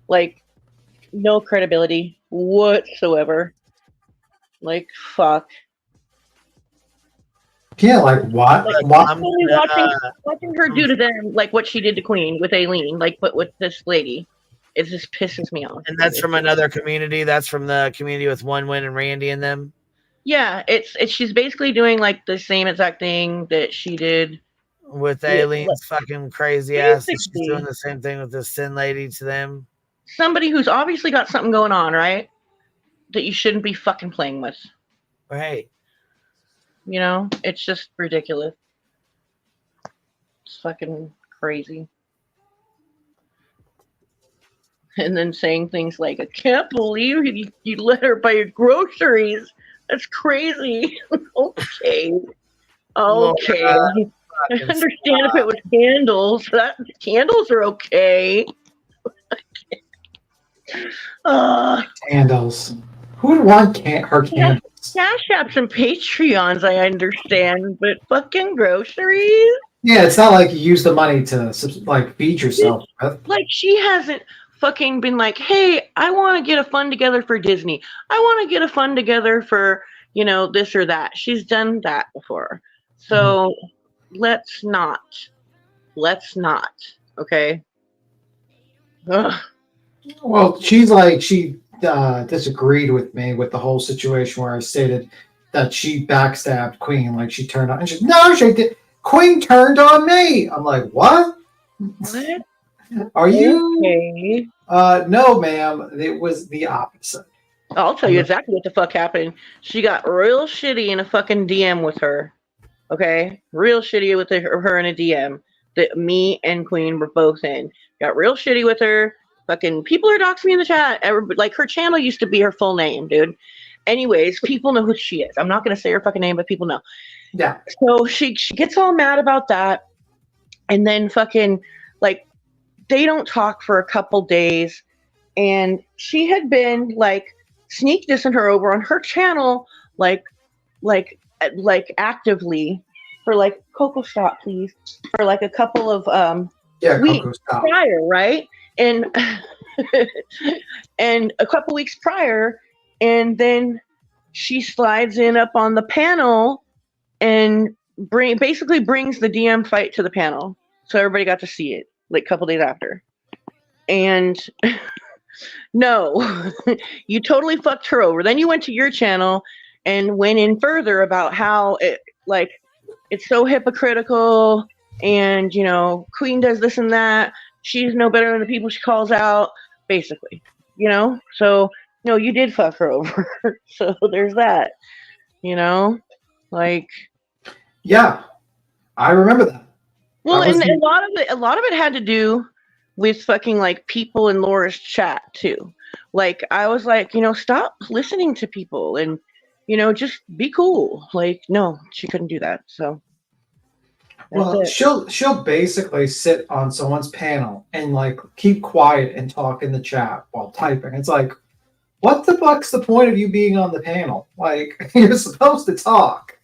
Like, no credibility whatsoever. Like, fuck. Yeah, like what? Watching her do to them like what she did to Queen with Aileen, like what with this lady. It just pisses me off. And that's from another community. That's from the community with One Win and Randy and them. Yeah, it's she's basically doing like the same exact thing that she did with Aileen's fucking crazy ass. She's doing the same thing with this sin lady to them. Somebody who's obviously got something going on, right? That you shouldn't be fucking playing with. Right. You know, it's just ridiculous. It's fucking crazy. And then saying things like, "I can't believe you let her buy your groceries. That's crazy." Okay. Okay. I understand if it was candles. Candles are okay. Candles. Who would want her candles? Cash apps and Patreons, I understand, but fucking groceries? Yeah, it's not like you use the money to like feed yourself. Like she hasn't fucking been like, "Hey, I want to get a fund together for Disney. I want to get a fund together for, you know, this or that." She's done that before. So let's not. Okay? Ugh. Well, she disagreed with me with the whole situation where I stated that she backstabbed Queen, like she turned on, and she's, "No, she did. Queen turned on me." I'm like, "What? What? Are you okay? No, ma'am. It was the opposite." I'll tell you exactly what the fuck happened. She got real shitty in a fucking DM with her. Okay? Real shitty with her in a DM that me and Queen were both in. Got real shitty with her. Fucking people are doxing me in the chat. Like, her channel used to be her full name, dude. Anyways, people know who she is. I'm not going to say her fucking name, but people know. Yeah. So she gets all mad about that. And then fucking, like, they don't talk for a couple days. And she had been, like, sneak dissing her over on her channel, like actively for, like, Coco stop, please. For, like, a couple of weeks prior, right? And and a couple weeks prior, and then she slides in up on the panel and basically brings the DM fight to the panel, so everybody got to see it like a couple days after. And no, you totally fucked her over. Then you went to your channel and went in further about how it's so hypocritical, and you know, Queen does this and that. She's no better than the people she calls out. basically. You know, so no, you did fuck her over. So there's that. You know, like Yeah, I remember that. well, That was and a lot of it had to do with fucking like people in Laura's chat too. Like I was like, you know, stop listening to people and you know, just be cool. Like, no, she couldn't do that. So well, she'll basically sit on someone's panel and like keep quiet and talk in the chat while typing. It's like, what the fuck's the point of you being on the panel? Like you're supposed to talk,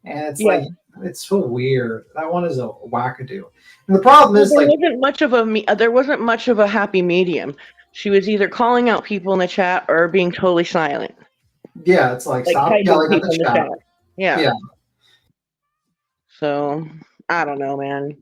and it's like it's so weird. That one is a wackadoo. And the problem is there like wasn't much of a happy medium. She was either calling out people in the chat or being totally silent. yeah, it's like stop tagging yelling at people in the chat. Yeah. So I don't know, man.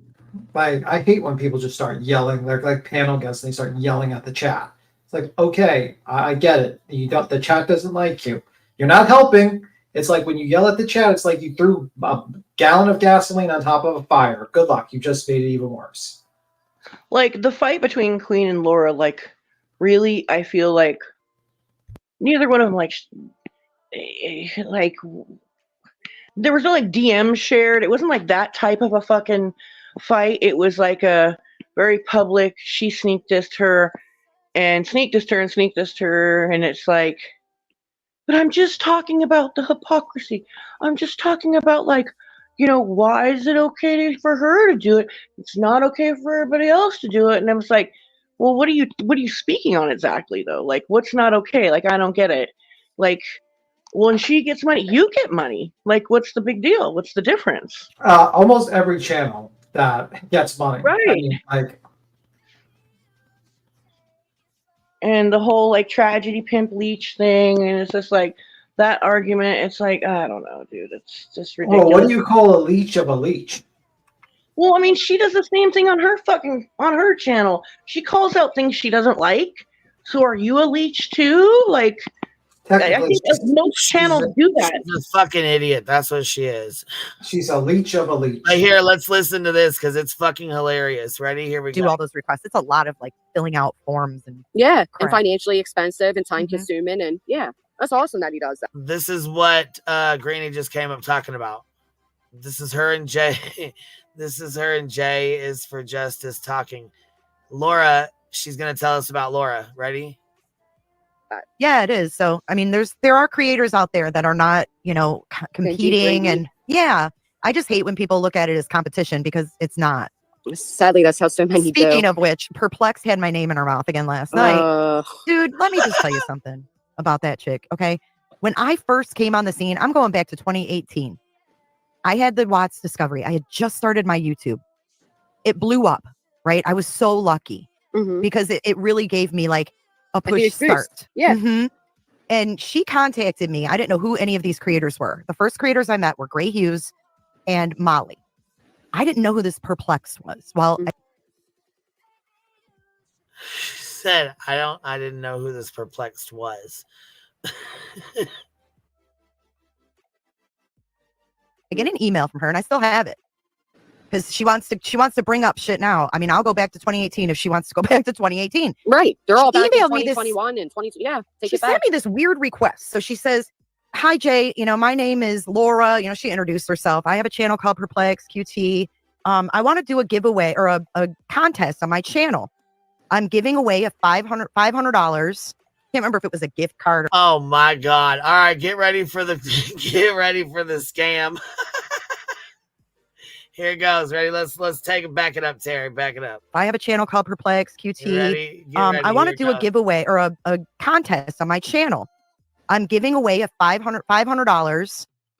Like I hate when people just start yelling. They're like panel guests and they start yelling at the chat. It's like, okay, I get it. The chat doesn't like you. You're not helping. It's like when you yell at the chat, it's like you threw a gallon of gasoline on top of a fire. Good luck. You just made it even worse. Like the fight between Queen and Laura, like really, I feel like neither one of them like there was no like DM shared. It wasn't like that type of a fucking fight. It was like a very public. She sneak dissed her and sneak dissed her and sneak dissed her, and it's like, but I'm just talking about the hypocrisy. I'm just talking about like, you know, why is it okay for her to do it? It's not okay for everybody else to do it. And I was like, well, what are you speaking on exactly though? Like, what's not okay? Like, I don't get it. Like, when she gets money, you get money. Like, what's the big deal? What's the difference? Almost every channel that gets money, right? I mean, like, and the whole like tragedy pimp leech thing, and it's just like that argument. It's like I don't know, dude. It's just ridiculous. well, what do you call a leech of a leech? Well, I mean, she does the same thing on her channel. She calls out things she doesn't like. So are you a leech too? Like, I think most channels do that. She's a fucking idiot. That's what she is. She's a leech of a leech. Right here, let's listen to this because it's fucking hilarious. Ready? Here we go. Do all those requests. It's a lot of like filling out forms and and crap. financially expensive and time consuming, and that's awesome that he does that. This is what Greenie just came up talking about. This is her and Jay. This is her and Jay is for justice talking. Laura, she's gonna tell us about Laura. Ready? Yeah, it is. So, I mean, there are creators out there that are not, you know, competing, and I just hate when people look at it as competition because it's not. Sadly, that's how so many Speaking do. of which, Perplex had my name in her mouth again last night. Dude, let me just tell you something about that chick, okay? When I first came on the scene, I'm going back to 2018. I had the Watts Discovery. I had just started my YouTube. It blew up, right? I was so lucky because it really gave me like a push start. Yeah. And she contacted me. I didn't know who any of these creators were. The first creators I met were Gray Hughes and Molly. I didn't know who this Perplex was. Well, She said, I didn't know who this Perplexed was. I get an email from her and I still have it. Because she wants to bring up shit now. I mean, I'll go back to 2018 if she wants to go back to 2018. Right. They're all back in emailed me 2021 and 22. Yeah. She sent me this weird request. So she says, hi, Jay. You know, my name is Laura. You know, she introduced herself. I have a channel called Perplex QT. I want to do a giveaway or a contest on my channel. I'm giving away a $500. Can't remember if it was a gift card. Oh my God. All right. Get ready for the scam. Here it goes. Ready? Let's take it. Back it up, Terry. Back it up. I have a channel called Perplex QT. Get ready. I want to do a giveaway or a contest on my channel. I'm giving away a $500. Can't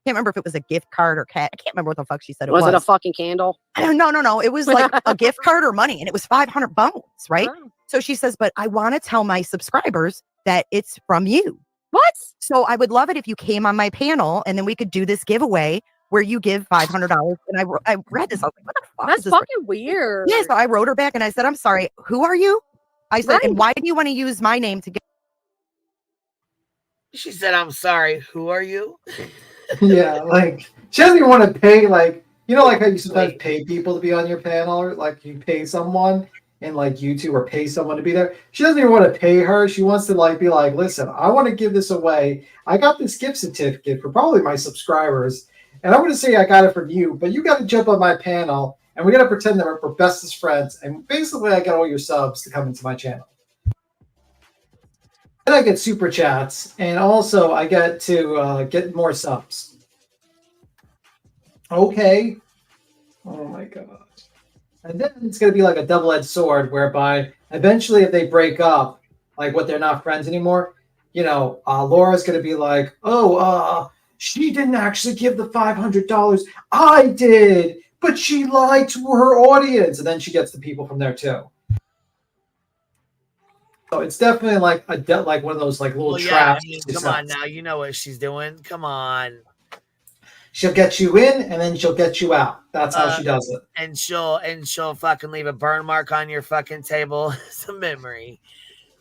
remember if it was a gift card or cat. I can't remember what the fuck she said it was. Was it a fucking candle? No. It was like a gift card or money, and it was 500 bones, right? Oh. So she says, but I want to tell my subscribers that it's from you. What? So I would love it if you came on my panel, and then we could do this giveaway where you give $500. And I read this. I was like, what the fuck? That's fucking weird. Yeah, so I wrote her back and I said, I'm sorry, who are you? I said, and why do you want to use my name to get? She said, I'm sorry, who are you? Yeah, like she doesn't even want to pay, like, you know, like how you sometimes pay people to be on your panel, or like you pay someone. in like YouTube or pay someone to be there. She doesn't even want to pay her. She wants to like be like, listen, I want to give this away. I got this gift certificate for probably my subscribers, and I'm going to say I got it from you, but you got to jump on my panel, and we got to pretend that we're bestest friends, and basically I get all your subs to come into my channel. And I get super chats, and also I get to get more subs. Okay. Oh my god. And then it's going to be like a double-edged sword, whereby eventually if they break up, like what they're not friends anymore, you know, Laura's going to be like, oh, she didn't actually give the $500. I did, but she lied to her audience. And then she gets the people from there too. So it's definitely like like one of those like little traps. I mean, come on now, you know what she's doing. Come on. She'll get you in and then she'll get you out. That's how she does it. And she'll fucking leave a burn mark on your fucking table as a memory.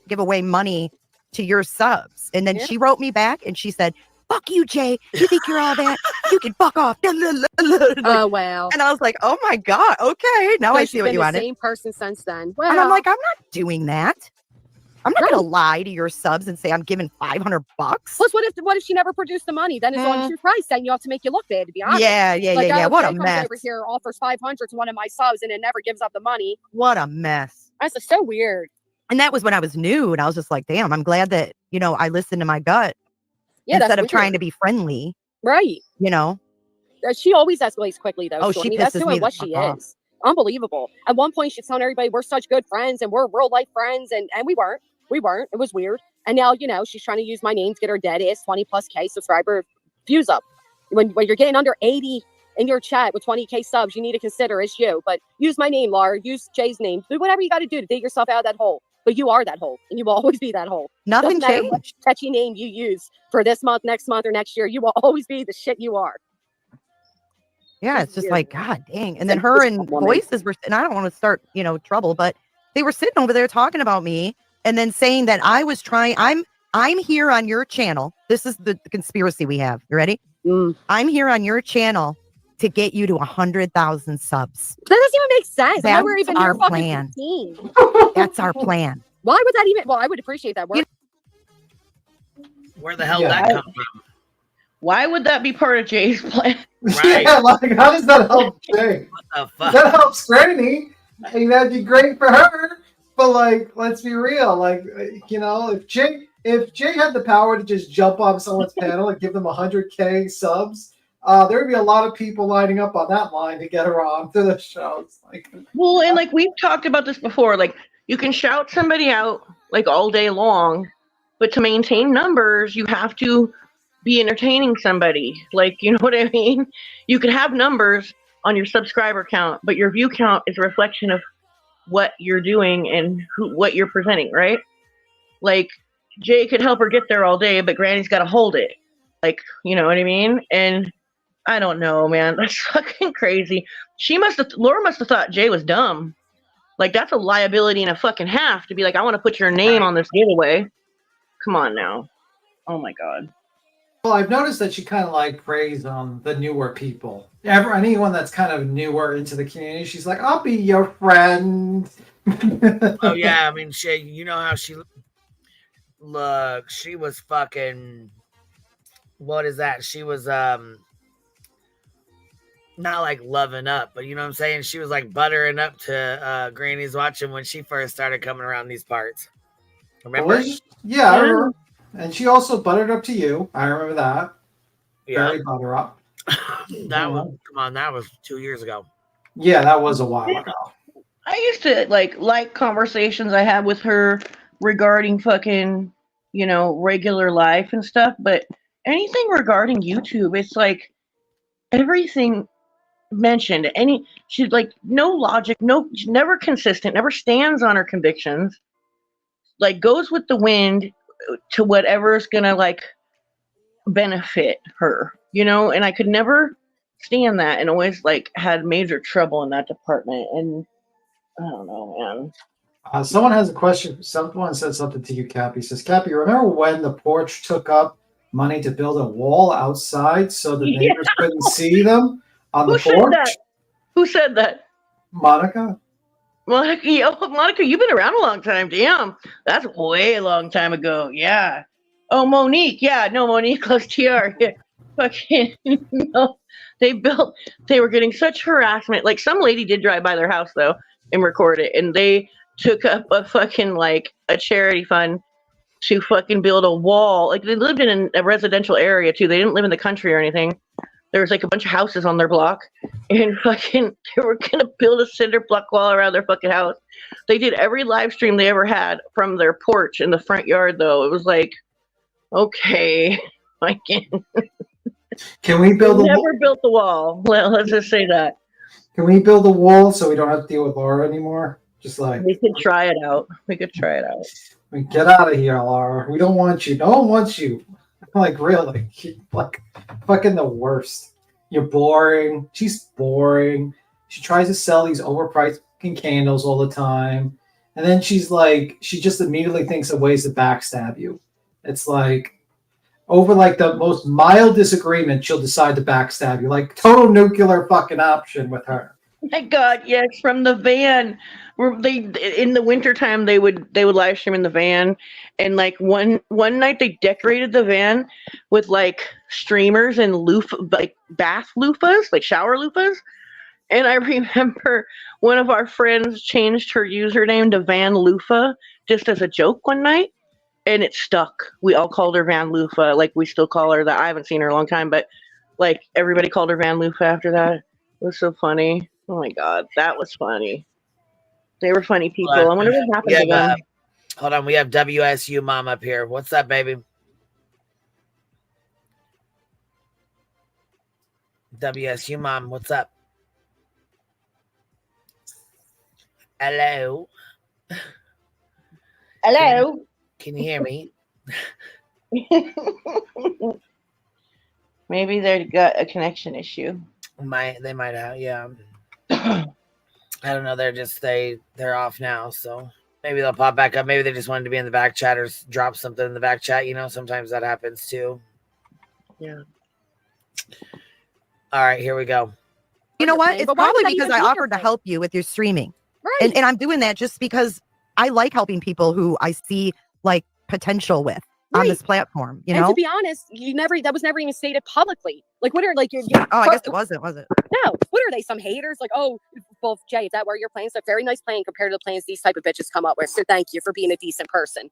Give away money to your subs. And then she wrote me back and she said, fuck you, Jay. You think you're all that? You can fuck off. Oh, wow. And I was like, oh my God. Okay. Now I see what you wanted. Same person since then. Well, and I'm like, I'm not doing that. I'm not going to lie to your subs and say I'm giving $500. Plus, what if she never produced the money? Then it's on true price. Then you have to make you look bad, to be honest. Yeah. What a mess. Over here offers 500 to one of my subs and it never gives up the money. What a mess. That's just so weird. And that was when I was new, and I was just like, damn, I'm glad that, you know, I listened to my gut instead of trying to be friendly. Right. You know? She always escalates quickly, though. Oh, so, she pisses that's me doing what she is. Unbelievable. At one point, she's telling everybody we're such good friends and we're real life friends, and we weren't. We weren't. It was weird. And now, you know, she's trying to use my name to get her dead ass 20+ subscriber views up. When you're getting under 80 in your chat with 20K subs, you need to consider it's you. But use my name, Laura. Use Jay's name. Do whatever you got to do to dig yourself out of that hole. But you are that hole, and you will always be that hole. Nothing Doesn't matter changed. what catchy name you use for this month, next month, or next year. You will always be the shit you are. Yeah, it's just like, God dang. And then her and Voices were, and I don't want to start, you know, trouble, but they were sitting over there talking about me and then saying that I was trying, I'm here on your channel. This is the conspiracy we have. You ready? I'm here on your channel to get you to 100,000 subs. That doesn't even make sense. That's we're even our near plan. 15. That's our plan. Why would that even? Well, I would appreciate that work. Where the hell did that come from? Why would that be part of Jay's plan? Right. Yeah, like how does that help Jay? What the fuck? That helps Granny. I mean, that'd be great for her. But like, let's be real. Like, you know, if Jay had the power to just jump on someone's panel and give them 100K subs, there would be a lot of people lining up on that line to get her on to the shows. Like, well, and like we've talked about this before. Like, you can shout somebody out like all day long, but to maintain numbers, you have to be entertaining somebody. Like, you know what I mean? You can have numbers on your subscriber count, but your view count is a reflection of what you're doing and what you're presenting, right? Like, Jay could help her get there all day, but Granny's got to hold it. Like, you know what I mean? And I don't know, man. That's fucking crazy. Laura must have thought Jay was dumb. Like, that's a liability and a fucking half to be like, I want to put your name on this giveaway. Come on now. Oh my God. Well, I've noticed that she kind of like preys on the newer people. Anyone that's kind of newer into the community, she's like, I'll be your friend. Oh yeah, I mean, you know how she was fucking, what is that? She was not like loving up, but you know what I'm saying? She was like buttering up to Granny's watching when she first started coming around these parts. Remember? Yeah, I remember. And she also buttered up to you. I remember that. Yeah. Very butter up. That was 2 years ago. Yeah, that was a while ago. I used to like conversations I had with her regarding fucking, you know, regular life and stuff, but anything regarding YouTube, it's like everything mentioned. She's like no logic, never consistent, never stands on her convictions, like goes with the wind to whatever's gonna like benefit her, you know. And I could never stand that, and always like had major trouble in that department. And I don't know, man. Someone has a question. Someone said something to you, Cappy. Says, Cappy, remember when the porch took up money to build a wall outside so the neighbors couldn't see them on the porch? Who said that? Monica. Monica, you've been around a long time. Damn, that's way a long time ago. Yeah. Oh, Monique. Yeah, no, Monique loves TR. Yeah. Fucking, no. They were getting such harassment. Like, some lady did drive by their house, though, and record it. And they took up a fucking, like, a charity fund to fucking build a wall. Like, they lived in a residential area, too. They didn't live in the country or anything. There was like a bunch of houses on their block, and fucking they were gonna build a cinder block wall around their fucking house. They did every live stream they ever had from their porch in the front yard, though. It was like, okay, I can't. Can we build? Never built the wall. Let's just say that. Can we build a wall so we don't have to deal with Laura anymore? Just like we could try it out. We could try it out. Get out of here, Laura. We don't want you. No one wants you. Like, really, like, fucking the worst. You're boring. She's boring. She tries to sell these overpriced fucking candles all the time. And then she's like, she just immediately thinks of ways to backstab you. It's like, over like the most mild disagreement, she'll decide to backstab you. Like, total nuclear fucking option with her. My God, yes, from the van. Where they in the wintertime they would live stream in the van, and like one night they decorated the van with like streamers and like bath loofahs, like shower loofahs. And I remember one of our friends changed her username to Van Loofah just as a joke one night, and it stuck. We all called her Van Loofah. Like, we still call her that. I haven't seen her in a long time, but like everybody called her Van Loofah after that. It was so funny. Oh my God, that was funny. They were funny people. I wonder what happened to them. Hold on, we have WSU Mom up here. What's up, baby? WSU Mom, what's up? Hello. Hello. Can you hear me? Maybe they've got a connection issue. They might have, yeah. I don't know. They're off now, so maybe they'll pop back up. Maybe they just wanted to be in the back chat or drop something in the back chat. You know, sometimes that happens too. Yeah. All right, here we go. You know what? It's probably because I offered to help you with your streaming. Right. And I'm doing that just because I like helping people who I see like potential with on this platform. You know, to be honest, that was never even stated publicly. Like, what are like your oh, I guess it wasn't, was it? No. What are they? Some haters? Like, oh, well, Jay, is that where you're playing? It's a very nice plane compared to the planes these type of bitches come up with. So thank you for being a decent person.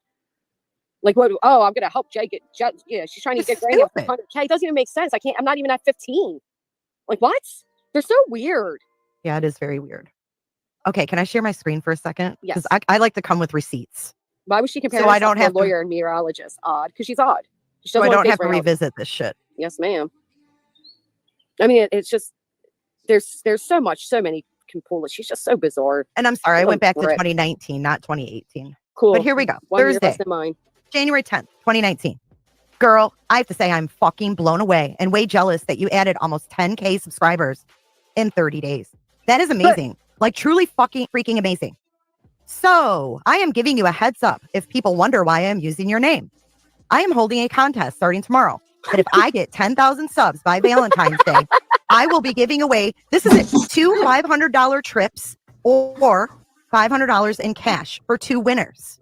Like, what? Oh, I'm gonna help Jay get. Yeah, she's trying to get Granny up 100K. It doesn't even make sense. I'm not even at 15. Like, what? They're so weird. Yeah, it is very weird. Okay, can I share my screen for a second? Yes. Because I like to come with receipts. Why was she comparing so I don't have to a lawyer and meteorologist? Odd, because she's odd. So I don't have to revisit this shit. Yes, ma'am. I mean, it's just there's so many can pull it. She's just so bizarre. And I'm sorry, I went back to 2019, not 2018. Cool. But here we go. Thursday, January 10th, 2019. Girl, I have to say I'm fucking blown away and way jealous that you added almost 10K subscribers in 30 days. That is amazing. Like, truly fucking freaking amazing. So I am giving you a heads up if people wonder why I'm using your name. I am holding a contest starting tomorrow. But if I get 10,000 subs by Valentine's Day, I will be giving away, this is it, 2 $500 trips or $500 in cash for 2 winners.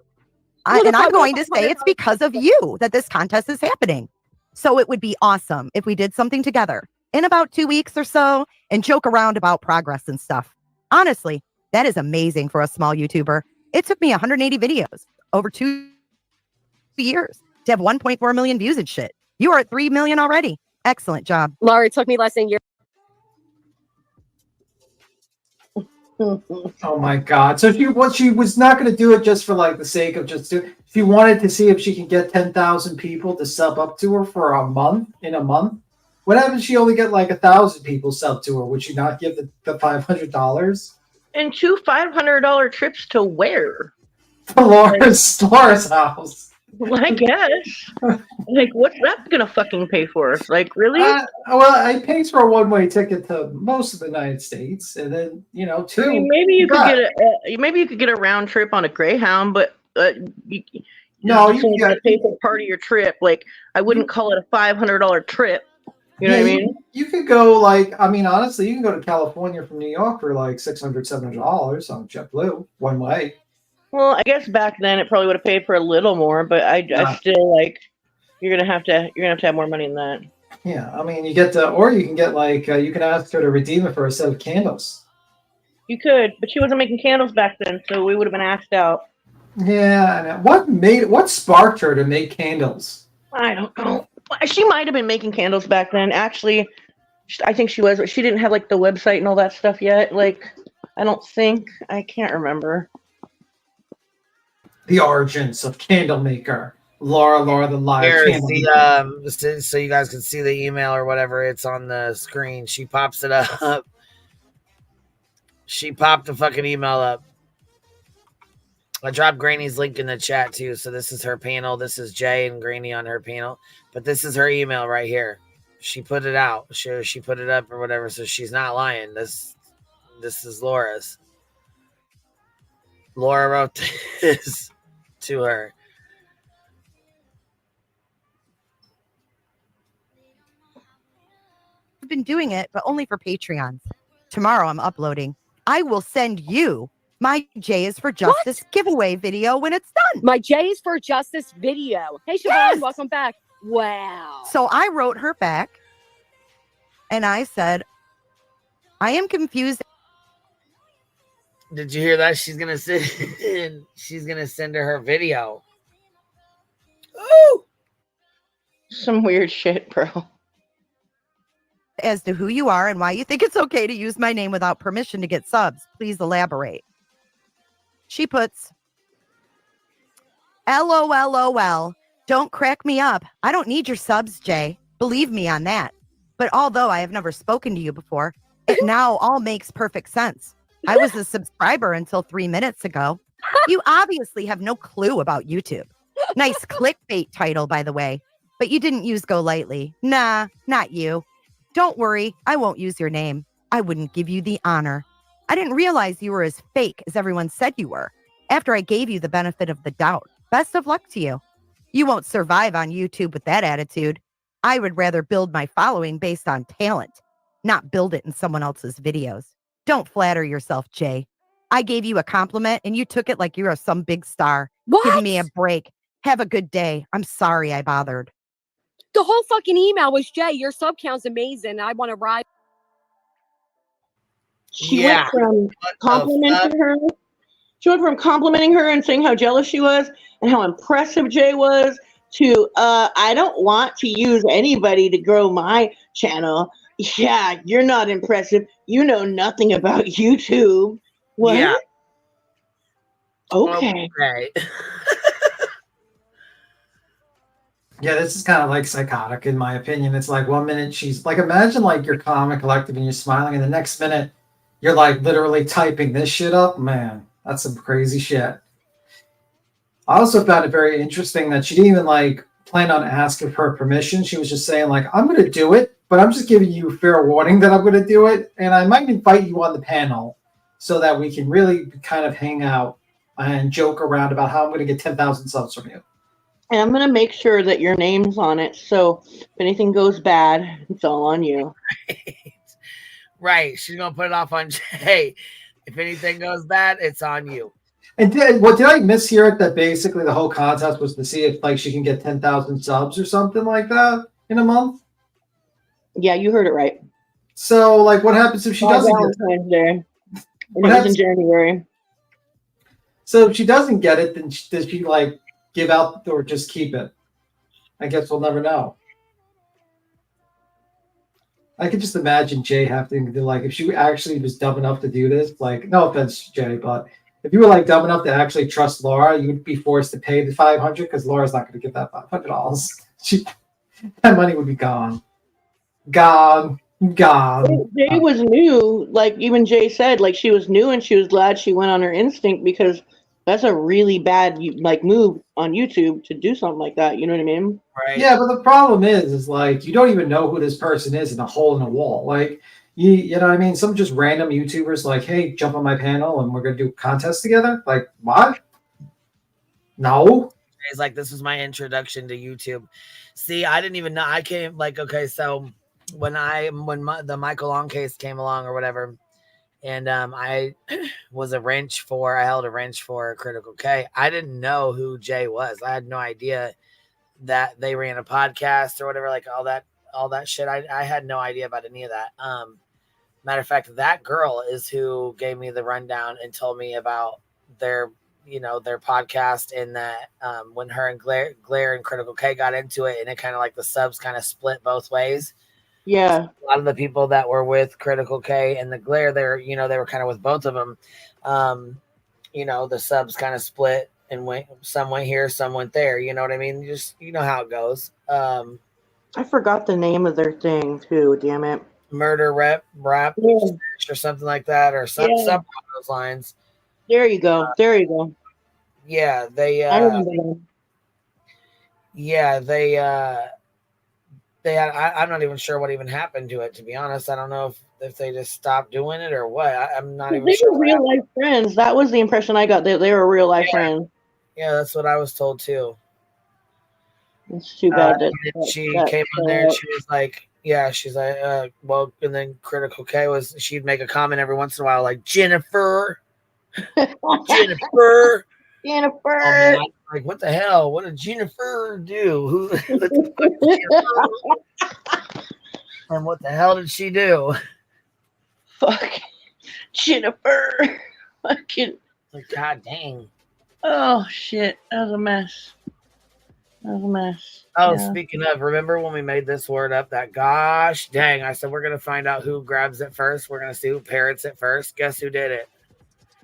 And I'm going to say it's because of you that this contest is happening. So it would be awesome if we did something together in about 2 weeks or so and joke around about progress and stuff. Honestly, that is amazing for a small YouTuber. It took me 180 videos over 2 years to have 1.4 million views and shit. You are at 3 million already. Excellent job. Laura, it took me less than a year. Oh my God. So she was not going to do it just for like the sake of just if she wanted to see if she can get 10,000 people to sub up to her for a month, what happens if she only get like 1,000 people sub to her? Would she not give the $500? And 2 $500 trips to where? To Laura's house. Well, I guess. Like, what's that gonna fucking pay for? Like, really? Well, it pays for a one-way ticket to most of the United States, and then 2. I mean, maybe you could get a round trip on a Greyhound, but you got to pay for part of your trip. Like, I wouldn't call it a $500 trip. You know what I mean? You could go like, I mean, honestly, you can go to California from New York for like $600, $700 on JetBlue one way. Well, I guess back then it probably would have paid for a little more, but I still like you're gonna have to have more money than that. Yeah, I mean, you get to, or you can get like you can ask her to redeem it for a set of candles. You could, but she wasn't making candles back then, so we would have been asked out. Yeah, what sparked her to make candles? I don't know. She might have been making candles back then. Actually, I think she was, but she didn't have like the website and all that stuff yet. Like, I can't remember. The origins of Candle Maker. Laura the live Here, so you guys can see the email or whatever. It's on the screen. She pops it up. She popped the fucking email up. I dropped Granny's link in the chat too. So this is her panel. This is Jay and Granny on her panel. But this is her email right here. She put it out. She put it up or whatever. So she's not lying. This is Laura's. Laura wrote this to her. I've been doing it, but only for Patreons. Tomorrow I'm uploading. I will send you my J is for Justice giveaway video when it's done. My J is for Justice video. Hey, Siobhan, welcome back. Wow. So I wrote her back and I said, I am confused. Did you hear that? She's gonna send her video. Ooh. Some weird shit, bro. As to who you are and why you think it's okay to use my name without permission to get subs. Please elaborate. She puts, LOLOL. Don't crack me up. I don't need your subs, Jay. Believe me on that. But although I have never spoken to you before, it now all makes perfect sense. I was a subscriber until 3 minutes ago. You obviously have no clue about YouTube. Nice clickbait title, by the way. But you didn't use Go Lightly. Nah, not you. Don't worry, I won't use your name. I wouldn't give you the honor. I didn't realize you were as fake as everyone said you were. After I gave you the benefit of the doubt. Best of luck to you. You won't survive on YouTube with that attitude. I would rather build my following based on talent, not build it in someone else's videos. Don't flatter yourself, Jay. I gave you a compliment and you took it like you're some big star. What? Give me a break. Have a good day. I'm sorry I bothered. The whole fucking email was, Jay, your sub count's amazing. I want to ride. She went from complimenting her. She went from complimenting her and saying how jealous she was and how impressive Jay was to, I don't want to use anybody to grow my channel. Yeah, you're not impressive. You know nothing about YouTube. What? Yeah. Okay. Yeah, this is kind of like psychotic in my opinion. It's like 1 minute she's like, imagine like you're calm and collective and you're smiling, and the next minute you're like literally typing this shit up. Man, that's some crazy shit. I also found it very interesting that she didn't even like plan on asking for permission. She was just saying like, I'm going to do it, but I'm just giving you fair warning that I'm going to do it. And I might invite you on the panel so that we can really kind of hang out and joke around about how I'm going to get 10,000 subs from you. And I'm going to make sure that your name's on it. So if anything goes bad, it's all on you. Right. She's going to put it off on Jay. If anything goes bad, it's on you. And did I mishear it that basically the whole contest was to see if like she can get 10,000 subs or something like that in a month? Yeah, you heard it right. So like what happens if she doesn't get it? It was in January. So if she doesn't get it, then does she like give out or just keep it? I guess we'll never know. I could just imagine Jay having to like, if she actually was dumb enough to do this, like, no offense, Jay, but if you were like dumb enough to actually trust Laura, you would be forced to pay the $500 because Laura's not going to get that $500. That money would be gone. Gone. Jay was new, like even Jay said, like she was new and she was glad she went on her instinct because that's a really bad like move on YouTube to do something like that. You know what I mean? Right. Yeah, but the problem is like you don't even know who this person is in a hole in the wall. Like you know what I mean? Some just random YouTubers like, hey, jump on my panel and we're gonna do a contest together. Like what? No. It's like this was my introduction to YouTube. See, I didn't even know. I came like okay, so when the Michael Long case came along or whatever, and I held a wrench for Critical K. I didn't know who Jay was. I had no idea that they ran a podcast or whatever, like all that shit. I had no idea about any of that. Matter of fact, that girl is who gave me the rundown and told me about their podcast, and that when her and Glare and Critical K got into it, and it kind of like the subs kind of split both ways. Yeah. A lot of the people that were with Critical K and the Glare, they were kind of with both of them. The subs kind of split and some went here, some went there. You know what I mean? Just, you know how it goes. I forgot the name of their thing too, damn it. Murder rap or something like that, or something along those lines. There you go. Yeah, they I remember them. Yeah, they had, I'm not even sure what even happened to it, to be honest. I don't know if they just stopped doing it or what. I'm not even sure. They were real life friends. That was the impression I got. They were real life friends. Yeah, that's what I was told too. It's too bad that she came on there and she was like, she's like, well, and then Critical K she'd make a comment every once in a while like, Jennifer. Jennifer. Like, what the hell? What did Jennifer do? And what the hell did she do? Fuck Jennifer. Fucking. Like, God dang. Oh shit. That was a mess. Oh, yeah. Speaking of, remember when we made this word up, that gosh dang, I said we're gonna find out who grabs it first. We're gonna see who parrots it first. Guess who did it?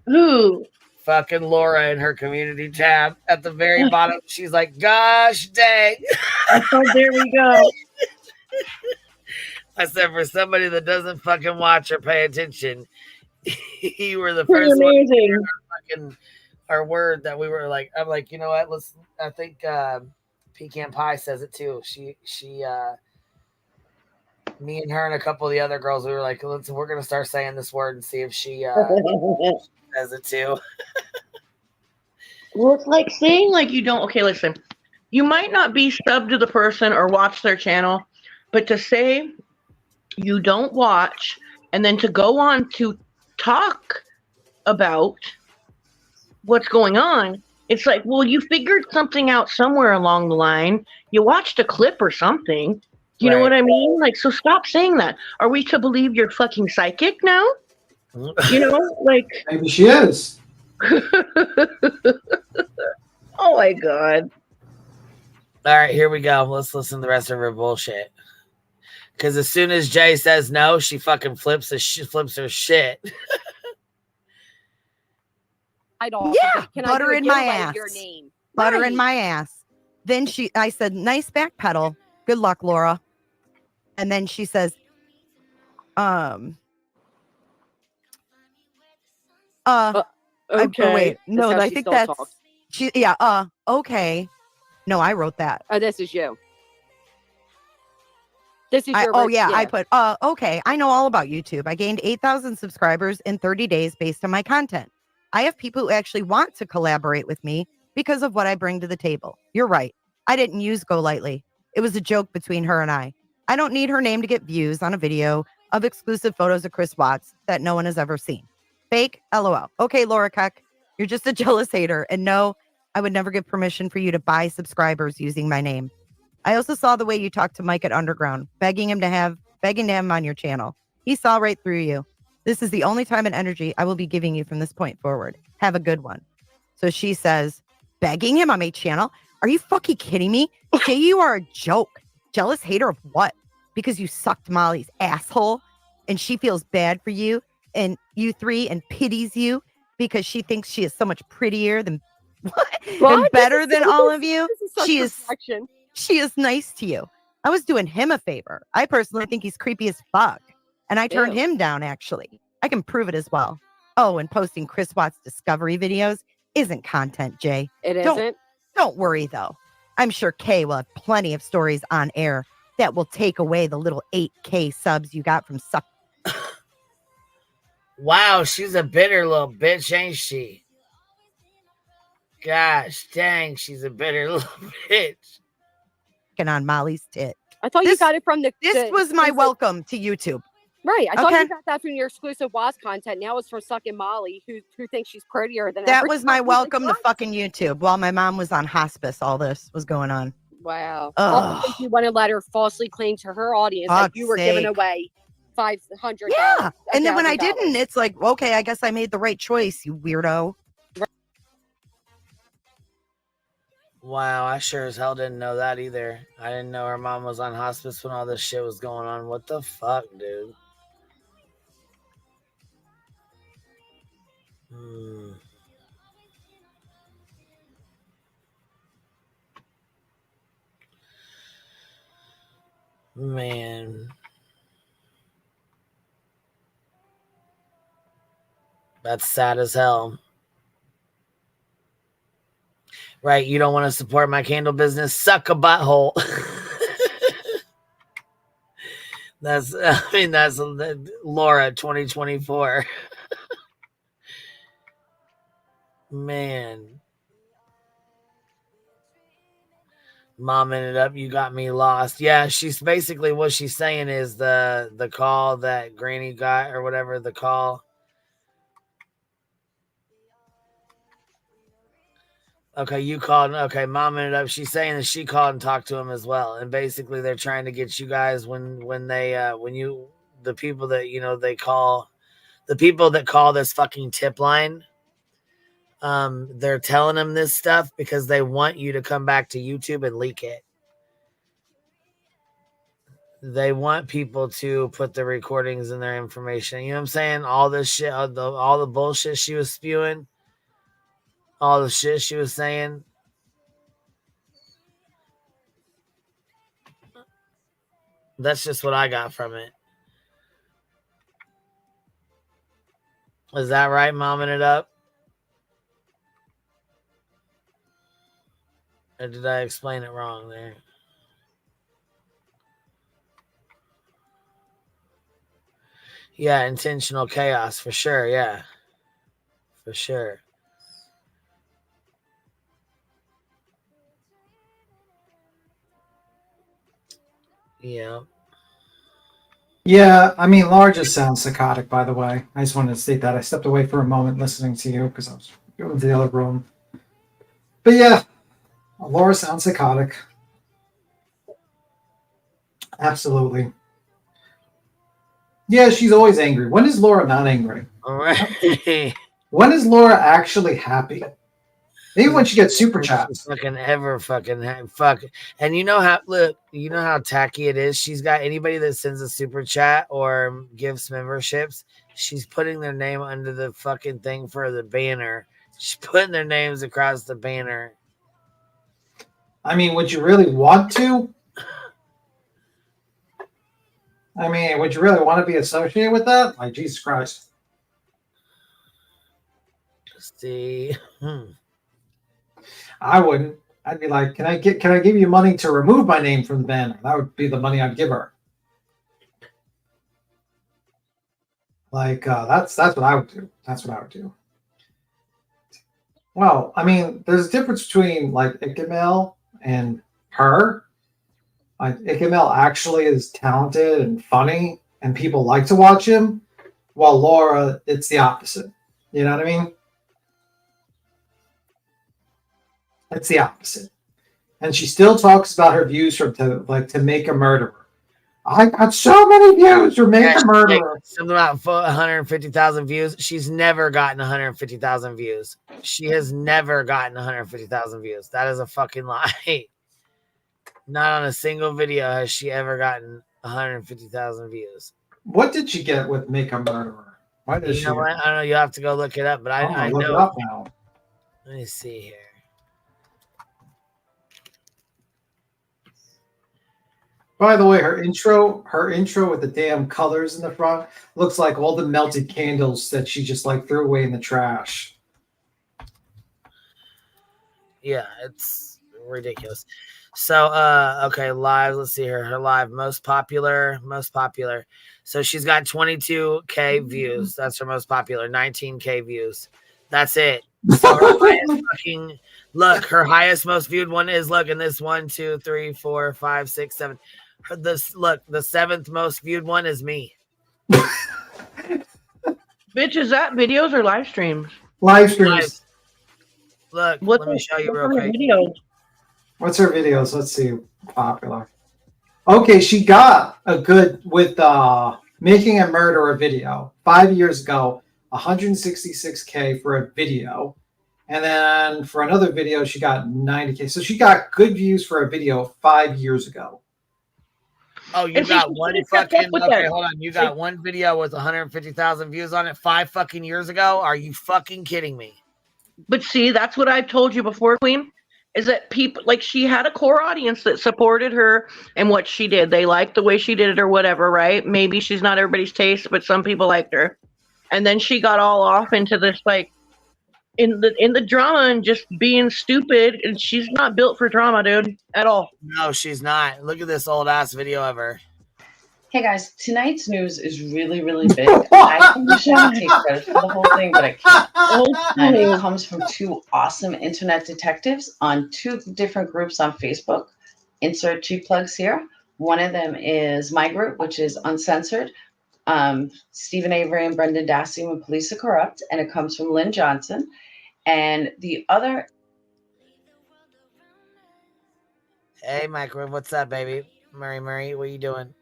Who? Fucking Laura in her community tab at the very bottom. She's like, gosh dang. Oh, there we go. I said, for somebody that doesn't fucking watch or pay attention, you were the first one. Our word that we were like, I'm like, you know what? I think Pecan Pie says it too. She me and her and a couple of the other girls, we were like, we're gonna start saying this word and see if she says it too. Well, it's like saying like you don't. Okay, listen. You might not be subbed to the person or watch their channel, but to say you don't watch and then to go on to talk about what's going on, it's like, well, you figured something out somewhere along the line. You watched a clip or something. You know what I mean? Like, so stop saying that. Are we to believe you're fucking psychic now? You know, like maybe she is. Oh my god. All right, here we go. Let's listen to the rest of her bullshit. Because as soon as Jay says no, she fucking flips her shit. Yeah, Can butter I in my ass. Your name? Butter in my ass. Then I said, nice back pedal. Good luck, Laura. And then she says, Okay. Wait, no, I think that's talks. Okay. No, I wrote that. Oh, this is you. This is your. I put, okay. I know all about YouTube. I gained 8,000 subscribers in 30 days based on my content. I have people who actually want to collaborate with me because of what I bring to the table. You're right. I didn't use Go Lightly. It was a joke between her and I. I don't need her name to get views on a video of exclusive photos of Chris Watts that no one has ever seen. Fake, LOL. Okay, Laura Keck, you're just a jealous hater. And no, I would never give permission for you to buy subscribers using my name. I also saw the way you talked to Mike at Underground, begging him to have him on your channel. He saw right through you. This is the only time and energy I will be giving you from this point forward. Have a good one. So she says, begging him on my channel? Are you fucking kidding me? Jay, you are a joke. Jealous hater of what? Because you sucked Molly's asshole and she feels bad for you and you three and pities you because she thinks she is so much prettier than and better than all of you. She is nice to you. I was doing him a favor. I personally think he's creepy as fuck. And I turned him down, actually. I can prove it as well. Oh, and posting Chris Watts discovery videos isn't content, Jay. It isn't? Don't worry, though. I'm sure Kay will have plenty of stories on air that will take away the little 8K subs you got from suck. Wow, she's a bitter little bitch, ain't she? Gosh dang, she's a bitter little bitch. On Molly's tit. I thought you got it from the. This was my welcome to YouTube. Right. I thought you got that from your exclusive WAS content. Now it's from sucking Molly, who thinks she's prettier than that was my welcome to fucking YouTube while my mom was on hospice. All this was going on. Wow. Also, you want to let her falsely claim to her audience that you were giving away $500. Yeah. And then when I didn't, it's like, okay, I guess I made the right choice, you weirdo. Wow, I sure as hell didn't know that either. I didn't know her mom was on hospice when all this shit was going on. What the fuck, dude? Man. That's sad as hell. Right, you don't want to support my candle business? Suck a butthole. That's Laura 2024. Man. Mom ended up, you got me lost. Yeah, she's basically what she's saying is the call that Granny got or whatever, the call. Okay, you called. Okay, Mom ended up. She's saying that she called and talked to him as well, and basically they're trying to get you guys the people that they call, the people that call this fucking tip line. They're telling them this stuff because they want you to come back to YouTube and leak it. They want people to put the recordings and their information. You know what I'm saying? All this shit, all the bullshit she was spewing. All the shit she was saying. That's just what I got from it. Is that right, momming it up? Or did I explain it wrong there? Yeah, intentional chaos for sure. Yeah, for sure. Yeah. Yeah, I mean, Laura just sounds psychotic, by the way. I just wanted to state that. I stepped away for a moment listening to you because I was going to the other room. But yeah, Laura sounds psychotic. Absolutely. Yeah, she's always angry. When is Laura not angry? All right. When is Laura actually happy? Maybe when she gets super chats. Fucking ever fucking. And you know how tacky it is. She's got anybody that sends a super chat or gives memberships. She's putting their name under the fucking thing for the banner. She's putting their names across the banner. I mean, would you really want to? I mean, would you really want to be associated with that? Like, Jesus Christ. See. I wouldn't. I'd be like, can I give you money to remove my name from the banner? That would be the money I'd give her. Like, that's what I would do. That's what I would do. Well, I mean, there's a difference between like Ikemel and her. Like, Ikemel actually is talented and funny, and people like to watch him. While Laura, it's the opposite. You know what I mean? It's the opposite. And she still talks about her views to make a murderer. I got so many views for Make a Murderer. Something about 150,000 views. She's never gotten 150,000 views. She has never gotten 150,000 views. That is a fucking lie. Not on a single video has she ever gotten 150,000 views. What did she get with Make a Murderer? Why did she? Know what? I don't know. You have to go look it up, but I know. Look it up now. Let me see here. By the way, her intro with the damn colors in the front looks like all the melted candles that she just like threw away in the trash. Yeah, it's ridiculous. So, okay, live. Let's see her live most popular. So she's got 22K views. That's her most popular. 19K views. That's it. So her highest her highest most viewed one is in this 1, 2, 3, 4, 5, 6, 7. Look, the 7th most viewed one is me. Bitch, is that videos or live streams? Live streams. Look, let me show you real quick. What's her videos? Let's see. Popular. Okay, she got a good with Making a Murderer video 5 years ago, 166K for a video. And then for another video, she got 90K. So she got good views for a video 5 years ago. Oh, you got one fucking... Okay, hold on. You got one video with 150,000 views on it 5 fucking years ago? Are you fucking kidding me? But see, that's what I've told you before, Queen, is that people, like, she had a core audience that supported her and what she did. They liked the way she did it or whatever, right? Maybe she's not everybody's taste, but some people liked her. And then she got all off into this, like, in the drama and just being stupid. And she's not built for drama, dude, at all. No, she's not. Look at this old ass video of her. Hey guys, tonight's news is really, really big. I wish I could take credit for the whole thing, but I can't. And it comes from 2 awesome internet detectives on 2 different groups on Facebook. Insert 2 plugs here. One of them is my group, which is Uncensored. Stephen Avery and Brendan Dassey, When Police Are Corrupt, and it comes from Lynn Johnson. And the other... Hey, Micro, what's up, baby? Murray, what are you doing?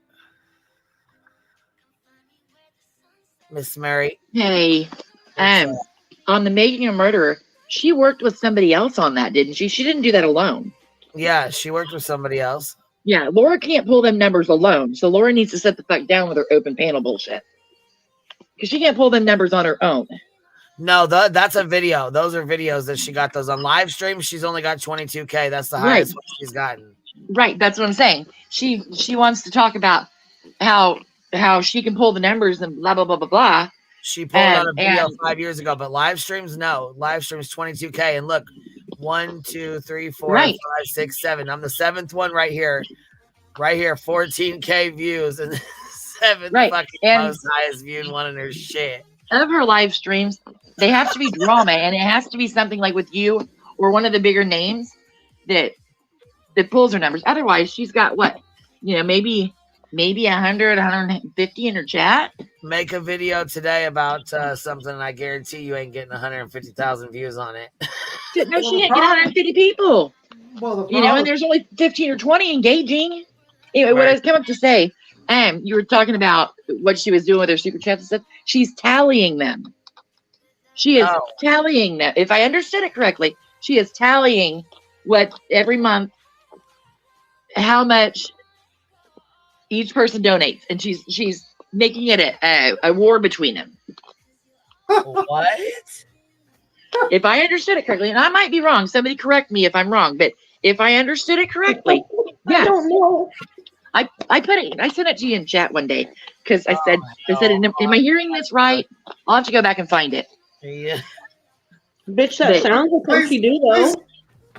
Miss Mary. Hey, on the Making a Murderer, she worked with somebody else on that, didn't she? She didn't do that alone. Yeah, she worked with somebody else. Yeah, Laura can't pull them numbers alone, so Laura needs to sit the fuck down with her open panel bullshit. Because she can't pull them numbers on her own. No, that's a video. Those are videos that she got those on live stream. She's only got 22K. That's the highest one she's gotten. Right, that's what I'm saying. She wants to talk about how she can pull the numbers and blah, blah, blah, blah, blah. She pulled out a video 5 years ago, but live streams, no. Live streams 22K. And look, 1, 2, 3, 4, 5, 6, 7. I'm the 7th one right here. Right here, 14K views and 7th fucking most highest viewed one in her shit. Of her live streams, they have to be drama, and it has to be something like with you or one of the bigger names that pulls her numbers. Otherwise, she's got what? Maybe 100, 150 in her chat. Make a video today about something, and I guarantee you ain't getting 150,000 views on it. No, she didn't get 150 people. Well, and there's only 15 or 20 engaging. Anyway, what I was coming up to say, you were talking about what she was doing with her secret chats and stuff. She's tallying them. She is tallying them. If I understood it correctly, she is tallying what every month, how much each person donates, and she's making it a war between them. What? If I understood it correctly, and I might be wrong, somebody correct me if I'm wrong, but if I understood it correctly, yes. I don't know. I put it. I sent it to you in chat one day because I said, am I hearing this right? I'll have to go back and find it. Yeah. Bitch, that sounds like what you do though.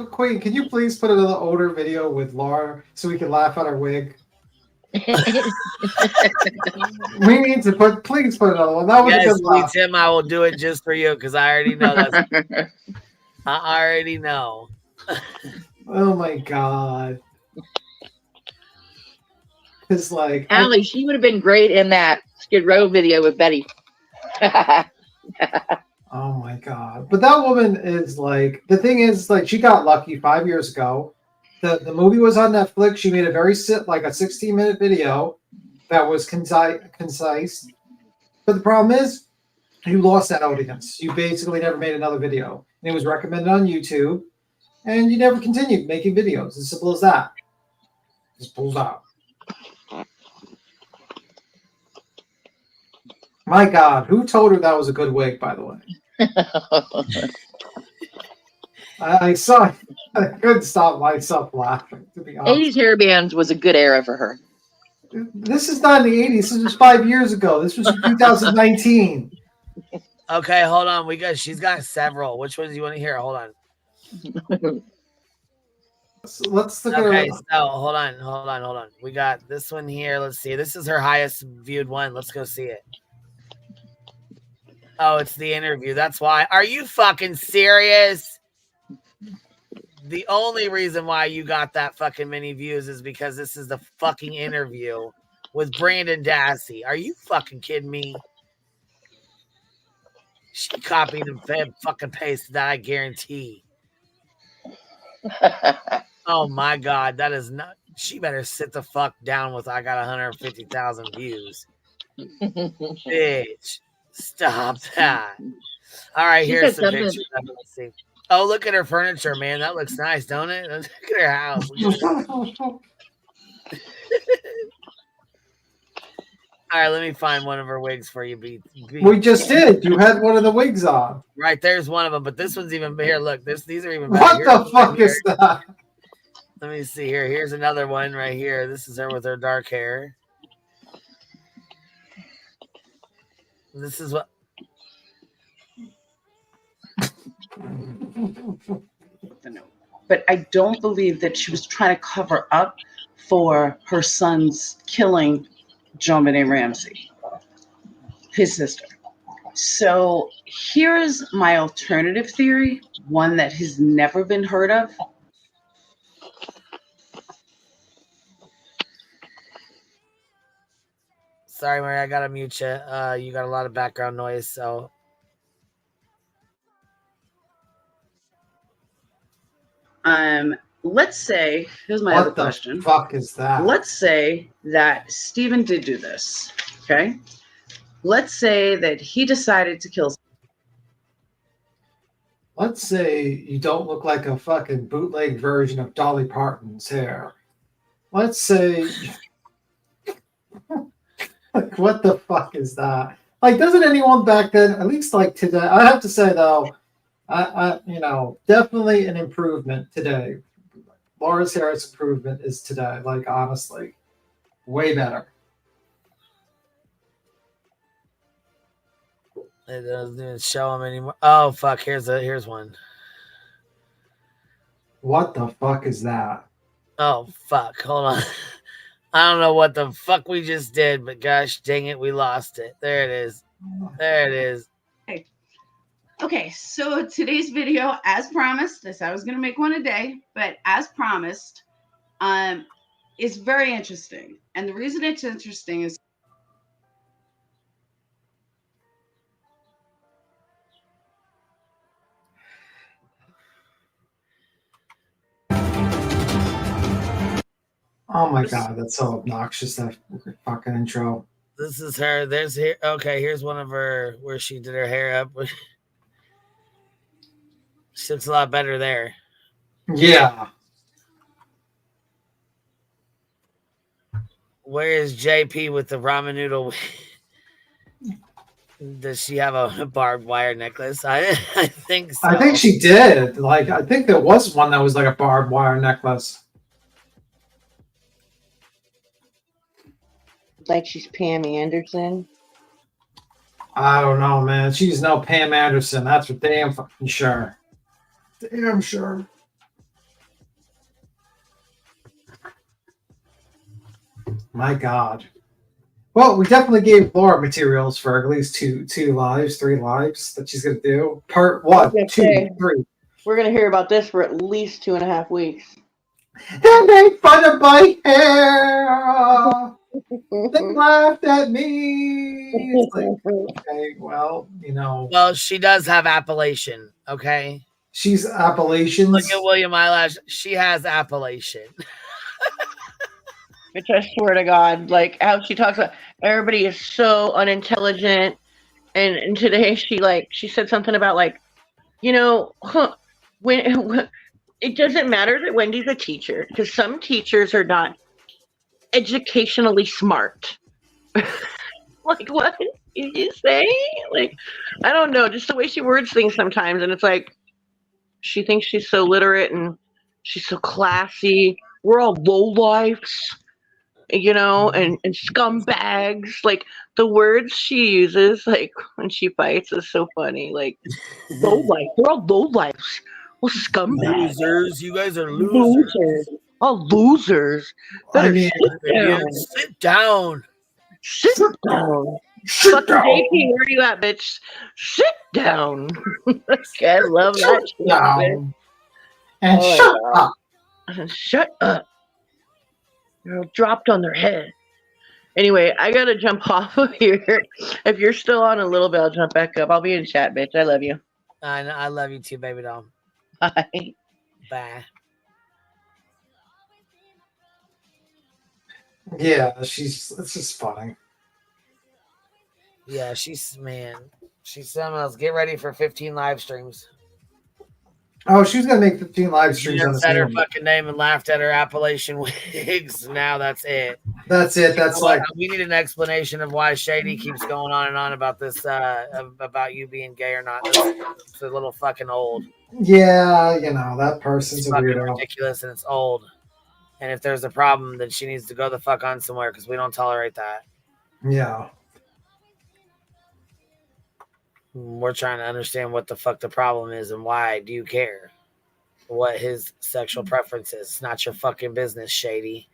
Queen, can you please put another older video with Laura so we can laugh at her wig? We need to please put another one. That was a good laugh. Tim, I will do it just for you because I already know that's. I already know. Oh my god. It's like Allie, she would have been great in that Skid Row video with Betty. Oh my god. But that woman is like, the thing is, like, she got lucky 5 years ago. The movie was on Netflix. She made a very a 16-minute video that was concise. But the problem is, you lost that audience. You basically never made another video. And it was recommended on YouTube. And you never continued making videos. As simple as that. Just pulls out. My God, who told her that was a good wig, by the way? I couldn't stop myself laughing, to be honest. 80s hair bands was a good era for her. This is not in the 80s. This was 5 years ago. This was 2019. Okay, hold on. She's got several. Which ones do you want to hear? Hold on. Let's look at okay, so hold on. We got this one here. Let's see. This is her highest viewed one. Let's go see it. Oh, it's the interview. That's why. Are you fucking serious? The only reason why you got that fucking many views is because this is the fucking interview with Brandon Dassey. Are you fucking kidding me? She copied and fucking pasted that, I guarantee. Oh my God, that is not. She better sit the fuck down with I got 150,000 views. Bitch, stop that. All right, here's some pictures. Let's see. Oh, look at her furniture, man. That looks nice, don't it? Look at her house. All right, let me find one of her wigs for you, B. We just did. You had one of the wigs on. Right, there's one of them, but this one's even here. Look, these are even better. What the fuck is that? Let me see here. Here's another one right here. This is her with her dark hair. This is what. But I don't believe that she was trying to cover up for her son's killing JonBenet Ramsey, his sister. So here's my alternative theory, one that has never been heard of. Sorry, Mary, I gotta mute you. You got a lot of background noise, so. Let's say, here's my other question. What the fuck is that? Let's say that Stephen did do this, okay? Let's say that he decided to kill. Let's say you don't look like a fucking bootleg version of Dolly Parton's hair. Let's say... Like, what the fuck is that? Like, doesn't anyone back then, at least like today, I have to say though, I definitely an improvement today. Laura's hair's improvement is today, like honestly, way better. It doesn't even show him anymore. Oh fuck! Here's one. What the fuck is that? Oh fuck! Hold on. I don't know what the fuck we just did, but gosh dang it, we lost it. There it is. There it is. Okay, so today's video, as promised, I said I was going to make one a day, but as promised, is very interesting. And the reason it's interesting is oh my God, that's so obnoxious, that fucking intro. This is her. There's here. Okay, here's one of her where she did her hair up. She looks a lot better there. Yeah. Where is JP with the ramen noodle? Does she have a barbed wire necklace? I think so. I think she did. Like, I think there was one that was like a barbed wire necklace. Like she's Pam Anderson. I don't know, man. She's no Pam Anderson. That's for damn fucking sure. Damn sure. My God. Well, we definitely gave Laura materials for at least three lives that she's gonna do. Part 1, 2, 3. We're gonna hear about this for at least 2.5 weeks. They made fun of my hair. They laughed at me. It's like, okay, well, Well, she does have appellation, okay? She's Appalachians. Look at William Eyelash. She has appellation. Which I swear to God, like how she talks about everybody is so unintelligent. And today she said something about when it doesn't matter that Wendy's a teacher, because some teachers are not educationally smart. Like, what did you say? Like, I don't know, just the way she words things sometimes, and it's like she thinks she's so literate and she's so classy. We're all lowlifes, and scumbags. Like, the words she uses, like when she fights, is so funny. Like, lowlife, we're all lowlifes. Well, scumbags. Losers. You guys are losers. Oh, losers. Better sit down. Sit down. Sit down. JP, where are you at, bitch? Sit down. Okay, I love that shit. And shut up. Shut up. They're dropped on their head. Anyway, I gotta jump off of here. If you're still on a little bit, I'll jump back up. I'll be in chat, bitch. I love you. I love you too, baby doll. Bye. Bye. Yeah, it's just funny. Yeah, she's something else. Get ready for 15 live streams. Oh, she was gonna make 15 live streams on the said her same. fucking name and laughed at her Appalachian wigs. Now that's it. That's it. That's like we need an explanation of why Shady keeps going on and on about this, about you being gay or not. It's a little fucking old. Yeah, that person's It's a fucking weirdo. ridiculous and it's old. And if there's a problem, then she needs to go the fuck on somewhere because we don't tolerate that. Yeah. We're trying to understand what the fuck the problem is and why do you care what his sexual preference is. It's not your fucking business, Shady.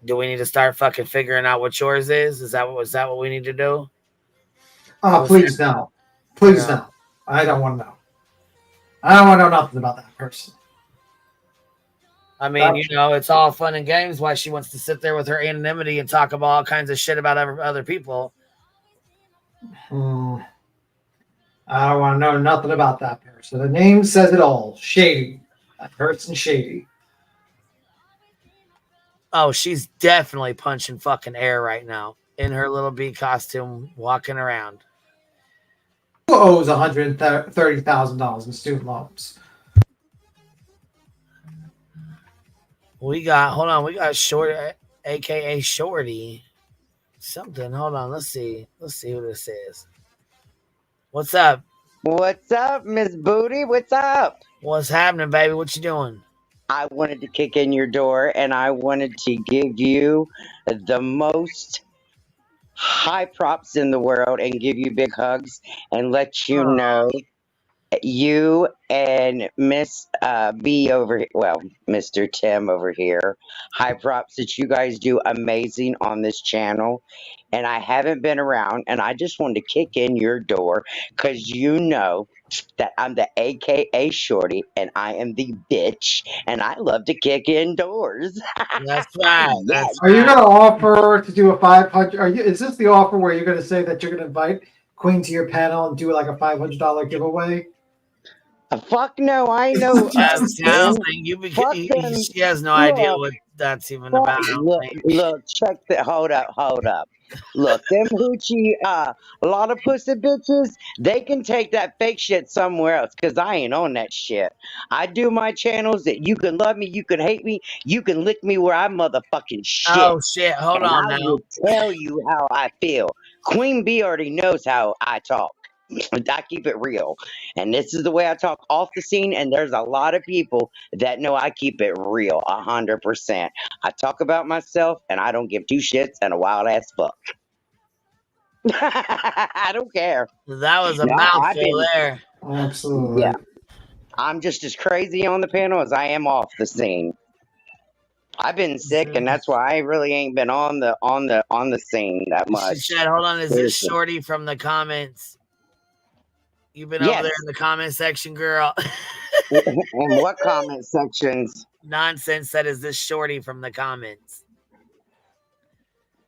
Do we need to start fucking figuring out what yours is? Is that what we need to do? Oh, please no. Please no. I don't want to know. I don't want to know nothing about that person. I mean, it's all fun and games why she wants to sit there with her anonymity and talk about all kinds of shit about other people. I don't want to know nothing about that person. The name says it all. Shady. That person shady. Oh, she's definitely punching fucking air right now in her little bee costume, walking around. Who owes $130,000 in student loans? We got Shorty, aka Shorty. Something. Hold on. Let's see who this is. What's up? What's up, Miss Booty? What's up? What's happening, baby? What you doing? I wanted to kick in your door and I wanted to give you the most high props in the world and give you big hugs and let you know you and Miss B over here, well, Mr. Tim over here, high props that you guys do amazing on this channel. And I haven't been around and I just wanted to kick in your door because you know that I'm the AKA Shorty and I am the bitch and I love to kick in doors. That's right. Yes. Are you going to offer to do a 500? Is this the offer where you're going to say that you're going to invite Queen to your panel and do like a $500 giveaway? Fuck no, I know. She has no idea what that's even about. Look, check that. Hold up. Look, them hoochie, a lot of pussy bitches, they can take that fake shit somewhere else because I ain't on that shit. I do my channels that you can love me, you can hate me, you can lick me where I motherfucking shit. Oh, shit. Hold on now. I will tell you how I feel. Queen Bee already knows how I talk. I keep it real. And this is the way I talk off the scene. And there's a lot of people that know I keep it real 100%. I talk about myself and I don't give two shits and a wild ass fuck. I don't care. That was a mouthful there. Absolutely. Yeah. I'm just as crazy on the panel as I am off the scene. I've been sick, and that's why I really ain't been on the scene that much. She said, "Hold on, is this Shorty from the comments? You've been over there in the comment section, girl." And what comment sections? Nonsense said, "Is this Shorty from the comments?"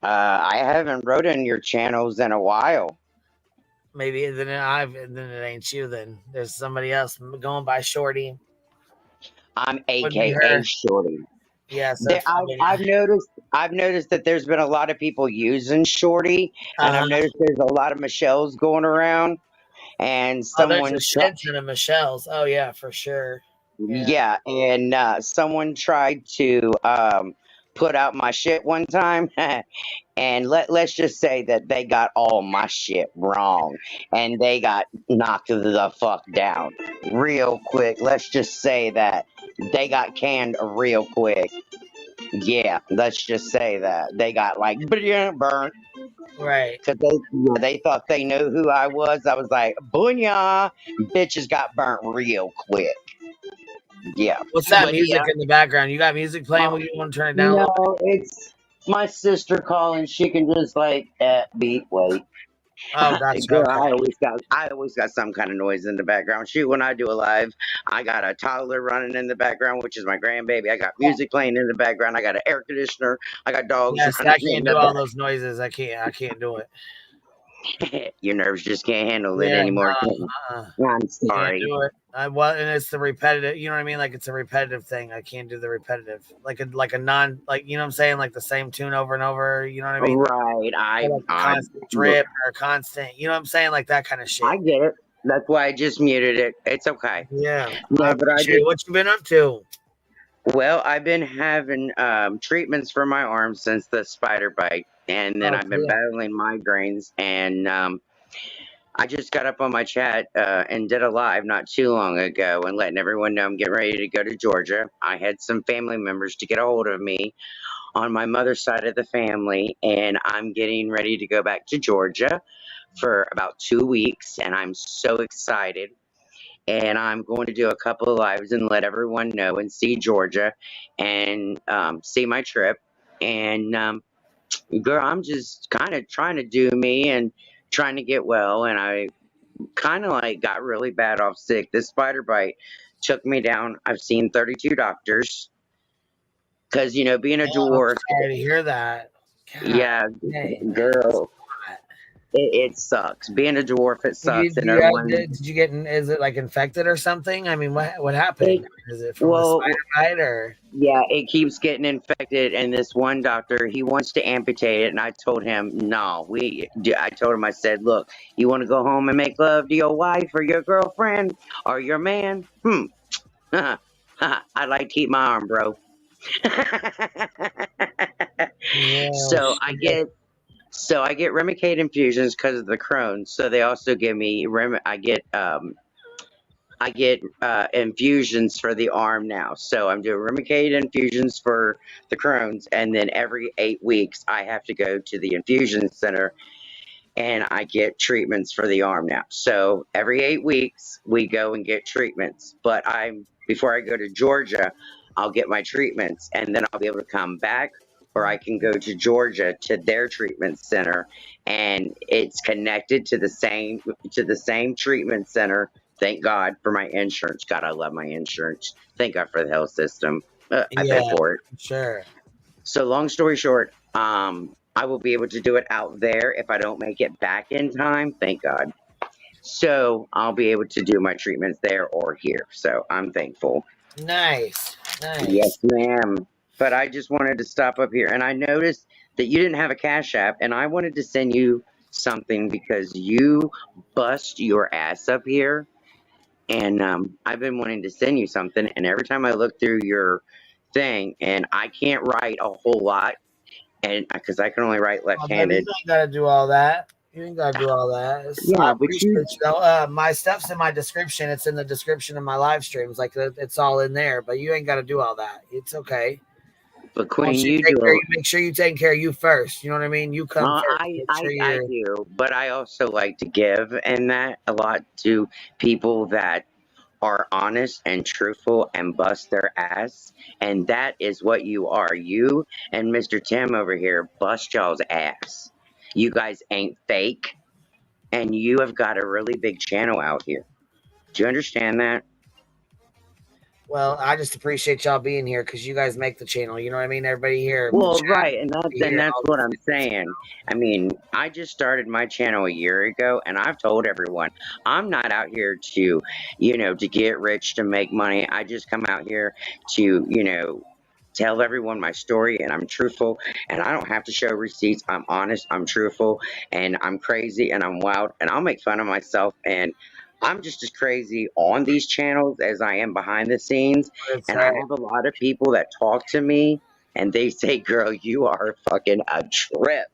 I haven't wrote in your channels in a while. Maybe then it ain't you. Then there's somebody else going by Shorty. I'm AKA Shorty. Yes, I've noticed that there's been a lot of people using Shorty, and I've noticed there's a lot of Michelle's going around, and someone there's a shit ton of Michelle's. Oh yeah, for sure. Yeah, and someone tried to put out my shit one time, and let's just say that they got all my shit wrong, and they got knocked the fuck down real quick. Let's just say that they got canned real quick. Yeah, let's just say that they got like burnt. Right. Because they thought they knew who I was. I was like, booyah, bitches got burnt real quick. Yeah. What's that music in the background? You got music playing? Will you want to turn it down? No, it's my sister calling. She can just like beat. Wait. Oh, gotcha. Girl, Okay. I always got some kind of noise in the background. Shoot, when I do a live, I got a toddler running in the background, which is my grandbaby. I got music playing in the background. I got an air conditioner. I got dogs Yes, running I in can't the do all back. those noises. I can't do it. Your nerves just can't handle it Yeah, anymore. no, I'm can't sorry. do it. And it's the repetitive. You know what I mean? Like it's a repetitive thing. I can't do the repetitive. Like a non. Like you know what I'm saying? Like the same tune over and over. You know what I mean? Right. Or like a constant drip or a constant. You know what I'm saying? Like that kind of shit. I get it. That's why I just muted it. It's okay. Yeah, No, I but I appreciate it. What you been up to? Well, I've been having treatments for my arms since the spider bite, and then Oh, I've been cool. battling migraines. And I just got up on my chat and did a live not too long ago and letting everyone know I'm getting ready to go to Georgia. I had some family members to get a hold of me on my mother's side of the family, and I'm getting ready to go back to Georgia for about 2 weeks, and I'm so excited. And I'm going to do a couple of lives and let everyone know and see Georgia and see my trip. And girl, I'm just kind of trying to do me and trying to get well. And I kind of like got really bad off sick. This spider bite took me down. I've seen 32 doctors because, you know, being a I'm dwarf. sorry to hear that. God, Yeah, dang, girl. It sucks. Being a dwarf, it sucks. And Did you get? Is it like infected or something? I mean, what happened? Is it from the spider bite or? Yeah, it keeps getting infected, and this one doctor, he wants to amputate it, and I told him, no, I told him, I said, look, you want to go home and make love to your wife or your girlfriend or your man? I'd like to keep my arm, bro. Yeah, So I get Remicade infusions because of the Crohn's. So they also give me I get infusions for the arm now. So I'm doing Remicade infusions for the Crohn's, and then every 8 weeks I have to go to the infusion center and I get treatments for the arm now. So every 8 weeks we go and get treatments. But before I go to Georgia, I'll get my treatments, and then I'll be able to come back, or I can go to Georgia to their treatment center, and it's connected to the same treatment center. Thank God for my insurance. God, I love my insurance. Thank God for the health system. I pay for it. Sure. So long story short, I will be able to do it out there if I don't make it back in time. Thank God. So I'll be able to do my treatments there or here. So I'm thankful. Nice. Yes, ma'am. But I just wanted to stop up here, and I noticed that you didn't have a Cash App, and I wanted to send you something because you bust your ass up here. And I've been wanting to send you something, and every time I look through your thing, and I can't write a whole lot, and because I can only write left-handed. You ain't gotta do all that. You ain't gotta do all that. Yeah, I but appreciate my stuff's in my description. It's in the description of my live streams. Like it's all in there. But you ain't gotta do all that. It's okay. But Queen, make sure you take care of you first. You know what I mean? You come first. I do, but I also like to give and that a lot to people that are honest and truthful and bust their ass, and that is what you are. You and Mr. Tim over here bust y'all's ass. You guys ain't fake, and you have got a really big channel out here. Do you understand that? Well, I just appreciate y'all being here because you guys make the channel. You know what I mean? Everybody here. Well, right, and that's what I'm saying. I mean, I just started my channel a year ago, and I've told everyone, I'm not out here to, to get rich, to make money. I just come out here to, tell everyone my story, and I'm truthful, and I don't have to show receipts. I'm honest, I'm truthful, and I'm crazy, and I'm wild, and I'll make fun of myself, and I'm just as crazy on these channels as I am behind the scenes. And I have a lot of people that talk to me and they say, girl, you are fucking a trip.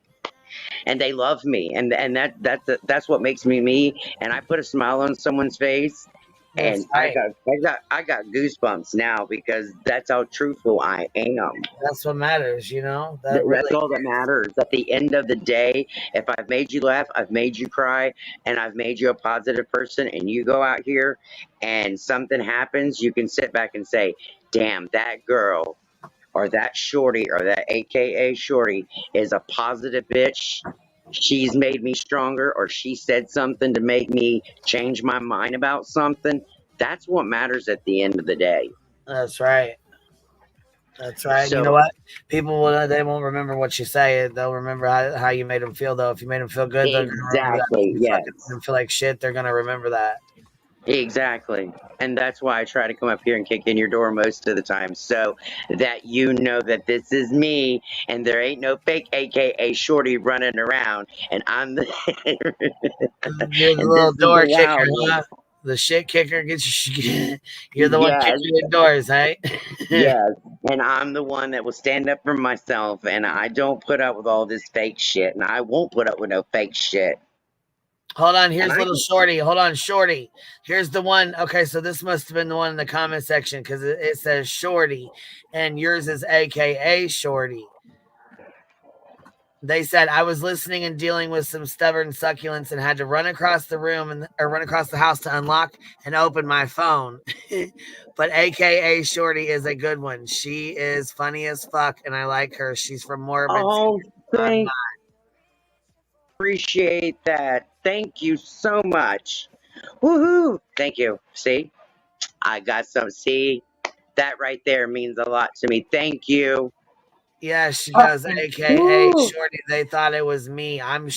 And they love me. And that's what makes me me. And I put a smile on someone's face. And I got goosebumps now because that's how truthful I am. That's what matters, That's all that matters. At the end of the day, if I've made you laugh, I've made you cry, and I've made you a positive person, and you go out here and something happens, you can sit back and say, damn, that girl or that shorty or that AKA shorty is a positive bitch, she's made me stronger, or she said something to make me change my mind about something. That's what matters at the end of the day. That's right. That's right. So, you know what? People will. They won't remember what you say. They'll remember how you made them feel. Though, if you made them feel good, they're gonna remember that. If exactly, you yes. fucking made them feel like shit, they're gonna remember that. Exactly. And that's why I try to come up here and kick in your door most of the time, so that you know that this is me and there ain't no fake AKA Shorty running around, and I'm the You're the and little this is door the kicker, loud one. huh? The shit kicker gets you. You're the one Yes. kicking in doors, hey? Yes. And I'm the one that will stand up for myself, and I don't put up with all this fake shit, and I won't put up with no fake shit. Hold on, here's little Shorty. Hold on, Shorty. Here's the one. Okay, so this must have been the one in the comment section because it says Shorty, and yours is AKA Shorty. They said, I was listening and dealing with some stubborn succulents and had to run across the room or run across the house to unlock and open my phone. But AKA Shorty is a good one. She is funny as fuck, and I like her. She's from Morbid. Oh, thank appreciate that. Thank you so much. Woohoo! Thank you. See, I got some. See, that right there means a lot to me. Thank you. Yeah, she does. AKA Shorty. They thought it was me. I'm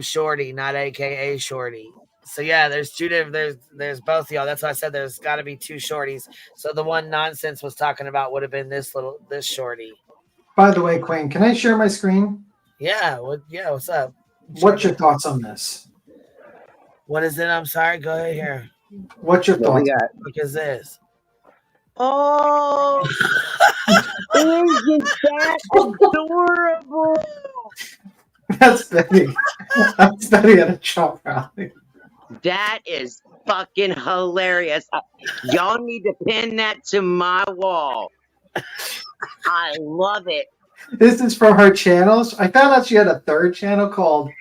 Shorty, not AKA Shorty. So yeah, there's two different. There's both of y'all. That's why I said there's got to be two Shorties. So the one Nonsense was talking about would have been this Shorty. By the way, Queen, can I share my screen? Yeah. What's up? What's your thoughts on this? What is it? I'm sorry. Go ahead here. What's your thoughts? What is this? Oh, isn't that adorable? That's Betty. That's Betty at a Trump rally. That is fucking hilarious. Y'all need to pin that to my wall. I love it. This is from her channels. I found out she had a third channel called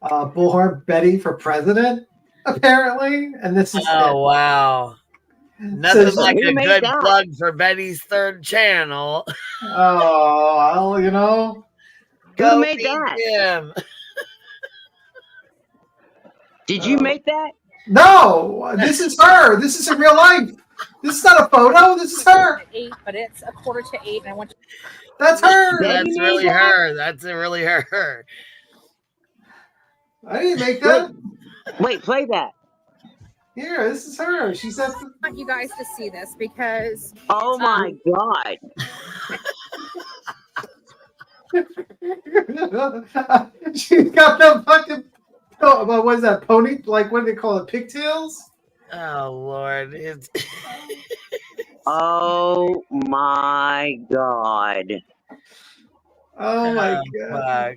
Bullhorn Betty for President, apparently. And this is wow. Nothing like a good plug for Betty's third channel. Oh, well, you know. Who made that? Him. Did you make that? No, this is her. This is in real life. This is not a photo. This is her. 8, but it's 7:45, and I want to. That's her. That's really her. That's really her. I didn't make that. Wait, play that. Here, this is her. She said. I want you guys to see this because. Oh my god. She's got the fucking. Oh, what is that? Pony? Like, what do they call it? Pigtails? Oh, Lord. It's. Oh my god. Oh my god. Fuck.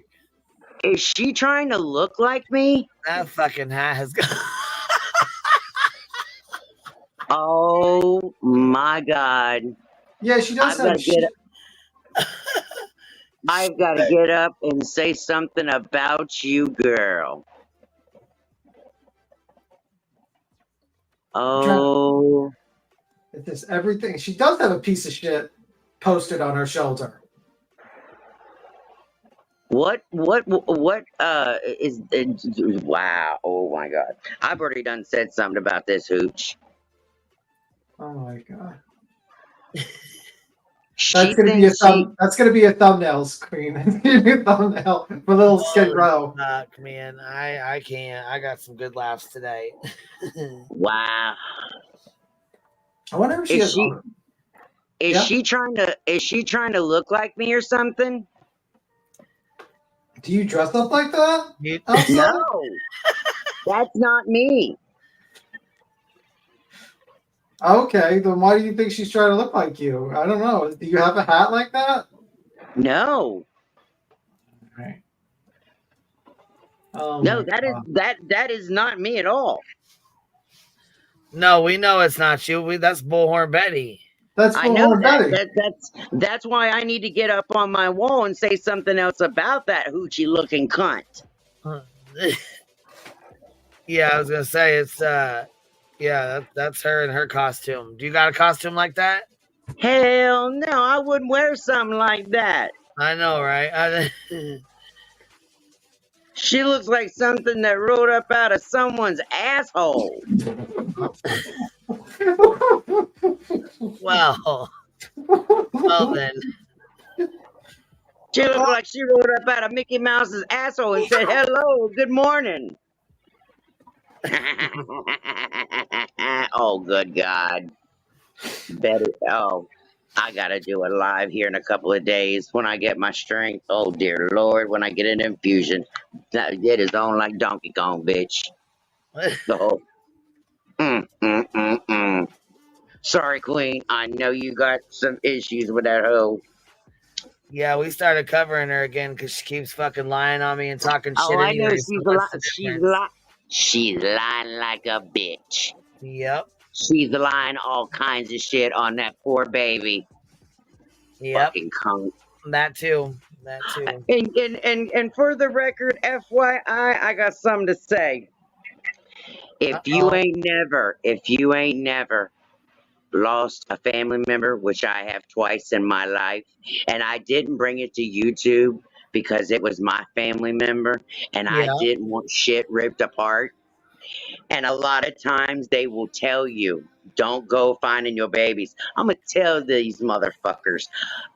Is she trying to look like me? That fucking hat has gone. Oh my god. Yeah, she does have. I've got to get up and say something about you, girl. Oh. It's just everything. She does have a piece of shit posted on her shoulder. What is wow. Oh my god. I've already done said something about this hooch. Oh my god. That's gonna be a thumbnail screen. Thumbnail for little Skid Row. Fuck, man. I can't. I got some good laughs today. Wow. I wonder if is she trying to look like me or something? Do you dress up like that? No. That's not me. Okay, then why do you think she's trying to look like you? I don't know. Do you have a hat like that? No. Right. Oh no, that is not me at all. No, we know it's not you. That's Bullhorn Betty. That's Bullhorn Betty. That's why I need to get up on my wall and say something else about that hoochie looking cunt. Yeah, I was gonna say it's yeah, that's her in her costume. Do you got a costume like that? Hell no, I wouldn't wear something like that. I know, right? She looks like something that rolled up out of someone's asshole. Well then. She looked like she rolled up out of Mickey Mouse's asshole and said, "Hello, good morning." Oh, good God. Betty, oh, I gotta do it live here in a couple of days when I get my strength. Oh, dear Lord, when I get an infusion. It is on like Donkey Kong, bitch. Oh. Sorry, Queen. I know you got some issues with that hoe. Yeah, we started covering her again because she keeps fucking lying on me and talking shit. Oh, I know anyway, so she's lying like a bitch. Yep. She's lying all kinds of shit on that poor baby. Yep. Fucking cunt. That too. And for the record, FYI, I got something to say. If you ain't never lost a family member, which I have twice in my life, and I didn't bring it to YouTube because it was my family member and I didn't want shit ripped apart. And a lot of times they will tell you, don't go finding your babies. I'm going to tell these motherfuckers,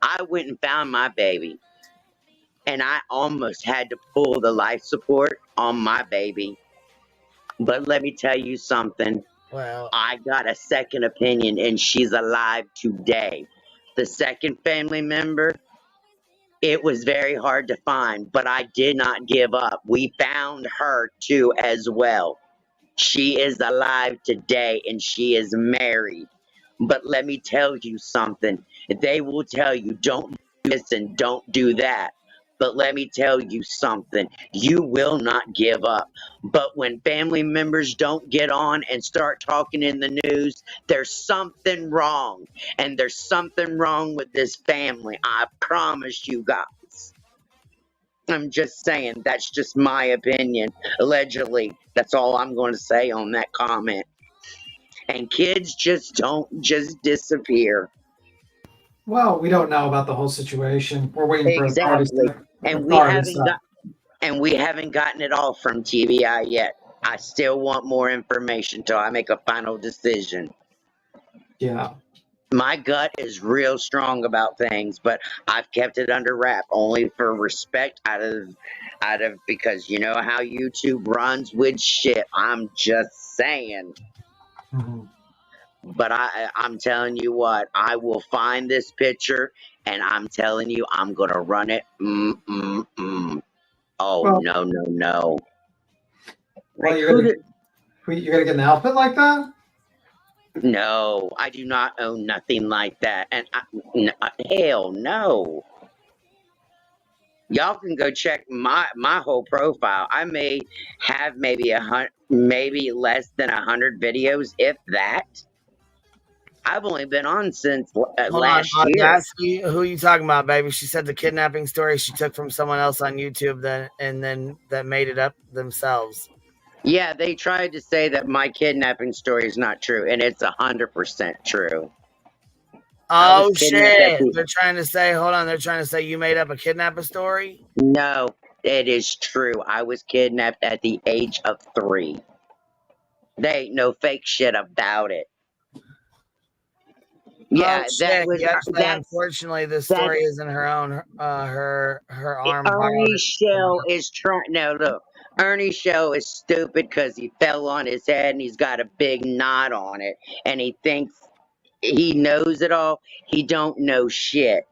I went and found my baby and I almost had to pull the life support on my baby. But let me tell you something. Well, I got a second opinion and she's alive today. The second family member, it was very hard to find, but I did not give up. We found her too as well. She is alive today and she is married. But let me tell you something. They will tell you, don't do this and don't do that. But let me tell you something. You will not give up. But when family members don't get on and start talking in the news, there's something wrong. And there's something wrong with this family. I promise you guys. I'm just saying, that's just my opinion. Allegedly, that's all I'm going to say on that comment. And kids just don't just disappear. Well, we don't know about the whole situation. We're waiting for Exactly. and we haven't gotten it all from TBI yet. I still want more information till I make a final decision. Yeah. My gut is real strong about things, but I've kept it under wrap only for respect out of because you know how YouTube runs with shit. I'm just saying. But I'm telling you what, I will find this picture and I'm telling you I'm gonna run it. Oh, well, no. Well, you're gonna get an outfit like that? No, I do not own nothing like that. And hell no. Y'all can go check my whole profile. I may have maybe less than 100 videos, if that. I've only been on since last year. Who are you talking about, baby? She said the kidnapping story she took from someone else on YouTube, then that made it up themselves. Yeah, they tried to say that my kidnapping story is not true, and it's 100% true. Oh shit! They're trying to say, hold on, they're trying to say you made up a kidnapping story? No, it is true. I was kidnapped at the age of 3. There ain't no fake shit about it. Yeah, unfortunately, this story isn't her own. Her arm. Ernie Shell is trying. No, look, Ernie Shell is stupid because he fell on his head and he's got a big knot on it, and he thinks he knows it all. He don't know shit.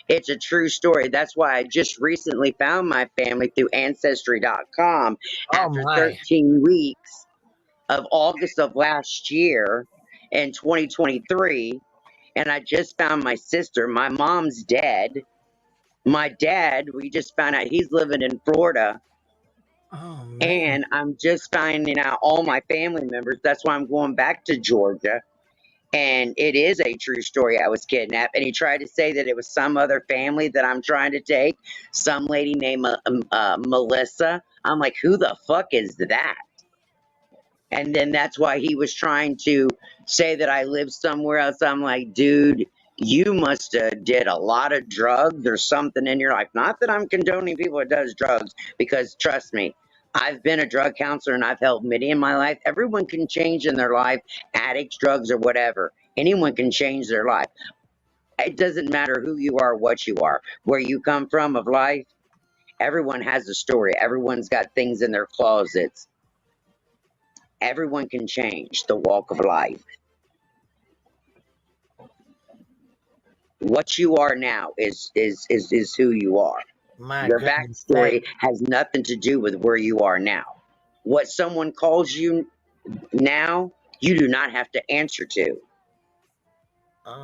It's a true story. That's why I just recently found my family through Ancestry.com after 13 weeks of August of last year in 2023. And I just found my sister. My mom's dead. My dad, we just found out he's living in Florida. Oh, man. And I'm just finding out all my family members. That's why I'm going back to Georgia. And it is a true story. I was kidnapped. And he tried to say that it was some other family that I'm trying to take. Some lady named Melissa. I'm like, who the fuck is that? And then that's why he was trying to say that I live somewhere else. I'm like, dude, You must have did a lot of drugs or something in your life. Not that I'm condoning people that does drugs, because trust me, I've been a drug counselor and I've helped many in my life. Everyone can change in their life, addicts, drugs, or whatever. Anyone can change their life. It doesn't matter who you are, what you are, where you come from of life. Everyone has a story. Everyone's got things in their closets. Everyone can change the walk of life. What you are now is who you are. Your backstory has nothing to do with where you are now. What someone calls you now, you do not have to answer to.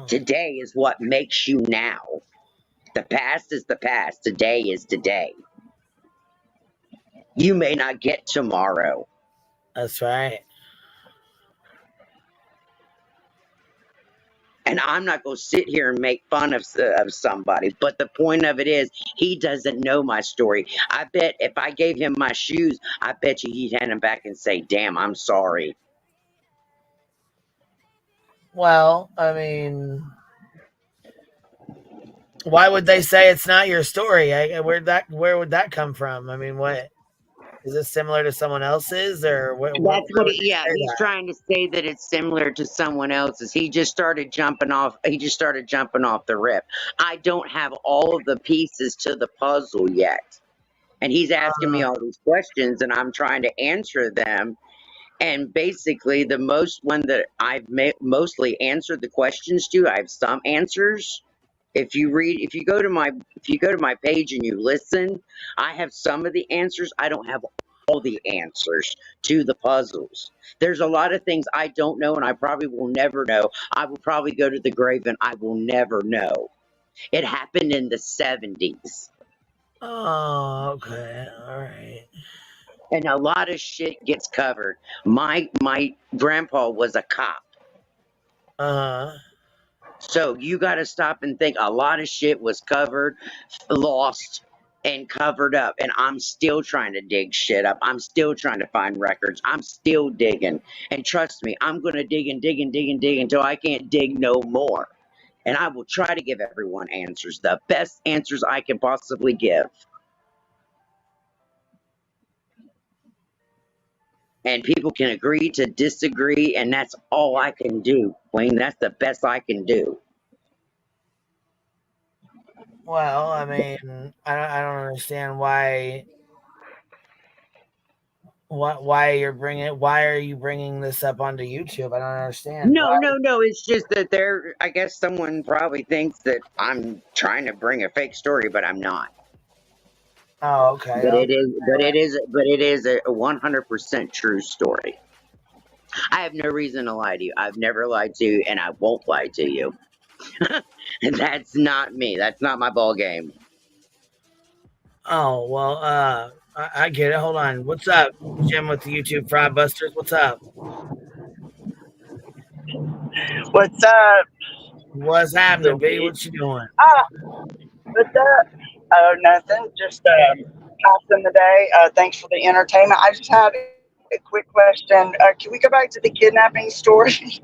Today is what makes you now. The past is the past. Today is today. You may not get tomorrow. That's right. And I'm not going to sit here and make fun of somebody. But the point of it is, he doesn't know my story. I bet if I gave him my shoes, I bet you he'd hand them back and say, damn, I'm sorry. Well, I mean, why would they say it's not your story? Where would that come from? I mean, what is this similar to someone else's, or what? That's what he's trying to say, that it's similar to someone else's. He just started jumping off. He just started jumping off the rip. I don't have all of the pieces to the puzzle yet, and he's asking me all these questions, and I'm trying to answer them. And basically, the most one that I've mostly answered the questions to, I have some answers. If you go to my page and you listen, I have some of the answers. I don't have all the answers to the puzzles. There's a lot of things I don't know, and I probably will never know. I will probably go to the grave and I will never know. It happened in the 70s. Oh, okay. All right. And a lot of shit gets covered. My grandpa was a cop. So you got to stop and think. A lot of shit was covered, lost, and covered up. And I'm still trying to dig shit up. I'm still trying to find records. I'm still digging. And trust me, I'm going to dig and dig and dig and dig until I can't dig no more. And I will try to give everyone answers, the best answers I can possibly give. And people can agree to disagree, and that's all I can do, Queen. That's the best I can do. Well, I mean, I don't understand why are you bringing this up onto YouTube? I don't understand. No. It's just that I guess someone probably thinks that I'm trying to bring a fake story, but I'm not. Oh, okay. But it is a 100% true story. I have no reason to lie to you. I've never lied to you, and I won't lie to you. That's not me. That's not my ball game. Oh, well, I get it. Hold on. What's up, Jim with the YouTube Fry Busters? What's up? What's up? What's happening, B? What you doing? What's up? Oh, nothing. Just passing the day. Thanks for the entertainment. I just had a quick question. Can we go back to the kidnapping story?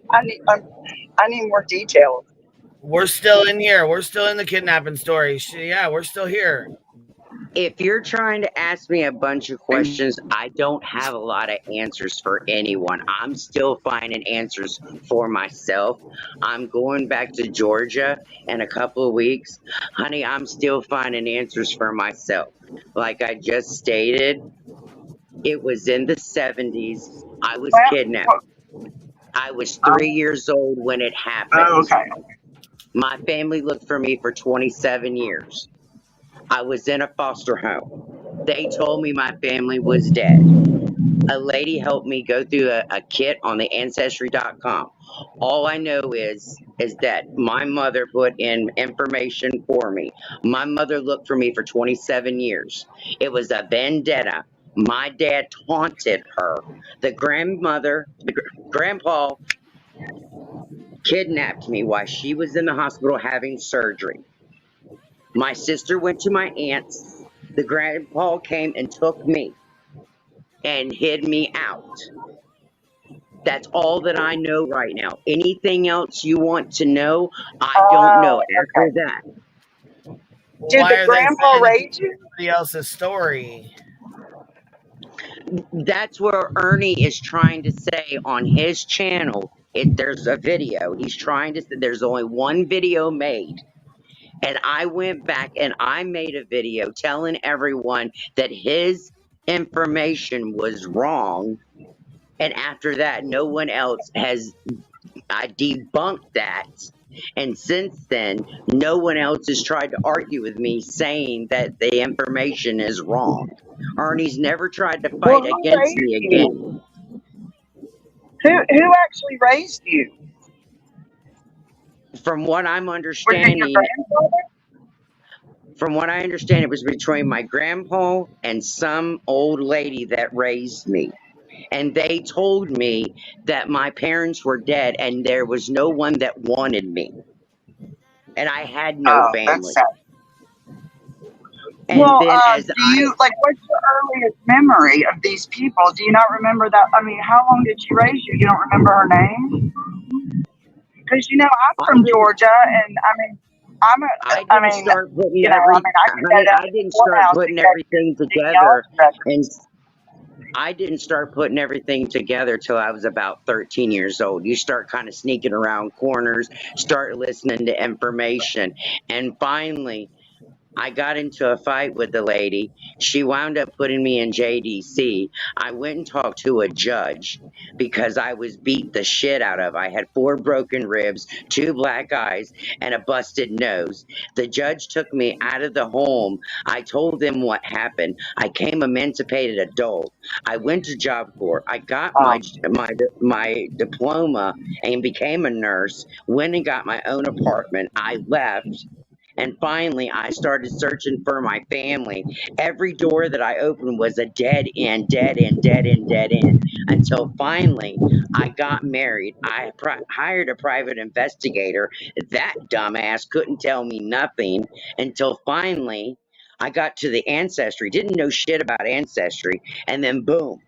I need more details. We're still in here. We're still in the kidnapping story. Yeah, we're still here. If you're trying to ask me a bunch of questions, I don't have a lot of answers for anyone. I'm still finding answers for myself. I'm going back to Georgia in a couple of weeks. Honey, I'm still finding answers for myself. Like I just stated, it was in the 70s. I was kidnapped. I was 3 years old when it happened. Oh, okay. My family looked for me for 27 years. I was in a foster home. They told me my family was dead. A lady helped me go through a kit on the Ancestry.com. All I know is that my mother put in information for me. My mother looked for me for 27 years. It was a vendetta. My dad taunted her. The grandpa kidnapped me while she was in the hospital having surgery. My sister went to my aunt's. The grandpa came and took me and hid me out. That's all that I know right now. Anything else you want to know, I don't know. After that, Did Why the are they grandpa saying raise you? somebody else's story? that's where Ernie is trying to say on his channel. There's a video. He's trying to say there's only one video made. And I went back and I made a video telling everyone that his information was wrong. And after that, no one else has. I debunked that. And since then, no one else has tried to argue with me saying that the information is wrong. Ernie's never tried to Well, fight who against raised me you? again. Who actually raised you? From what I'm Was it your understanding, grandfather? from what I understand, it was between my grandpa and some old lady that raised me. And they told me that my parents were dead and there was no one that wanted me. And I had no Oh, that's family. sad. And Well, then as do you like what's your earliest memory of these people? Do you not remember that? I mean, how long did she raise you? You don't remember her name? Because you know I'm from Georgia, and I mean, I didn't start putting you know, I mean, I could go down I to the didn't start courthouse putting and get everything genealogy together. And records. I didn't start putting everything together till I was about 13 years old. You start kind of sneaking around corners, start listening to information. And finally, I got into a fight with the lady. She wound up putting me in JDC. I went and talked to a judge because I was beat the shit out of. I had 4 broken ribs, 2 black eyes, and a busted nose. The judge took me out of the home. I told them what happened. I came emancipated adult. I went to Job Corps. I got my diploma and became a nurse. Went and got my own apartment. I left. And finally, I started searching for my family. Every door that I opened was a dead end, dead end, dead end, dead end. Until finally, I got married. I hired a private investigator. That dumbass couldn't tell me nothing until finally I got to the ancestry. Didn't know shit about ancestry. And then boom.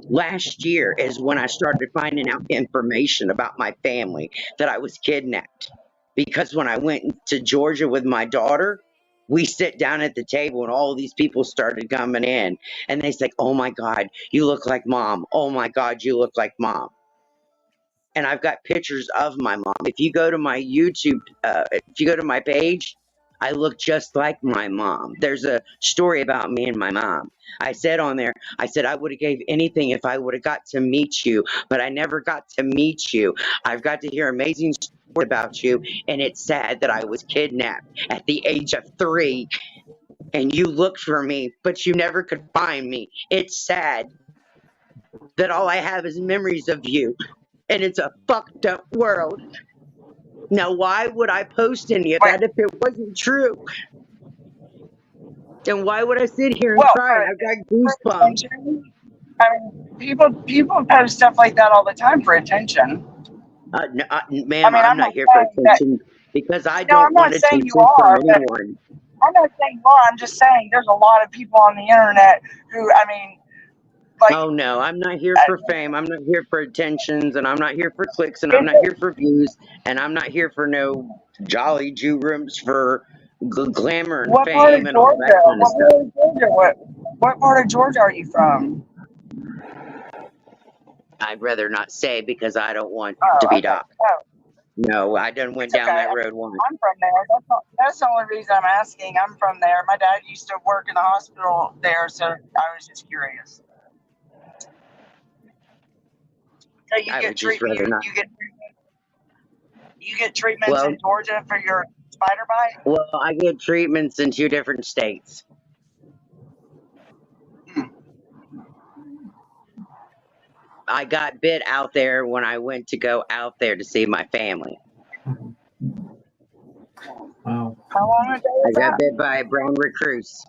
Last year is when I started finding out information about my family, that I was kidnapped. Because when I went to Georgia with my daughter, we sit down at the table and all these people started coming in. And they said, "Oh my God, you look like mom. Oh my God, you look like mom." And I've got pictures of my mom. If you go to my YouTube, if you go to my page, I look just like my mom. There's a story about me and my mom. I said on there, I said I would have gave anything if I would have got to meet you, but I never got to meet you. I've got to hear amazing stories about you, and it's sad that I was kidnapped at the age of 3, and you looked for me, but you never could find me. It's sad that all I have is memories of you, and it's a fucked up world. Now, why would I post any of that if it wasn't true? And why would I sit here and cry? And I've got goosebumps. I mean, people post stuff like that all the time for attention. No, I ma'am, mean, I'm I'm not not here for saying that. attention because I No, don't I'm want not saying you attention from are, but anyone. I'm not saying you are. I'm just saying there's a lot of people on the internet who, I mean, like. Oh no, I'm not here for fame. I'm not here for attentions, and I'm not here for clicks, and I'm not here for views, and I'm not here for no jolly Jew rooms for glamour and What part of fame and all Georgia? that kind of What stuff. part of Georgia? What part of Georgia are you from? I'd rather not say because I don't want Oh, to be okay. doxxed. Oh, No, I done went it's down okay. that road once. I'm from there. That's the only reason I'm asking. I'm from there. My dad used to work in the hospital there, so I was just curious. So you I get would just rather not. you get treatments in Georgia for your spider bite? Well, I get treatments in 2 different states. I got bit out there when I went to go out there to see my family. Wow. How long ago I was got that? bit by a brown recluse.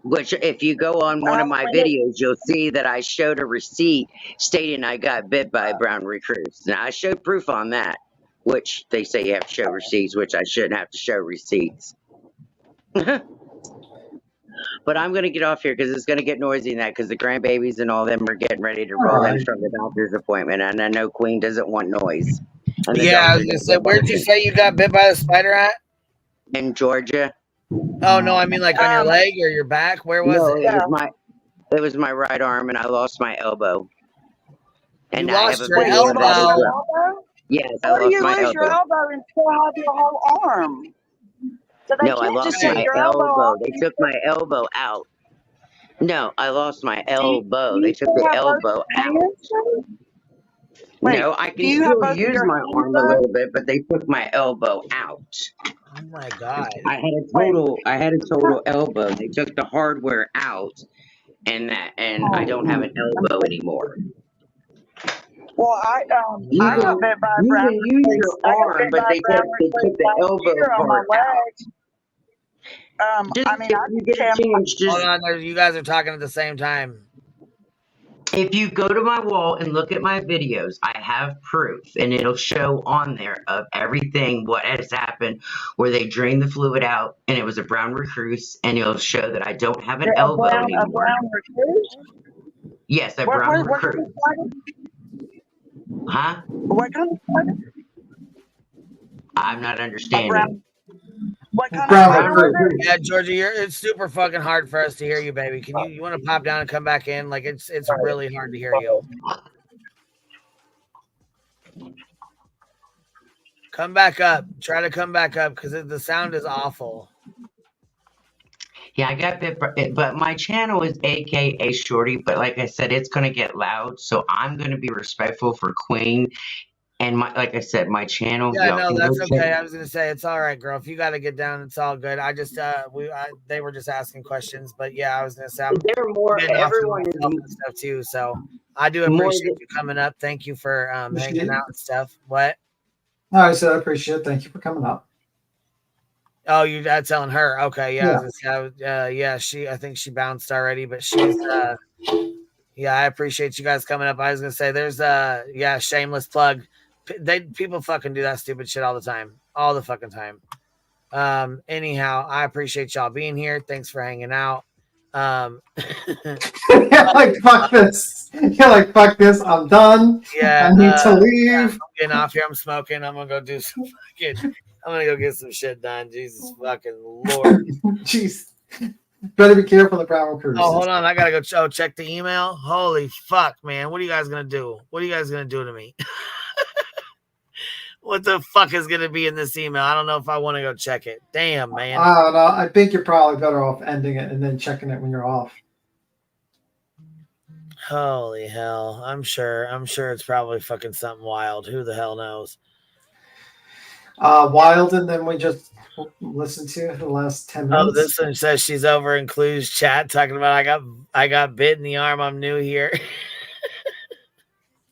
Which, if you go on one of my videos, you'll see that I showed a receipt stating I got bit by a brown recluse. Now, I showed proof on that, which they say you have to show receipts, which I shouldn't have to show receipts. But I'm going to get off here because it's going to get noisy in that because the grandbabies and all them are getting ready to roll in from the doctor's appointment. And I know Queen doesn't want noise. And the Yeah, I was doctor gonna say, where'd you say you got bit by the spider at? in Georgia. Oh no, I mean like on your leg or your back. Where was No, it? it was my right arm, and I lost my elbow. And You I lost have a your video of that as elbow? well. Yes, I How do lost you my lose your elbow. elbow and still have your whole arm? So they No, I can't lost just take my your elbow elbow. off. They took my elbow out. No, I lost my Do elbow. They you took still the have both elbow your out. hands? Wait, No, I do can you have still both of use your my hands arm a though? little bit, but they took my elbow out. Oh my god! I had a total elbow. They took the hardware out, and I don't have an elbow anymore. Well, I You got bit by a you brown can use recluse. your I got arm, bit but by a they brown took recluse the last elbow year on my part out. leg. Just I mean, I if you did get a chance, just Hold on, you guys are talking at the same time. if you go to my wall and look at my videos, I have proof, and it'll show on there of everything what has happened, where they drained the fluid out, and it was a brown recluse, and it'll show that I don't have an elbow anymore. A brown recluse? Yes, a What brown kind recluse. of spider? Huh? What kind of spider? I'm not understanding. What kind of spider was it? Yeah, Georgia, it's super fucking hard for us to hear you, baby. Can you want to pop down and come back in? Like it's really hard to hear you. Come back up. Try to come back up because the sound is awful. Yeah, I got bit, but my channel is AKA Shorty. But like I said, it's gonna get loud, so I'm gonna be respectful for Queen. And like I said, my channel. Yeah, no, that's okay. I was gonna say it's all right, girl. If you got to get down, it's all good. I just they were just asking questions, but yeah, I was gonna say they're more everyone is and stuff too. So I do appreciate you coming up. Thank you for hanging out and stuff. What? No, I said I appreciate it. Thank you for coming up. Oh, you're telling her? Okay, yeah, yeah. I think she bounced already, but she's yeah. I appreciate you guys coming up. I was gonna say there's shameless plug. People fucking do that stupid shit all the time, all the fucking time. Anyhow, I appreciate y'all being here. Thanks for hanging out. You're like, fuck this. You're like, fuck this. I'm done. Yeah, I need to leave. Yeah, I'm getting off here. I'm smoking. I'm gonna go do some fucking. I'm gonna go get some shit done. Jesus fucking Lord. Jeez. Better be careful the brown recruiters. Oh, hold on. I gotta go check the email. Holy fuck, man. What are you guys gonna do? What are you guys gonna do to me? What the fuck is going to be in this email? I don't know if I want to go check it. Damn, man. I don't know. I think you're probably better off ending it and then checking it when you're off. Holy hell. I'm sure it's probably fucking something wild. Who the hell knows? Wild, and then we just listen to it for the last 10 minutes. Oh, this one says she's over in Clue's chat talking about I got bit in the arm. I'm new here.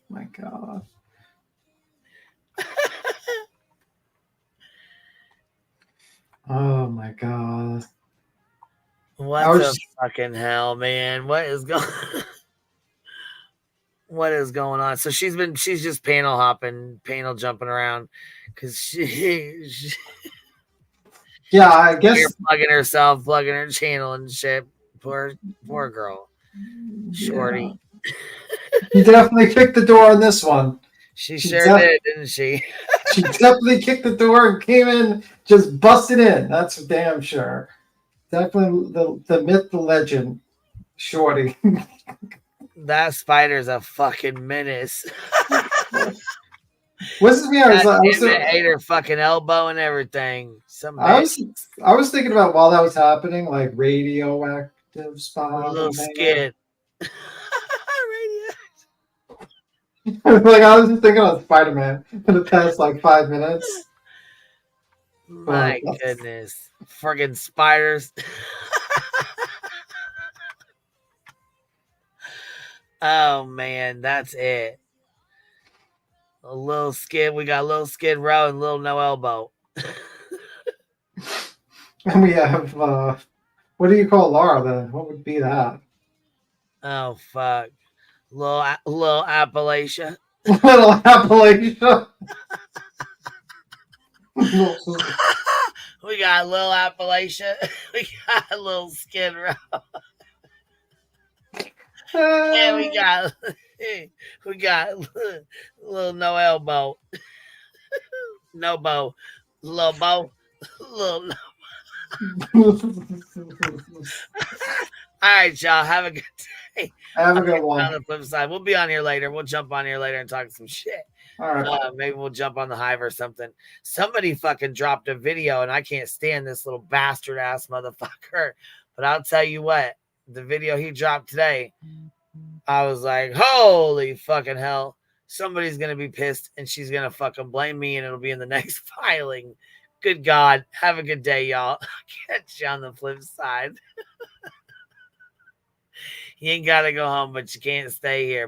My God. Oh my God. What the fucking hell, man? What is going on? So she's just panel hopping, panel jumping around because she yeah, I guess plugging herself, plugging her channel and shit. Poor girl. Shorty. Yeah. You definitely kicked the door on this one. She sure did, didn't she? She definitely kicked the door and came in, just busted in. That's for damn sure. Definitely the myth, the legend, Shorty. That spider's a fucking menace. What's me? I ate her fucking elbow and everything. I was thinking about while that was happening, like radioactive spot. A little skid. Like I was just thinking about Spider-Man for the past like 5 minutes. My goodness. Friggin' spiders. Oh man, that's it. A little skid. We got a little skid row and little no elbow. And we have what do you call Laura then? What would be that? Oh fuck. Little Appalachia. Little Appalachia. We got a little Appalachia. We got a little Skid Row. Yeah, we got a little no elbow. No bow. Little bow. Little no. All right, y'all. Have a good day. Have a good one. On the flip side, we'll be on here later. We'll jump on here later and talk some shit. All right. Maybe we'll jump on the Hive or something. Somebody fucking dropped a video, and I can't stand this little bastard ass motherfucker. But I'll tell you what, the video he dropped today, I was like, holy fucking hell. Somebody's going to be pissed, and she's going to fucking blame me, and it'll be in the next filing. Good God. Have a good day, y'all. Catch you on the flip side. You ain't got to go home, but you can't stay here.